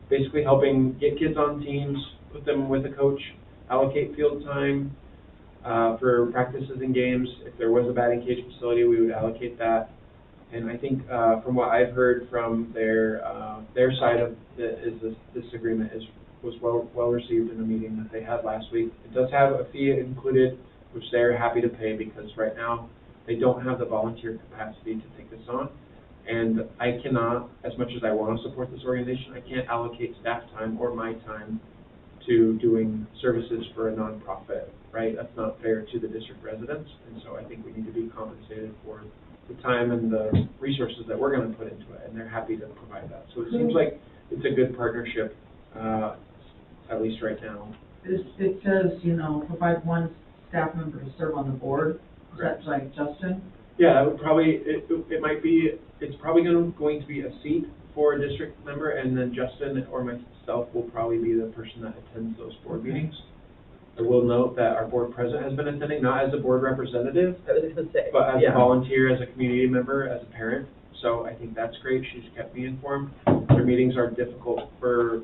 basically helping get kids on teams, put them with a coach, allocate field time for practices and games. If there was a batting cage facility, we would allocate that. And I think from what I've heard from their side of this agreement was well received in the meeting that they had last week. It does have a fee included, which they're happy to pay because right now they don't have the volunteer capacity to take this on. And I cannot, as much as I want to support this organization, I can't allocate staff time or my time to doing services for a nonprofit, right? That's not fair to the district residents, and so I think we need to be compensated for the time and the resources that we're going to put into it, and they're happy to provide that. So it seems like it's a good partnership, at least right now. It says, provide one staff member to serve on the board. Is that like Justin? Yeah, that would probably, it might be, it's probably going to be a seat for a district member, and then Justin or myself will probably be the person that attends those board meetings. I will note that our board president has been attending, not as a board representative, I was going to say. but as a volunteer, as a community member, as a parent. So I think that's great. She's kept me informed. Their meetings are difficult for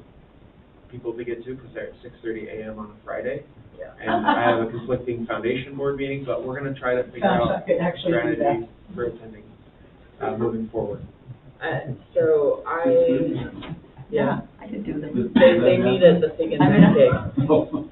people to get to because they're at 6:30 a.m. on a Friday. Yeah. And I have a conflicting foundation board meeting, but we're going to try to figure out I could actually do strategy for attending moving forward. So Yeah, I could do them. they meet at the Pig and Pig.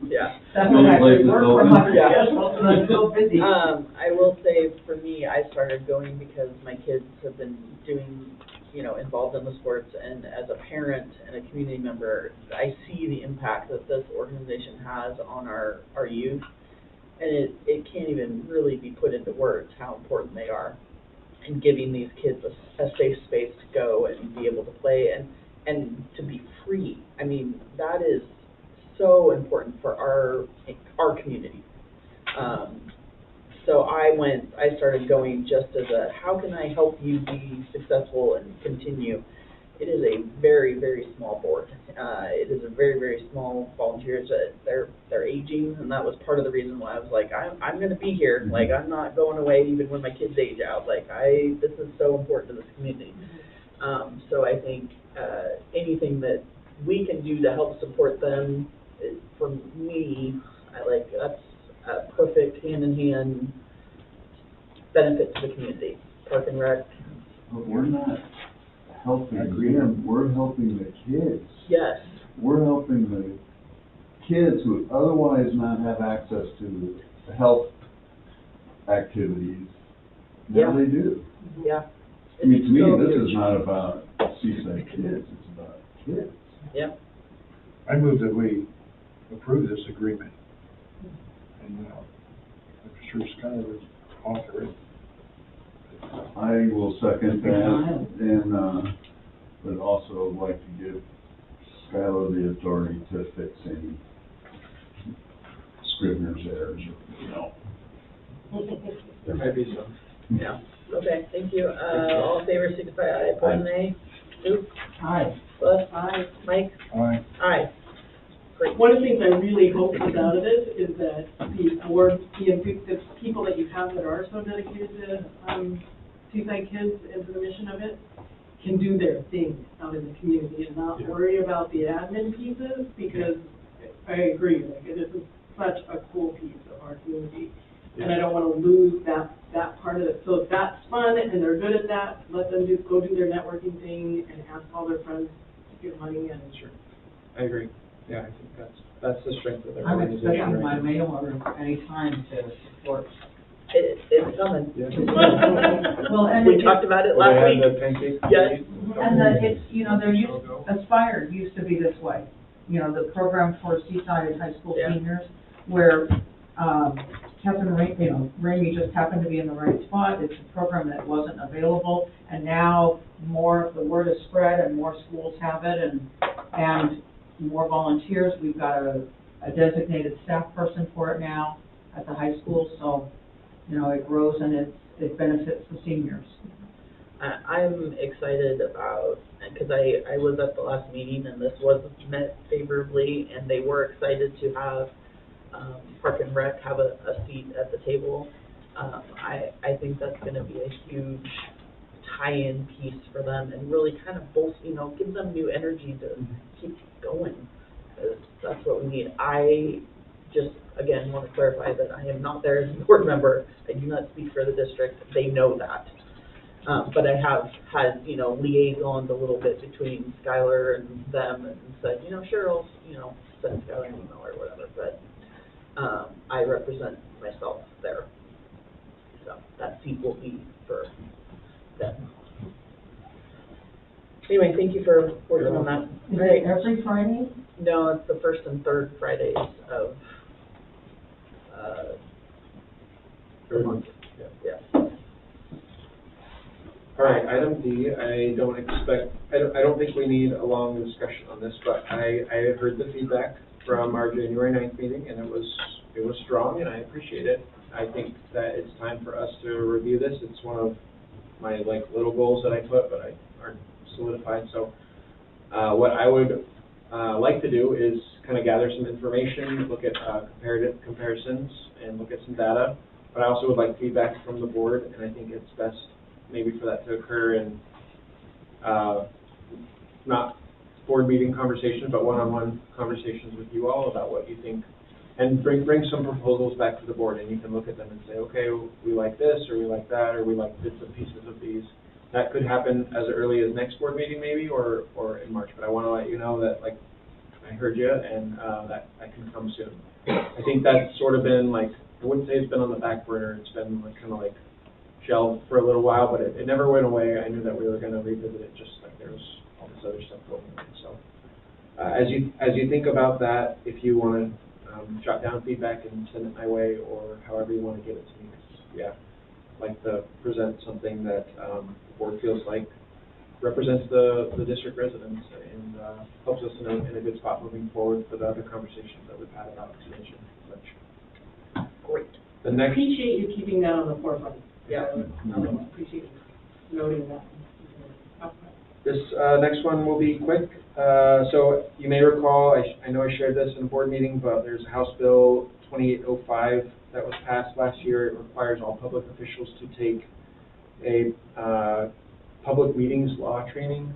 Yeah. That's The what only actually place worked that's for my open. schedule, so I'm so busy. I will say for me, I started going because my kids have been doing, involved in the sports, and as a parent and a community member, I see the impact that this organization has on our youth, and it can't even really be put into words how important they are in giving these kids a safe space to go and be able to play and to be free. I mean, that is so important for our community. So I started going just as how can I help you be successful and continue? It is a very, very small board. It is a very, very small volunteers. They're aging, and that was part of the reason why I was like, I'm going to be here. Like, I'm not going away even when my kids age out. Like, this is so important to this community. So I think anything that we can do to help support them for me, that's a perfect hand-in-hand benefit to the community. Park and Rec, But we're not helping them, we're helping the kids. yes, We're helping the kids who would otherwise not have access to the health activities. Now Yeah. they do. yeah. I mean, to me, So this huge. is not about Seaside kids, it's about kids. Yeah, I move that we approve this agreement. And, I'm sure Skylar would author it. I will second that, and, but also like to give Skylar the authority to fix any Scrivener's errors, you know. There might be some. yeah. Okay, thank you. All in favor, signify aye. Opposed, nay. Luke? Hi. Cliff? Aye. Mike? Aye. Aye. Great. One of the things I really hope comes out of this is that the board, the people that you have that are so dedicated to, Seaside kids and to the mission of it, can do their thing out in the community and not worry about the admin pieces, because I agree, like, this is such a cool piece of our community. And I don't want to lose that part of it. So if that's fun and they're good at that, let them go do their networking thing and ask all their friends to give money and. Sure. I agree. Yeah, I think that's the strength of their I'm organization. expecting my right now. mail order anytime to support. It's coming. Yeah. Well, and We talked about it last They week. had the pancake. Yes. And it's, Aspire used to be this way, the program for Seaside High School Yeah. seniors, where, Catherine Ramey just happened to be in the right spot. It's a program that wasn't available, and now the word is spread and more schools have it, and more volunteers. We've got a designated staff person for it now at the high school, so, it grows and it benefits the seniors. I'm excited about, because I was at the last meeting and this was met favorably, and they were excited to have Park and Rec have a seat at the table. I think that's going to be a huge tie-in piece for them and really kind of both, give them new energy to keep going. That's what we need. I just, again, want to clarify that I am not there as a board member. I do not speak for the district. They know that. But I have had, liaisons a little bit between Skylar and them and said, Cheryl, send Skylar an email or whatever, but I represent myself there. So that seat will be for them. Anyway, thank you for working on that. Is Great. it every Friday? No, it's the first and third Fridays of, the month. Yeah. All right, item D, I don't think we need a long discussion on this, but I heard the feedback from our January 9th meeting, and it was strong, and I appreciate it. I think that it's time for us to review this. It's one of my, little goals that I put, but aren't solidified. So, what I would like to do is kind of gather some information, look at comparative comparisons, and look at some data. But I also would like feedback from the board, and I think it's best maybe for that to occur in not board meeting conversations, but one-on-one conversations with you all about what you think, and bring some proposals back to the board, and you can look at them and say, okay, we like this, or we like that, or we like bits and pieces of these. That could happen as early as next board meeting maybe, or in March, but I want to let you know that, I heard you, and that can come soon. I think that's sort of been, I wouldn't say it's been on the back burner, it's been kind of shelved for a little while, but it never went away. I knew that we were going to revisit it, just like there was all this other stuff going on. So as you think about that, if you want to jot down feedback and send it my way, or however you want to get it to me, I'd like to present something that the board feels like represents the district residents and helps us in a good spot moving forward for the other conversations that we've had about expansion and such. Great. The next. Appreciate you keeping that on the forefront. Yeah. Appreciate noting that. This next one will be quick. So you may recall, I know I shared this in a board meeting, but there's House Bill 2805 that was passed last year. It requires all public officials to take a public meetings law training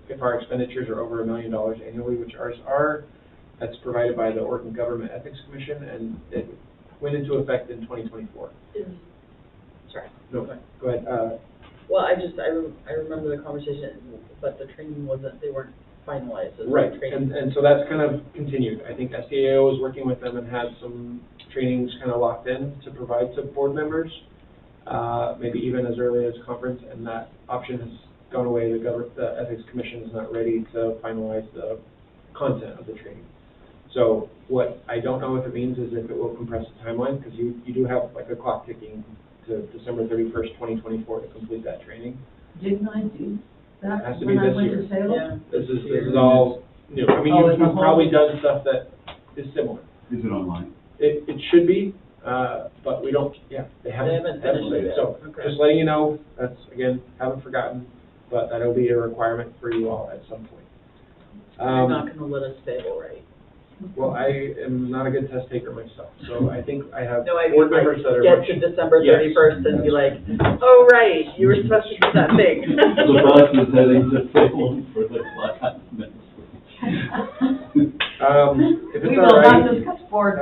if our expenditures are over $1 million annually, which ours are. That's provided by the Oregon Government Ethics Commission, and it went into effect in 2024. Sorry. No, go ahead. Well, I remember the conversation, but the training they weren't finalized as the Right, training. and so that's kind of continued. I think SDAO is working with them and had some trainings kind of locked in to provide to board members, maybe even as early as conference, and that option has gone away. The Ethics Commission is not ready to finalize the content of the training. So what I don't know if it means is if it will compress the timeline, because you do have like a clock ticking to December 31st, 2024 to complete that training. Didn't I do that Has to be when I this went year. to Salem? Yeah. This is all new. I mean, Oh, it's a you've whole- probably done stuff that is similar. Is it online? It should be, but we don't, they They haven't. haven't finished it yet. So, Okay. just letting you know, that's, again, haven't forgotten, but that'll be a requirement for you all at some point. You're not gonna let us fail, right? Well, I am not a good test taker myself, so I think I have No, I mean, board like, members that are get much. to December Yes. 31st and be like, oh, right, you were supposed to do that thing. The bus is heading to Salem for the class. If it's We all will not right, discuss board.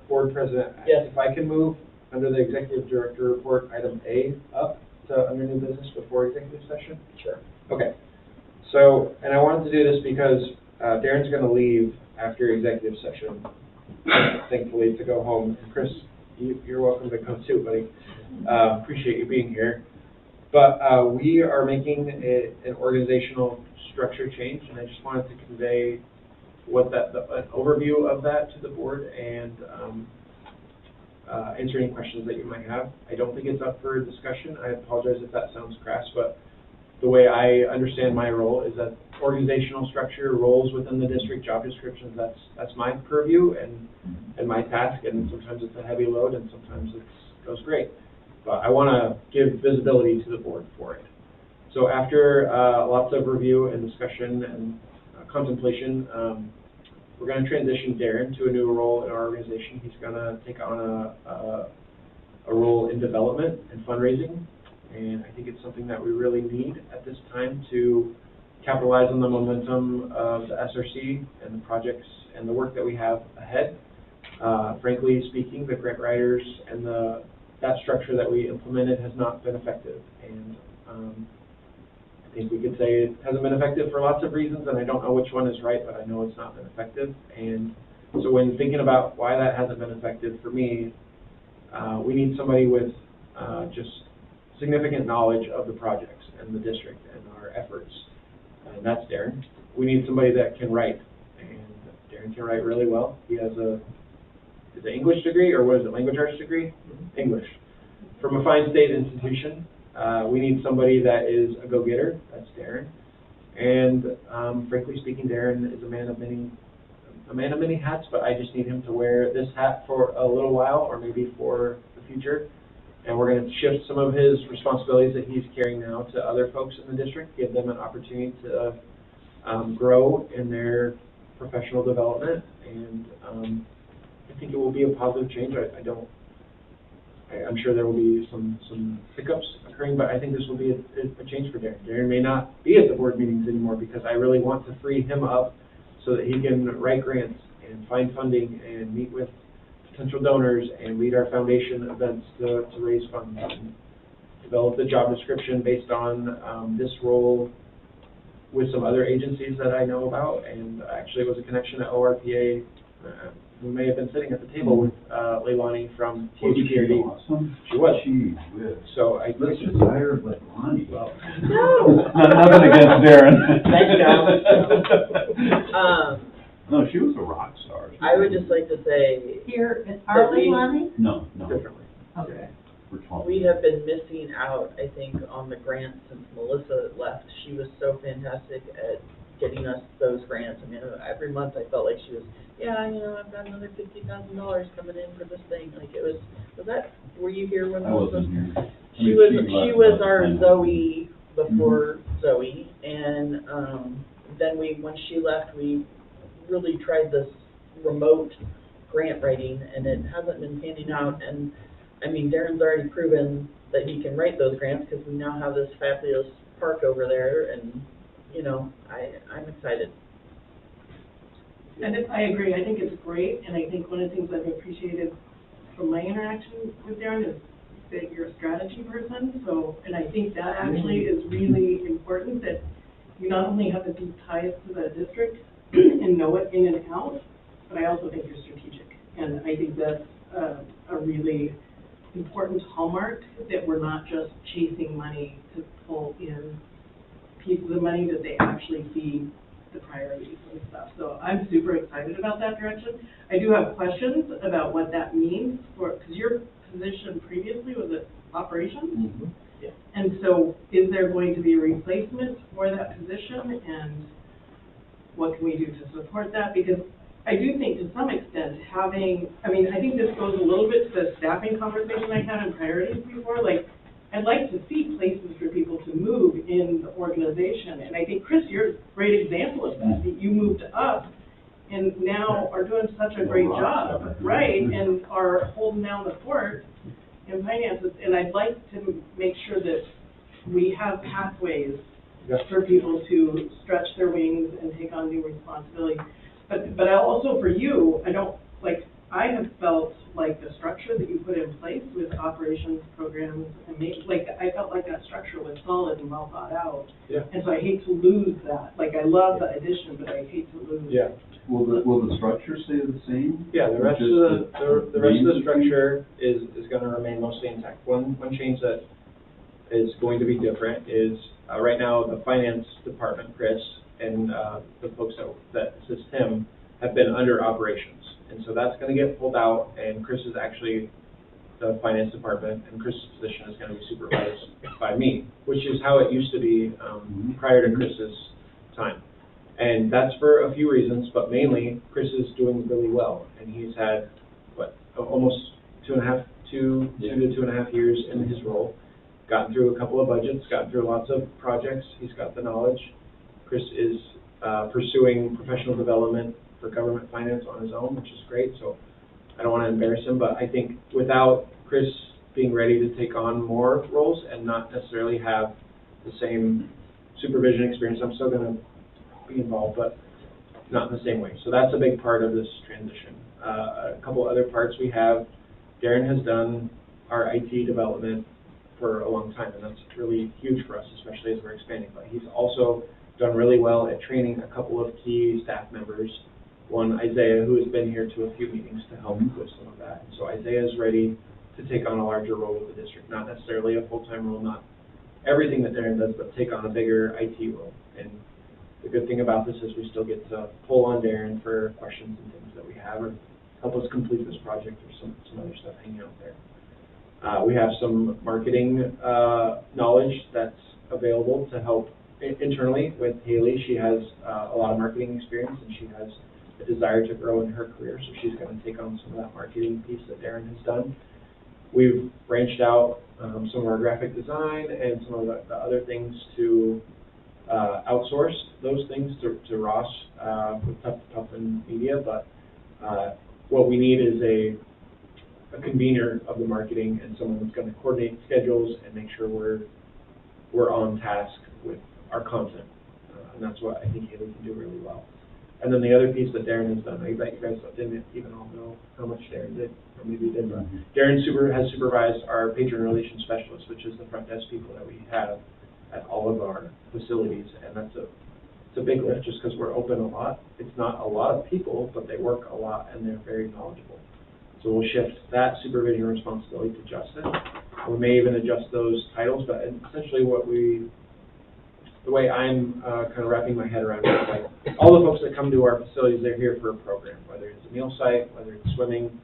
Board President, Yes. if I can move under the Executive Director Report, item A, up to under new business before executive session? Sure. Okay. So, and I wanted to do this because Darren's going to leave after executive session, thankfully, to go home. And Chris, you're welcome to come too, buddy. Appreciate you being here. But we are making an organizational structure change, and I just wanted to convey what an overview of that to the board and answer any questions that you might have. I don't think it's up for discussion. I apologize if that sounds crass, but the way I understand my role is that organizational structure, roles within the district, job descriptions, that's my purview and my task, and sometimes it's a heavy load and sometimes it goes great. But I want to give visibility to the board for it. So after lots of review and discussion and contemplation, we're going to transition Darren to a new role in our organization. He's going to take on a role in development and fundraising, and I think it's something that we really need at this time to capitalize on the momentum of the SRC and the projects and the work that we have ahead. Frankly speaking, the grant writers and that structure that we implemented has not been effective, and I think we could say it hasn't been effective for lots of reasons, and I don't know which one is right, but I know it's not been effective. And so when thinking about why that hasn't been effective for me, we need somebody with just significant knowledge of the projects and the district and our efforts, and that's Darren. We need somebody that can write, and Darren can write really well. He has is it English degree, or what is it, language arts degree? Mm-hmm. English. From a fine state institution. We need somebody that is a go-getter. That's Darren. And frankly speaking, Darren is a man of many hats, but I just need him to wear this hat for a little while, or maybe for the future. And we're going to shift some of his responsibilities that he's carrying now to other folks in the district, give them an opportunity to grow in their professional development. And I think it will be a positive change. I'm sure there will be some hiccups occurring, but I think this will be a change for Darren. Darren may not be at the board meetings anymore because I really want to free him up so that he can write grants and find funding and meet with potential donors and lead our foundation events to raise funds and develop the job description based on this role with some other agencies that I know about. And actually it was a connection at ORPA. We may have been sitting at the table with Leilani from SEPRD. Awesome. She was. Gee whiz. So Let's just hire Leilani. Well, No. Nothing against Darren. Thanks, No, she was a rock star. I would just like to say, Here, are we- Leilani? No. differently. Okay. We're talking. we have been missing out, I think, on the grants since Melissa left. She was so fantastic at getting us those grants. I mean, every month I felt like she was, I've got another $50,000 coming in for this thing. Like it was were you here when I Melissa? wasn't here. She was our Zoe before Zoe, and then when she left, we really tried this remote grant writing, and it hasn't been panning out. And I mean, Darren's already proven that he can write those grants because we now have this fabulous park over there, and I'm excited. I agree, I think it's great, and I think one of the things I've appreciated from my interaction with Darren is that you're a strategy person, so, and I think that actually is really important, that you not only have the deep ties to the district and know it in and out, but I also think you're strategic. And I think that's a really important hallmark, that we're not just chasing money to pull in pieces of money, that they actually see the priorities and stuff. So I'm super excited about that direction. I do have questions about what that means for, because your position previously was at operations. Mm-hmm. Yeah. And so is there going to be a replacement for that position, and what can we do to support that? Because I do think to some extent having, I mean, I think this goes a little bit to the staffing conversation I had in priorities before, like, I'd like to see places for people to move in the organization, and I think, Chris, you're a great example of that. You moved up and now are doing such a great job, right, and are holding down the fort in finances, and I'd like to make sure that we have pathways for people to stretch their wings and take on new responsibilities. But I also, for you, I have felt like the structure that you put in place with operations programs and I felt like that structure was solid and well thought out. Yeah. And so I hate to lose that. Like, I love the addition, but I hate to lose. Yeah. Will the structure stay the same? Yeah, the rest Just of the rest of the structure is gonna remain mostly intact. One change that is going to be different is, right now, the finance department, Chris, and, the folks that assist him have been under operations. And so that's gonna get pulled out, and Chris is actually the finance department, and Chris's position is gonna be supervised by me, which is how it used to be, prior to Chris's time. And that's for a few reasons, but mainly Chris is doing really well, and he's had, almost 2.5 to 2.5 years in his role, gotten through a couple of budgets, gotten through lots of projects, he's got the knowledge. Chris is pursuing professional development for government finance on his own, which is great, so I don't want to embarrass him, but I think without Chris being ready to take on more roles and not necessarily have the same supervision experience, I'm still going to be involved, but not in the same way. So that's a big part of this transition. A couple other parts we have, Darren has done our IT development for a long time, and that's really huge for us, especially as we're expanding, but he's also done really well at training a couple of key staff members. One, Isaiah, who has been here to a few meetings to help with some of that. So Isaiah is ready to take on a larger role with the district, not necessarily a full-time role, not everything that Darren does, but take on a bigger IT role. And the good thing about this is we still get to pull on Darren for questions and things that we have, or help us complete this project, or some other stuff hanging out there. We have some marketing knowledge that's available to help internally with Haley. She has a lot of marketing experience, and she has a desire to grow in her career, so she's going to take on some of that marketing piece that Darren has done. We've branched out some of our graphic design and some of the other things to outsource those things to Ross with Tough and Media, but what we need is a convener of the marketing and someone that's going to coordinate schedules and make sure we're on task with our content, and that's what I think Haley can do really well. And then the other piece that Darren has done, I bet you guys didn't even all know how much Darren did, or maybe you did, but Darren has supervised our patron relations specialist, which is the front desk people that we have at all of our facilities, and it's a big lift just because we're open a lot. It's not a lot of people, but they work a lot and they're very knowledgeable. So we'll shift that supervision responsibility to Justin. We may even adjust those titles, but essentially the way I'm kind of wrapping my head around it is like all the folks that come to our facilities, they're here for a program, whether it's a meal site, whether it's swimming,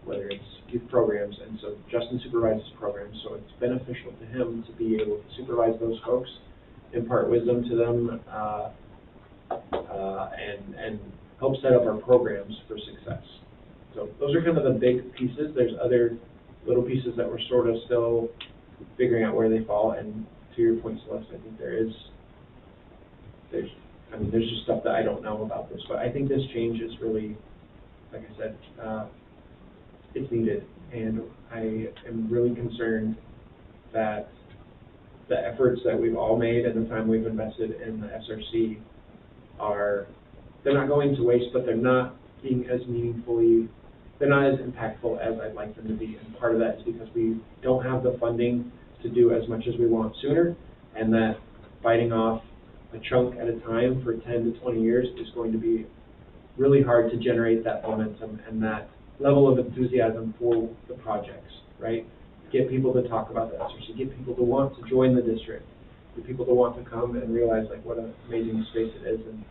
whether it's youth programs, and so Justin supervises programs, so it's beneficial to him to be able to supervise those folks, impart wisdom to them, and help set up our programs for success. So those are kind of the big pieces. There's other little pieces that we're sort of still figuring out where they fall, and to your point, Celeste, I think there's just stuff that I don't know about this, but I think this change is really, like I said, it's needed, and I am really concerned that the efforts that we've all made and the time we've invested in the SRC are they're not going to waste, but they're not being as they're not as impactful as I'd like them to be. And part of that is because we don't have the funding to do as much as we want sooner, and that biting off a chunk at a time for 10 to 20 years is going to be really hard to generate that momentum and that level of enthusiasm for the projects, right? Get people to talk about the SRC, get people to want to join the district, get people to want to come and realize like what an amazing space it is. And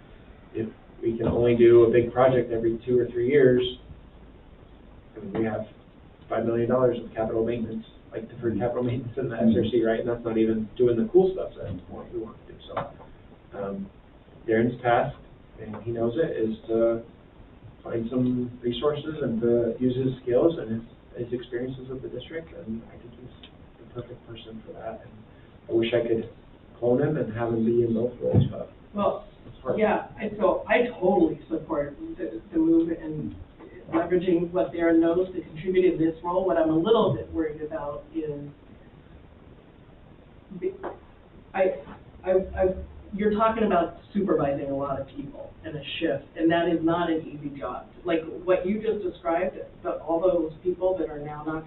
if we can only do a big project every 2 or 3 years, I mean, we have $5 million of capital maintenance, like deferred capital maintenance in the SRC, right? And that's not even doing the cool stuff that we want to do. So Darren's task, and he knows it, is to find some resources and to use his skills and his experiences with the district, and I think he's the perfect person for that. And I wish I could clone him and have him be in both roles, but Well, it's hard. yeah, and so I totally support the move and leveraging what Darren knows to contribute in this role. What I'm a little bit worried about is, you're talking about supervising a lot of people in a shift, and that is not an easy job. Like what you just described, all those people that are now not,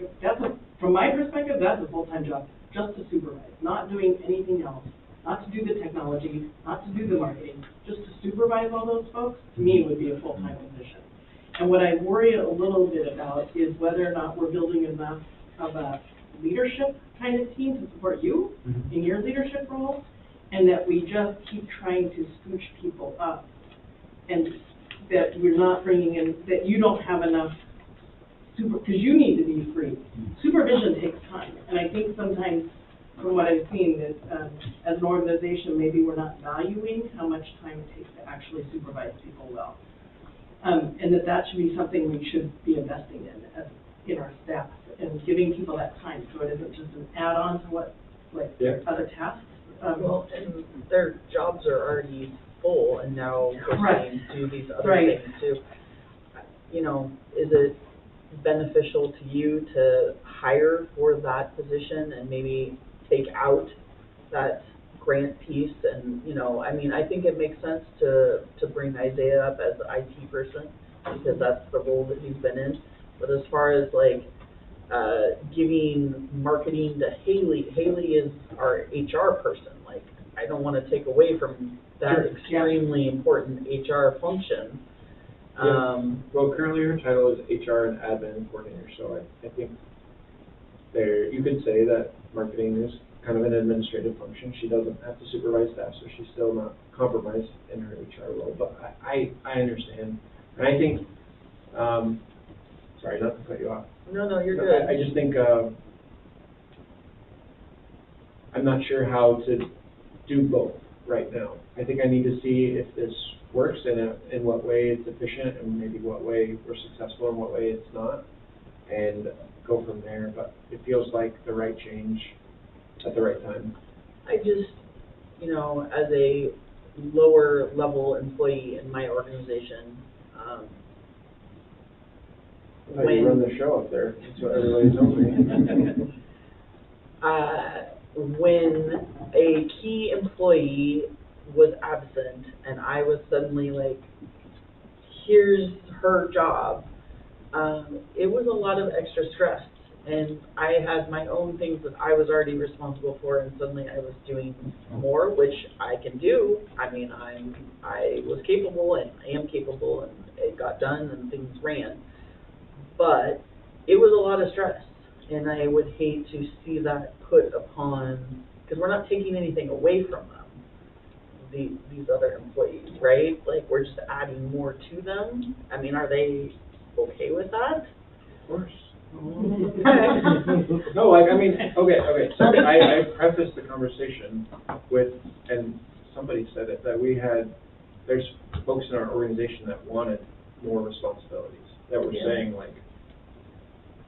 from my perspective, that's a full-time job, just to supervise, not doing anything else, not to do the technology, not to do the marketing, just to supervise all those folks, to me would be a full-time position. And what I worry a little bit about is whether or not we're building enough of a leadership kind of team to support you in your leadership role, and that we just keep trying to scooch people up, and that we're not bringing in, that you don't have enough because you need to be free. Supervision takes time, and I think sometimes, from what I've seen, that as an organization, maybe we're not valuing how much time it takes to actually supervise people well. And that should be something we should be investing in our staff, and giving people that time, so it isn't just an add-on to what, other tasks. Well, and their jobs are already full, and now they're Right. saying do these other Right. things too. You know, is it beneficial to you to hire for that position and maybe take out that grant piece? And, you know, I mean, I think it makes sense to bring Isaiah up as the IT person, because that's the role that he's been in. But as far as like giving marketing to Haley is our HR person. Like, I don't want to take away from that extremely important HR function. Well, currently her title is HR and admin coordinator, so I think you could say that marketing is kind of an administrative function. She doesn't have to supervise staff, so she's still not compromised in her HR role. But I understand, and I think, sorry, not to cut you off. No, you're good. I just think I'm not sure how to do both right now. I think I need to see if this works and in what way it's efficient, and maybe what way we're successful and what way it's not, and go from there. But it feels like the right change at the right time. I just, you know, as a lower level employee in my organization, You run the show up there. That's what everybody tells me. when a key employee was absent and I was suddenly like, here's her job, it was a lot of extra stress. And I had my own things that I was already responsible for, and suddenly I was doing more, which I can do. I mean, I was capable and I am capable, and it got done and things ran. But it was a lot of stress, and I would hate to see that put upon, because we're not taking anything away from them, these other employees, right? Like, we're just adding more to them. I mean, are they okay with that? Of course. No, like, I mean, okay, so I prefaced the conversation with, and somebody said it, that there's folks in our organization that wanted more responsibilities, that were saying like,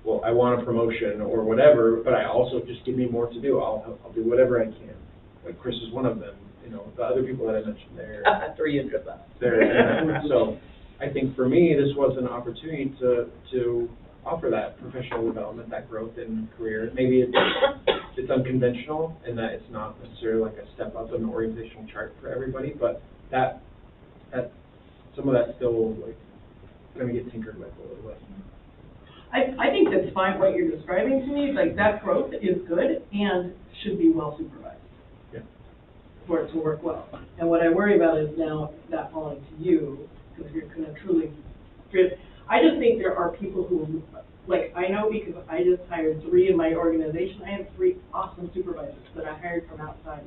well, I want a promotion or whatever, but I also just give me more to do. I'll do whatever I can. Like Chris is one of them. You know, the other people that I mentioned there. 300 of them. So I think for me, this was an opportunity to offer that professional development, that growth in career. Maybe it's unconventional in that it's not necessarily like a step up in the organizational chart for everybody, but that some of that's still like gonna get tinkered with a little bit. I think that's fine, what you're describing to me, like, that growth is good and should be well supervised. Yeah. For it to work well. And what I worry about is now that falling to you, because you're gonna truly, I just think there are people who, like, I know because I just hired 3 in my organization, I have 3 awesome supervisors that I hired from outside.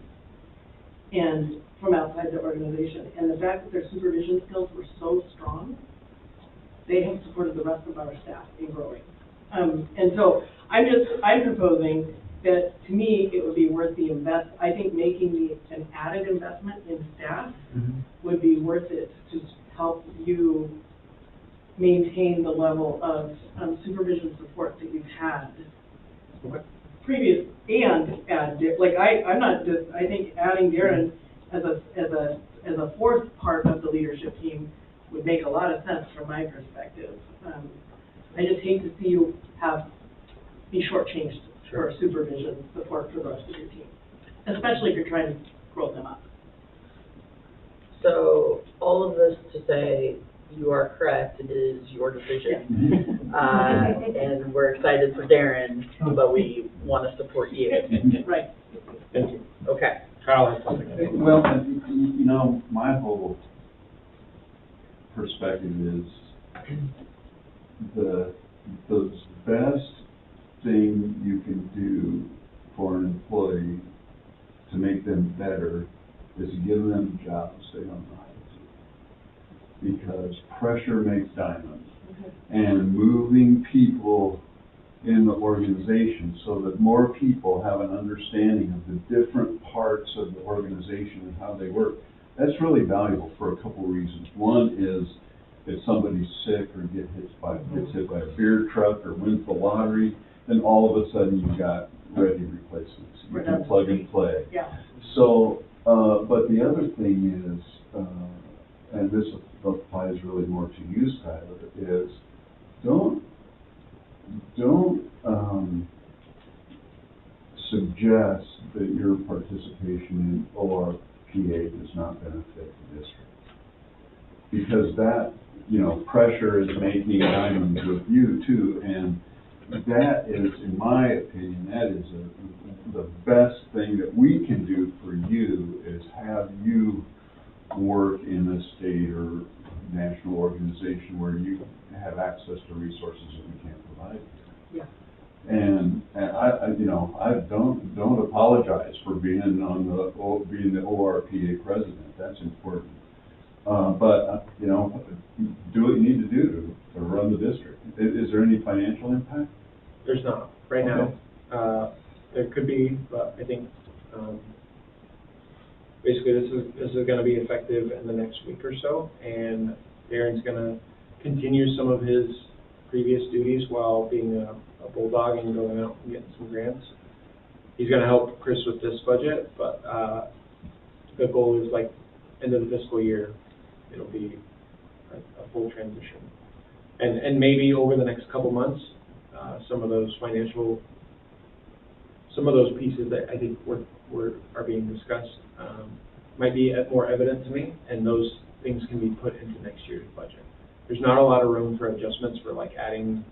And from outside the organization, and the fact that their supervision skills were so strong, they have supported the rest of our staff in growing. And so I'm proposing that, to me, it would be worth the I think making an added investment in staff would be worth it to help you maintain the level of supervision support that you've had previous, and add, like, I'm not just, I think adding Darren as a 4th part of the leadership team would make a lot of sense from my perspective. I just hate to see you be shortchanged for supervision support for the rest of your team, especially if you're trying to grow them up. So, all of this to say, you are correct, it is your decision. And we're excited for Darren, but we want to support you. Right. Thank you. Okay. Kyle has something. Well, you know, my whole perspective is the best thing you can do for an employee to make them better is give them jobs they don't know how to do. Because pressure makes diamonds. And moving people in the organization so that more people have an understanding of the different parts of the organization and how they work, that's really valuable for a couple of reasons. One is if somebody's sick or gets hit by a beer truck or wins the lottery, then all of a sudden you've got ready replacements. You can plug and play. Yeah. So, but the other thing is, and this applies really more to you, Skylar, is don't suggest that your participation in ORPA does not benefit the district. Because that, you know, pressure is making diamonds with you too, and that is, in my opinion, that is the best thing that we can do for you is have you work in a state or national organization where you have access to resources that we can't provide. Yeah. And I you know, I don't apologize for being the ORPA president. That's important. But you know, do what you need to do to run the district. Is there any financial impact? There's not right now. There could be, but I think basically this is going to be effective in the next week or so, and Darren's going to continue some of his previous duties while being a bulldog and going out and getting some grants. He's going to help Chris with this budget, but the goal is like end of the fiscal year, it'll be a full transition. And maybe over the next couple months, some of those pieces that I think are being discussed might be more evident to me, and those things can be put into next year's budget. There's not a lot of room for adjustments for like adding,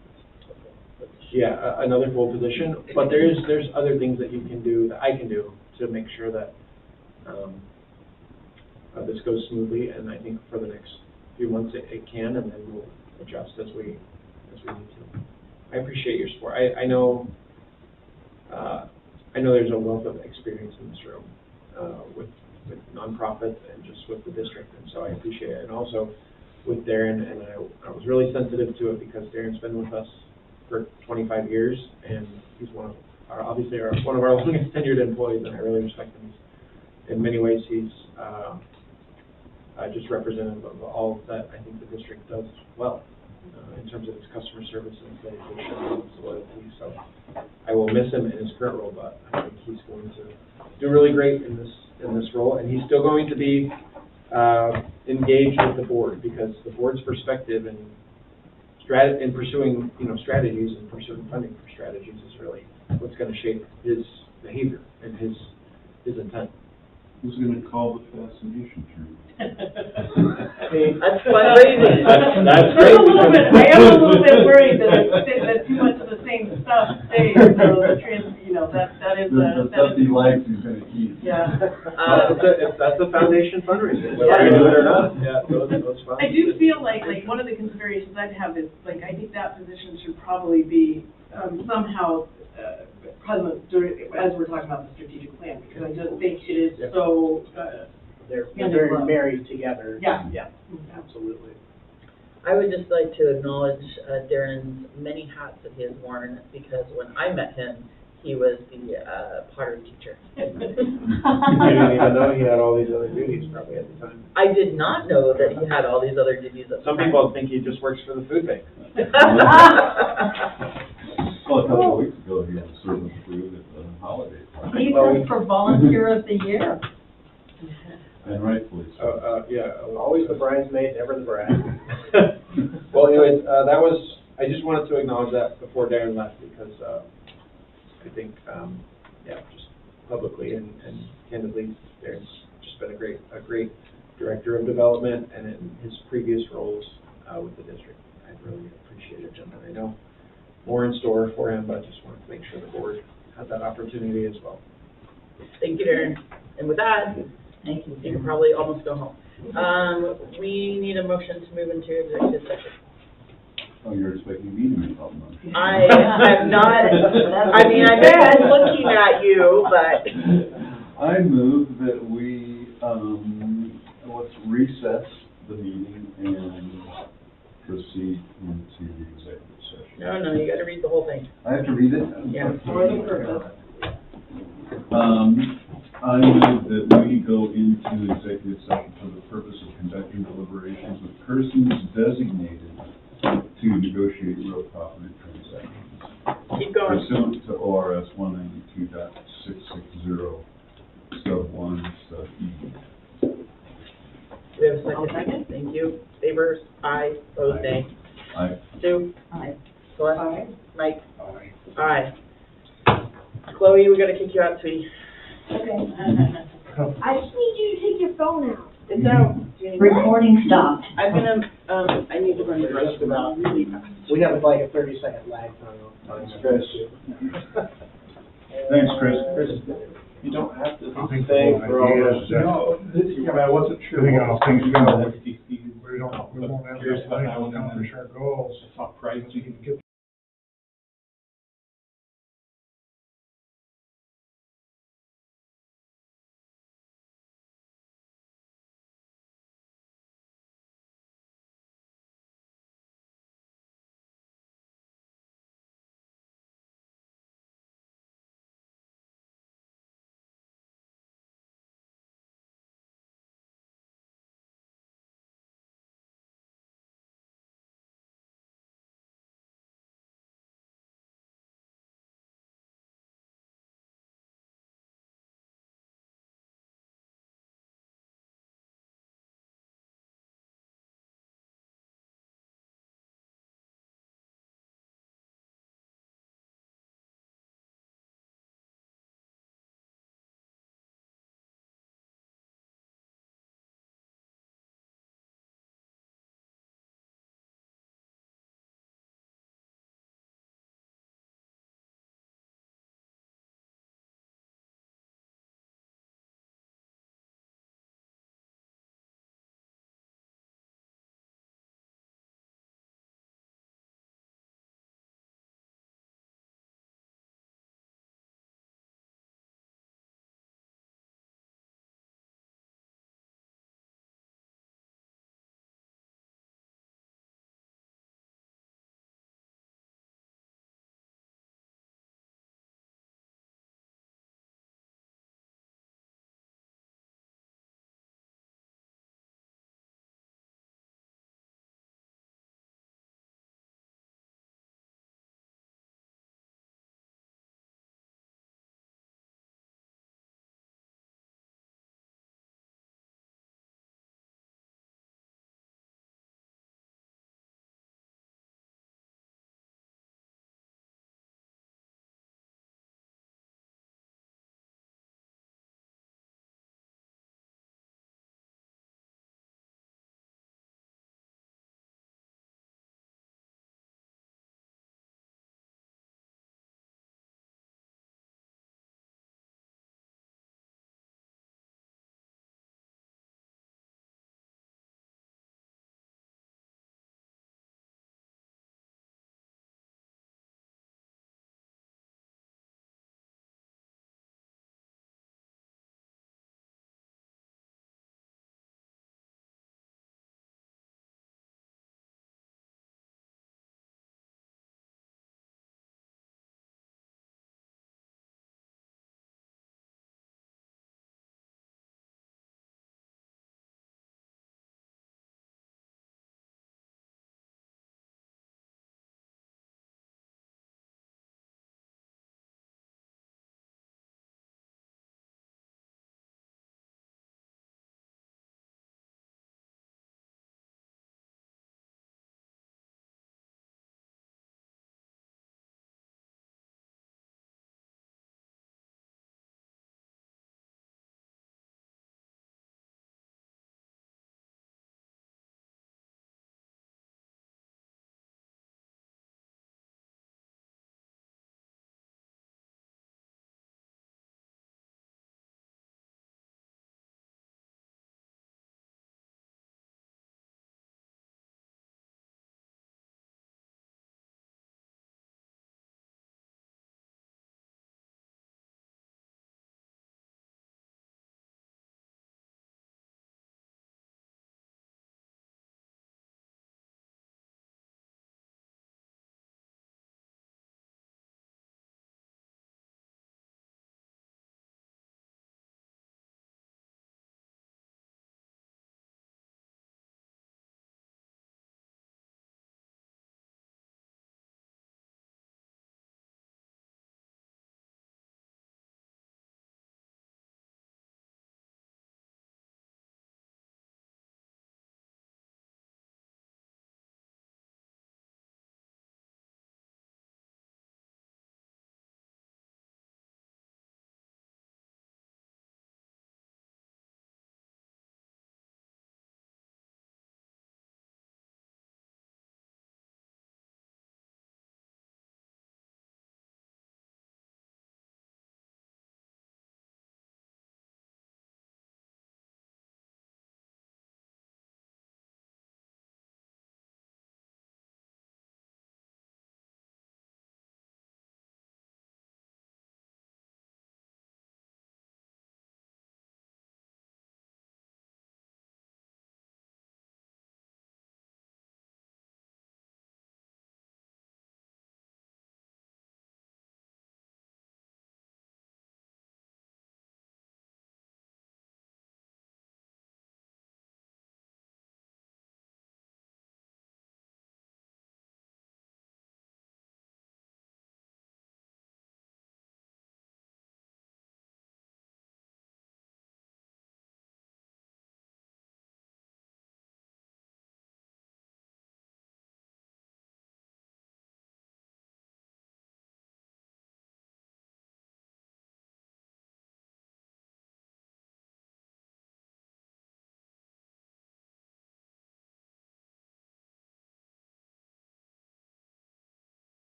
another full position, but there's other things that you can do, that I can do, to make sure that this goes smoothly, and I think for the next few months it can, and then we'll adjust as we need to. I appreciate your support. I know there's a wealth of experience in this room with nonprofits and just with the district, and so I appreciate it. And also with Darren, and I was really sensitive to it because Darren's been with us for 25 years, and he's one of our longest tenured employees, and I really respect him. In many ways, he's just representative of all that I think the district does well in terms of its customer service and dedication and loyalty. So I will miss him in his current role, but I think he's going to do really great in this role, and he's still going to be engaged with the board, because the board's perspective in pursuing strategies and pursuing funding for strategies is really what's going to shape his behavior and his intent. Who's gonna call the fascination term? That's fundraising. That's I'm great. a little bit, I am a little bit worried that too much of the same stuff stays, so that is The stuff he likes, he's gonna keep. Yeah. That's a foundation fundraiser, whether Yeah. you do it or not, yeah, those funds. I do feel like one of the considerations I'd have is, like, I think that position should probably be, somehow, present during, as we're talking about the strategic plan, because I just think it is Yeah. so, They're Yeah, very they love. married together. Yeah. Yeah, absolutely. I would just like to acknowledge Darren's many hats that he has worn, because when I met him, he was the pottery teacher. You didn't even know he had all these other duties probably at the time. I did not know that he had all these other duties at the Some time. people think he just works for the food bank. Well, a couple of weeks ago, he was serving food at the holiday party. He's up for volunteer of the year. And rightfully so. Yeah. Always the bridesmaid, never the bride. Well, anyways, I just wanted to acknowledge that before Darren left, because, I think, just publicly and candidly, Darren's just been a great director of development, and in his previous roles, with the district. I really appreciated him, and I know more in store for him, but just wanted to make sure the board had that opportunity as well. Thank you, Darren. And with that, Thank you. you can probably almost go home. We need a motion to move into executive session. Oh, you're expecting me to make all the motion? I am not, I mean, I've been looking at you, but I move that we, let's recess the meeting and proceed into the executive session. no, you gotta read the whole thing. I have to read it? Yeah. I move that we go into executive session for the purpose of conducting deliberations with persons designated to negotiate real property transactions. Keep going. Pursuant to ORS 192.660, sub 1, sub E. Do we have a second? Second. Thank you. Favors? Aye. Opposed? Nay. Aye. Stu? Aye. Celeste? Aye. Mike? Aye. Chloe, we gotta kick you out, sweetie. Okay. I just need you to take your phone out. It's out. Recording stopped. I'm gonna, I need to run the rest of about, really fast. we have like a 30-second lag on Chris. Thanks, Chris. You don't have to I think stay the for all idea this. is that- I wasn't I think how things go, we But won't have curious enough about time that to one, and then accomplish our goals. I saw pricing. We can get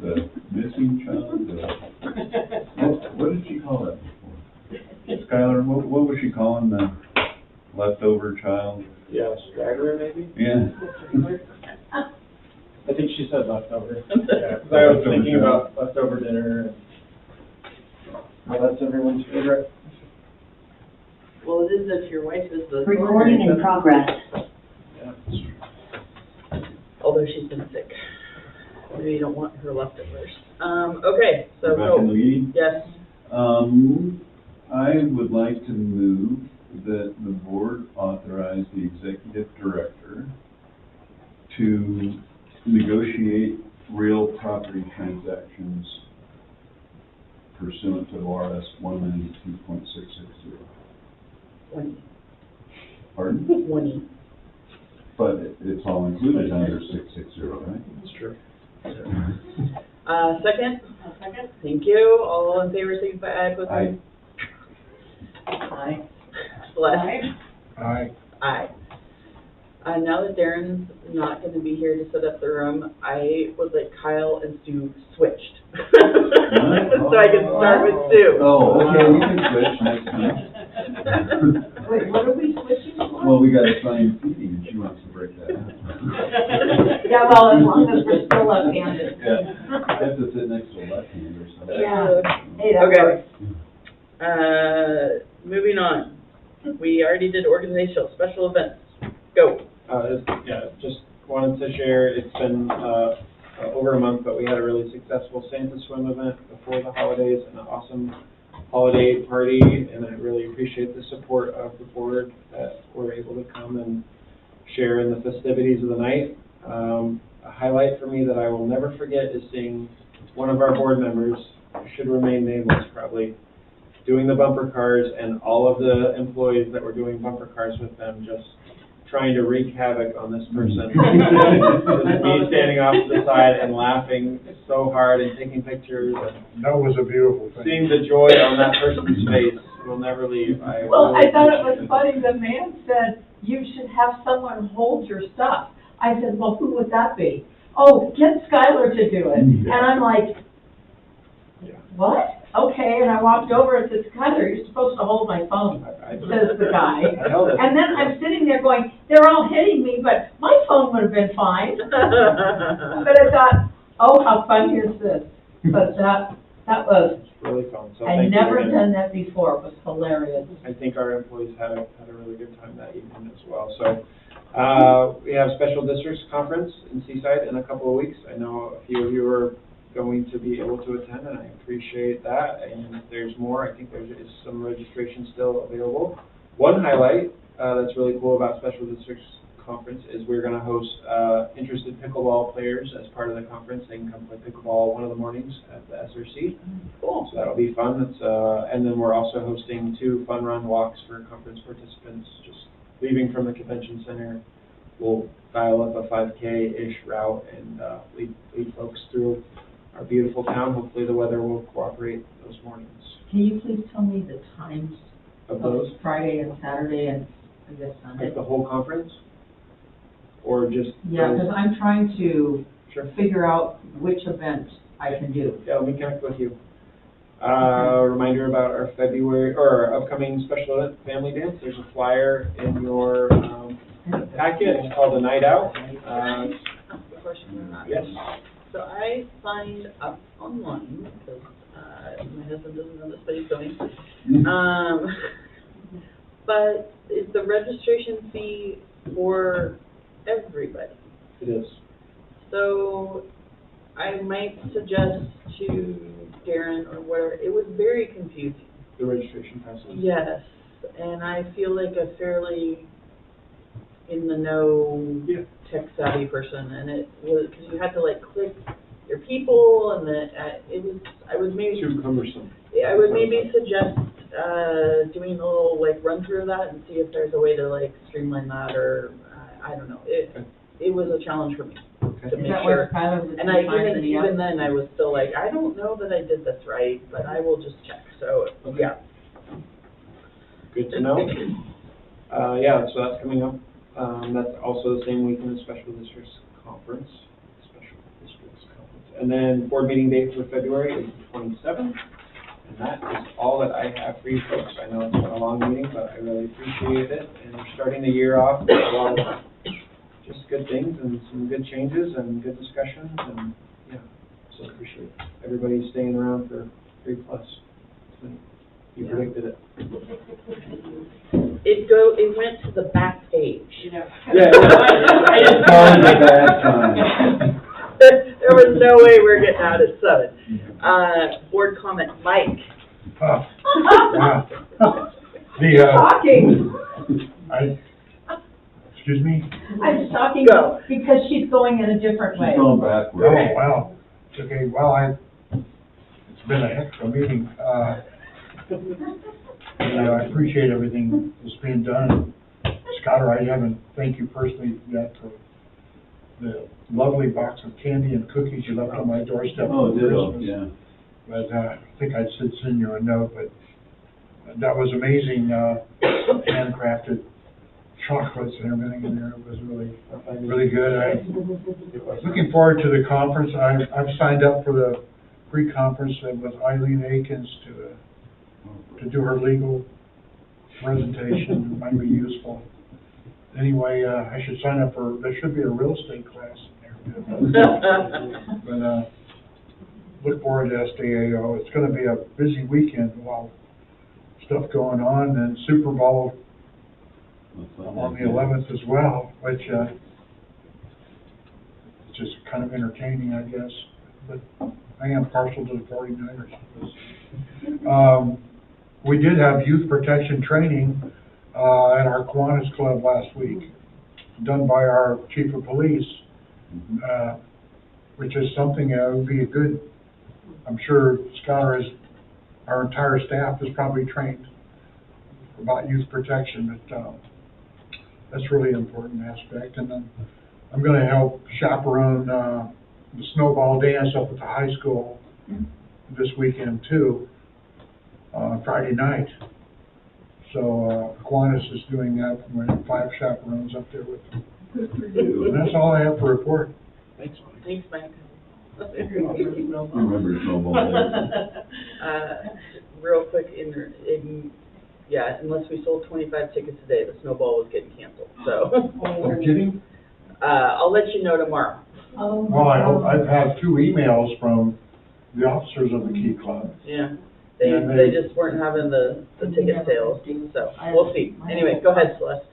the missing child, what did she call that before? Skylar, what was she calling the leftover child? Yeah, straggler maybe? Yeah. I think she said leftover. Yeah, 'cause I was thinking about leftover dinner and how that's everyone's favorite. Well, it is if your wife is the. Recording in progress. Yeah. Although she's been sick. Maybe you don't want her leftovers. Okay, so We're back in the go. meeting? Yes. I would like to move that the board authorize the executive director to negotiate real property transactions pursuant to ORS 192.660. 20. Pardon? 20. But it's all included under 660, right? That's true. Second? Second? Thank you. All in favor, signify by aye. Aye. Aye. Bless. Aye. Aye. Now that Darren's not going to be here to set up the room, I would like Kyle and Stu switched. So I can start with Stu. Oh, okay, we can switch next time. Wait, what are we switching for? Well, we got assigned seating, and she wants to break that up. Yeah, well, as long as we're still left-handed. Yeah, I have to sit next to a left-hander, so. Yeah. Hey, that Okay. works. Moving on. We already did organizational, special events. Go. Just wanted to share, it's been, over a month, but we had a really successful Santa swim event before the holidays, and an awesome holiday party, and I really appreciate the support of the board that were able to come and share in the festivities of the night. A highlight for me that I will never forget is seeing one of our board members, who should remain nameless probably, doing the bumper cars, and all of the employees that were doing bumper cars with them just trying to wreak havoc on this person. Just me standing off to the side and laughing so hard and taking pictures and That was a beautiful thing. seeing the joy on that person's face will never leave. Well, I thought it was funny, the man said, you should have someone hold your stuff. I said, well, who would that be? Oh, get Skylar to do it. And I'm like, what? Okay, and I walked over and said, Skylar, you're supposed to hold my phone, says the guy. I held it. And then I'm sitting there going, they're all hitting me, but my phone would have been fine. But I thought, oh, how funny is this? But that was, Really fun. So I'd thank you never again. done that before. It was hilarious. I think our employees had a really good time that evening as well. So, we have Special Districts Conference in Seaside in a couple of weeks. I know a few of you are going to be able to attend, and I appreciate that. And if there's more, I think there is some registration still available. One highlight that's really cool about Special Districts Conference is we're going to host interested pickleball players as part of the conference. They can come play pickleball one of the mornings at the SRC. Cool. So that'll be fun. And then we're also hosting 2 fun run walks for conference participants. Just leaving from the convention center, we'll dial up a 5K-ish route and lead folks through our beautiful town. Hopefully the weather will cooperate those mornings. Can you please tell me the times Of those, Friday and Saturday and I guess Sunday? like the whole conference? Or just? Yeah, those? because I'm trying to Sure. figure out which event I can do. Yeah, let me connect with you. Reminder about our February, or our upcoming special event, Family Dance. There's a flyer in your packet. It's called a Night Out. Can I ask a question or not? Yes. So I signed up online because my husband doesn't know this, but he's going. But is the registration fee for everybody? It is. So I might suggest to Darren or whatever, it was very confusing. The registration process. Yes, and I feel like a fairly in the know, tech savvy person, and it was, because you had to like click your people, and I would maybe. Too cumbersome. I would maybe suggest, doing a little like run through of that and see if there's a way to like streamline that, or, I don't know. It was a challenge for me to Is make that sure. what Skylar was And I, finding me out? even then, I was still like, I don't know that I did this right, but I will just check, so, yeah. Good to know. Yeah, so that's coming up. That's also the same weekend as Special Districts Conference. Special Districts Conference. And then board meeting date for February is the 27th. And that is all that I have for you folks. I know it's been a long meeting, but I really appreciate it. And we're starting the year off with a lot of just good things and some good changes and good discussions. And yeah, so appreciate everybody staying around for 3+. You predicted it. It went to the back page. Yeah. There was no way we were getting out at 7. Board comment, Mike. Yeah. Talking. Excuse me? I'm talking Go. because she's going in a different way. She's going backwards. Oh, wow. Okay, well, it's been a heck of a meeting. I appreciate everything that's being done. Scott, I haven't thanked you personally yet for the lovely box of candy and cookies you left on my doorstep Oh, for ditto, Christmas. yeah. But I think I should send you a note, but that was amazing, handcrafted chocolates and everything in there. It was really good. I'm looking forward to the conference. I've signed up for the pre-conference with Eileen Akins to do her legal presentation. It might be useful. Anyway, I should sign up there should be a real estate class in there. But look forward to SDAO. It's going to be a busy weekend, a lot of stuff going on, and Super Bowl on the 11th as well, which is just kind of entertaining, I guess. But I am partial to the 49ers. We did have youth protection training at our Kiwanis Club last week, done by our chief of police, which is something that would be a good, I'm sure Scott, our entire staff is probably trained about youth protection, but that's really an important aspect. And then I'm going to help chaperone the snowball dance up at the high school this weekend too, Friday night. So Kiwanis is doing that. We have 5 chaperones up there with them. And that's all I have to report. Thanks, Mike. Thanks, Mike. Remember snowball Real quick, unless we sold 25 tickets a day, the snowball was getting canceled, so. You're kidding? I'll let you know tomorrow. Well, I've had 2 emails from the officers of the Key Club. Yeah, And they just weren't having the ticket sales, so we'll see. Anyway, go ahead, Celeste.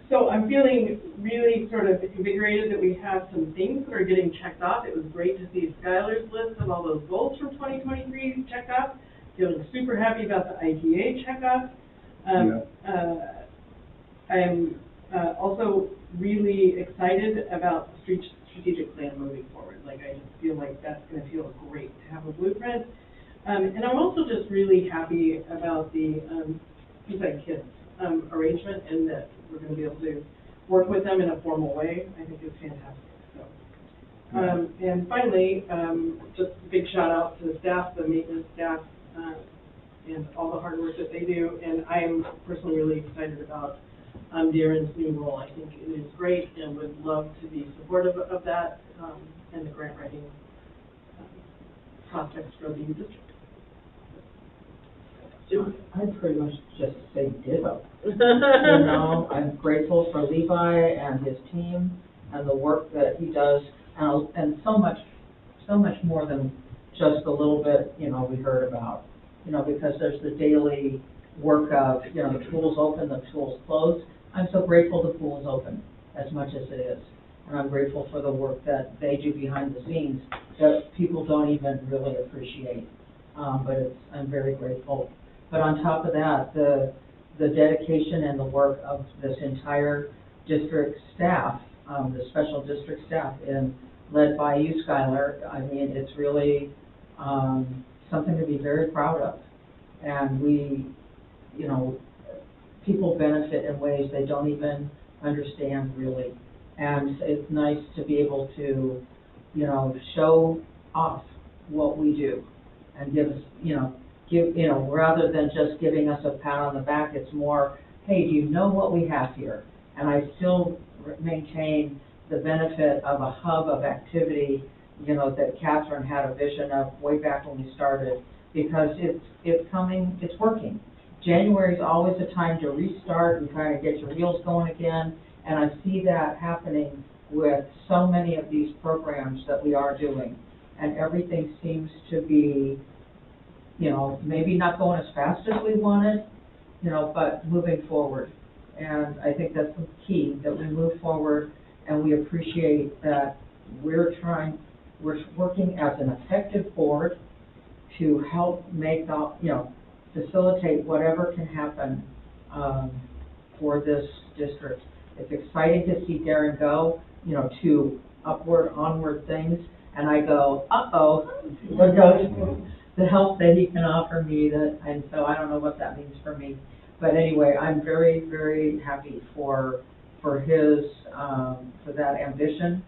So I'm feeling really sort of invigorated that we have some things that are getting checked off. It was great to see Skylar's list of all those goals from 2023 checked off. Feeling super happy about the IGA checkoff. I'm also really excited about the strategic plan moving forward. Like, I just feel like that's going to feel great to have a blueprint. And I'm also just really happy about the Seaside Kids arrangement, and that we're going to be able to work with them in a formal way. I think it's fantastic. So, and finally, just a big shout out to the staff, the maintenance staff, and all the hard work that they do. And I am personally really excited about Darren's new role. I think it is great, and would love to be supportive of that and the grant writing prospects for the district. I'd pretty much just say ditto. You know, I'm grateful for Levi and his team and the work that he does, and so much more than just a little bit, you know, we heard about, you know, because there's the daily work of, you know, the pool's open, the pool's closed. I'm so grateful the pool is open as much as it is. And I'm grateful for the work that they do behind the scenes that people don't even really appreciate. But I'm very grateful. But on top of that, the dedication and the work of this entire district staff, the special district staff, led by you, Skylar, I mean, it's really something to be very proud of. And we, you know, people benefit in ways they don't even understand really. And it's nice to be able to, you know, show off what we do and give us, rather than just giving us a pat on the back, it's more, hey, do you know what we have here? And I still maintain the benefit of a hub of activity you know, that Catherine had a vision of way back when we started, because it's coming, it's working. January is always a time to restart and kind of get your wheels going again, and I see that happening with so many of these programs that we are doing, and everything seems to be, you know, maybe not going as fast as we wanted, you know, but moving forward. And I think that's the key, that we move forward and we appreciate that we're working as an effective board to help make, facilitate whatever can happen for this district. It's exciting to see Darren go, you know, to upward, onward things, and I go, what goes, the help that he can offer me, and so I don't know what that means for me. But anyway, I'm very, very happy for his, for that ambition,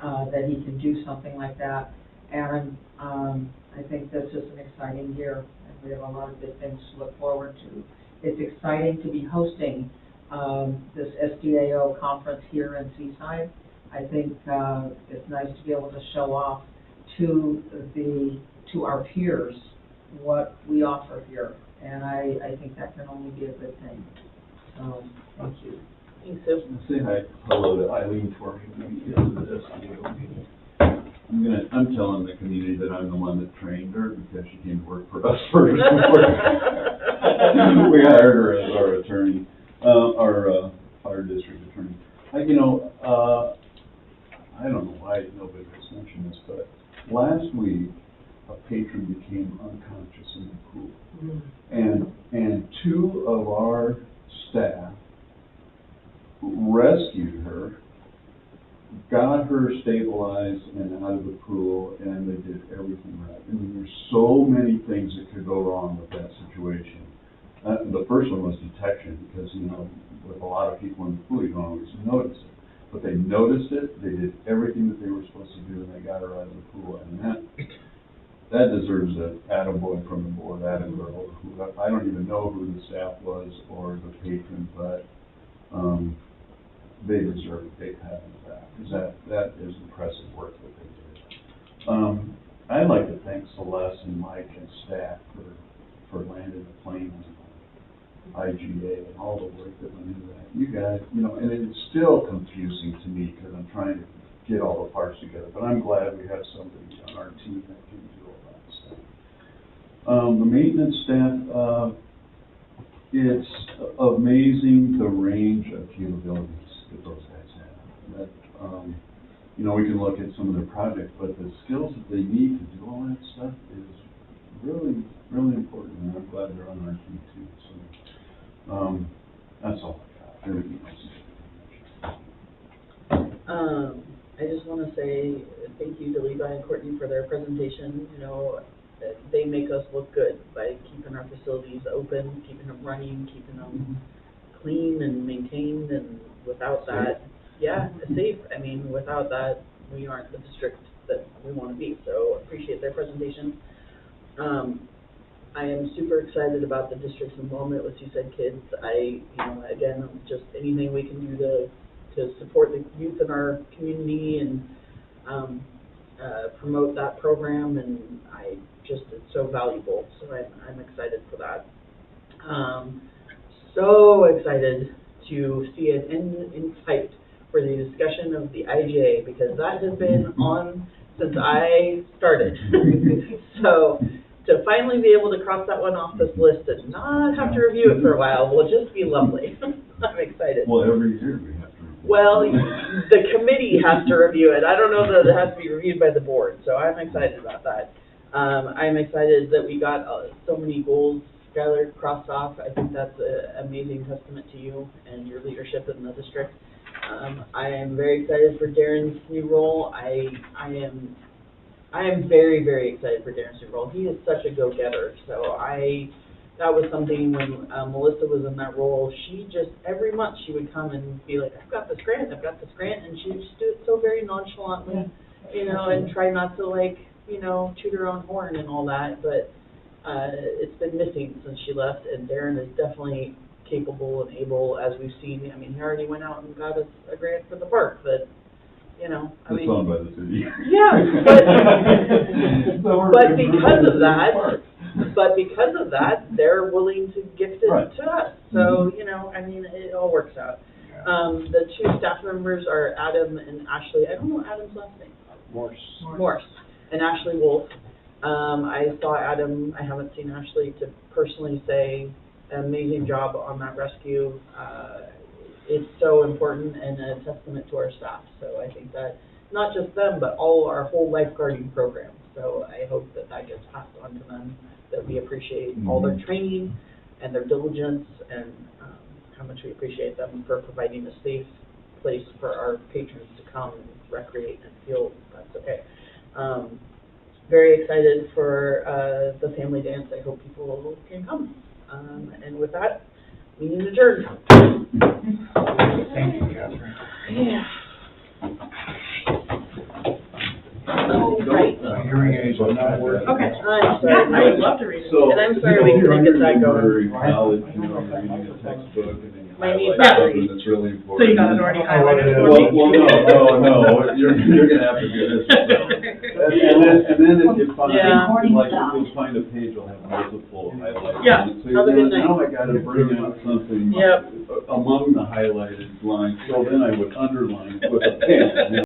that he can do something like that. And I think this is an exciting year, and we have a lot of good things to look forward to. It's exciting to be hosting this SDAO conference here in Seaside. I think it's nice to be able to show off to our peers what we offer here, and I think that can only be a good thing. So, thank you. Thanks, Sue. Say hello to Eileen for me when we get to the SEO meeting. I'm telling the community that I'm the one that trained her because she came to work for us first. We hired her as our attorney, our district attorney. I don't know why nobody has mentioned this, but last week a patron became unconscious in the pool, and two of our staff rescued her, got her stabilized and out of the pool, and they did everything right. I mean, there's so many things that could go wrong with that situation. The first one was detection, because, you know, with a lot of people in the pool, you don't always notice it. But they noticed it, they did everything that they were supposed to do, and they got her out of the pool. And that deserves an attaboy from the board, attagirl. I don't even know who the staff was or the patron, but they deserve a big pat on the back, because that is impressive work that they did. I'd like to thank Celeste and Mike and staff for landing the plane on IGA and all the work that went into that. You guys, you know, and it's still confusing to me because I'm trying to get all the parts together, but I'm glad we have somebody on our team that can do all that stuff. The maintenance staff, it's amazing the range of capabilities that those guys have. That, you know, we can look at some of their projects, but the skills that they need to do all that stuff is really, really important, and I'm glad they're on our team too. So, that's all I got. Everything else is I just want to say thank you to Levi and Courtney for their presentation. You know, they make us look good by keeping our facilities open, keeping them running, keeping them clean and maintained, and without that, safe. I mean, without that, we aren't the district that we want to be. So appreciate their presentation. I am super excited about the district's involvement with Seaside Kids. Again, just anything we can do to support the youth in our community and promote that program, and it's so valuable. So I'm excited for that. So excited to see an end in sight for the discussion of the IGA, because that has been on since I started. So to finally be able to cross that one off this list and not have to review it for a while will just be lovely. I'm excited. Well, every year we have to review it. Well, the committee has to review it. I don't know that it has to be reviewed by the board, so I'm excited about that. I'm excited that we got so many goals, Skylar, crossed off. I think that's an amazing testament to you and your leadership in the district. I am very excited for Darren's new role. I am very, very excited for Darren's new role. He is such a go-getter. So that was something when Melissa was in that role. She just, every month she would come and be like, I've got this grant, and she would just do it so very nonchalantly, you know, and try not to, like, you know, toot her own horn and all that. But it's been missing since she left, and Darren is definitely capable and able, as we've seen. I mean, he already went out and got us a grant for the park that you know, I It's mean. owned by the city. Yeah, but because of that, they're willing to gift it Right. to us. So, you know, I mean, it all works out. The two staff members are Adam and Ashley. I don't know Adam's last name. Morse. And Ashley Wolf. I saw Adam, I haven't seen Ashley to personally say amazing job on that rescue. It's so important and a testament to our staff. So I think that not just them, but our whole lifeguarding program. So I hope that gets passed on to them, that we appreciate all their training and their diligence and how much we appreciate them for providing a safe place for our patrons to come and recreate and feel that's okay. Very excited for the family dance. I hope people can come. And with that, meeting adjourned. Thank you, Catherine. Yeah. Right. My hearing aids are not working. Okay. I'm sorry. Yeah, I would love to read it. So, And I'm sorry we couldn't get that going. You're in college, you know, reading a textbook and then you My niece highlight got something that's really important. So you got it already highlighted for Well, me? no, you're gonna have to do this yourself. And then if you find, Yeah. like, if you'll find a page, will have multiple highlights. Yeah. on it. So Have a you're good gonna, now night. I gotta bring out something Yep. among the highlighted lines, so then I would underline with a pen, you know.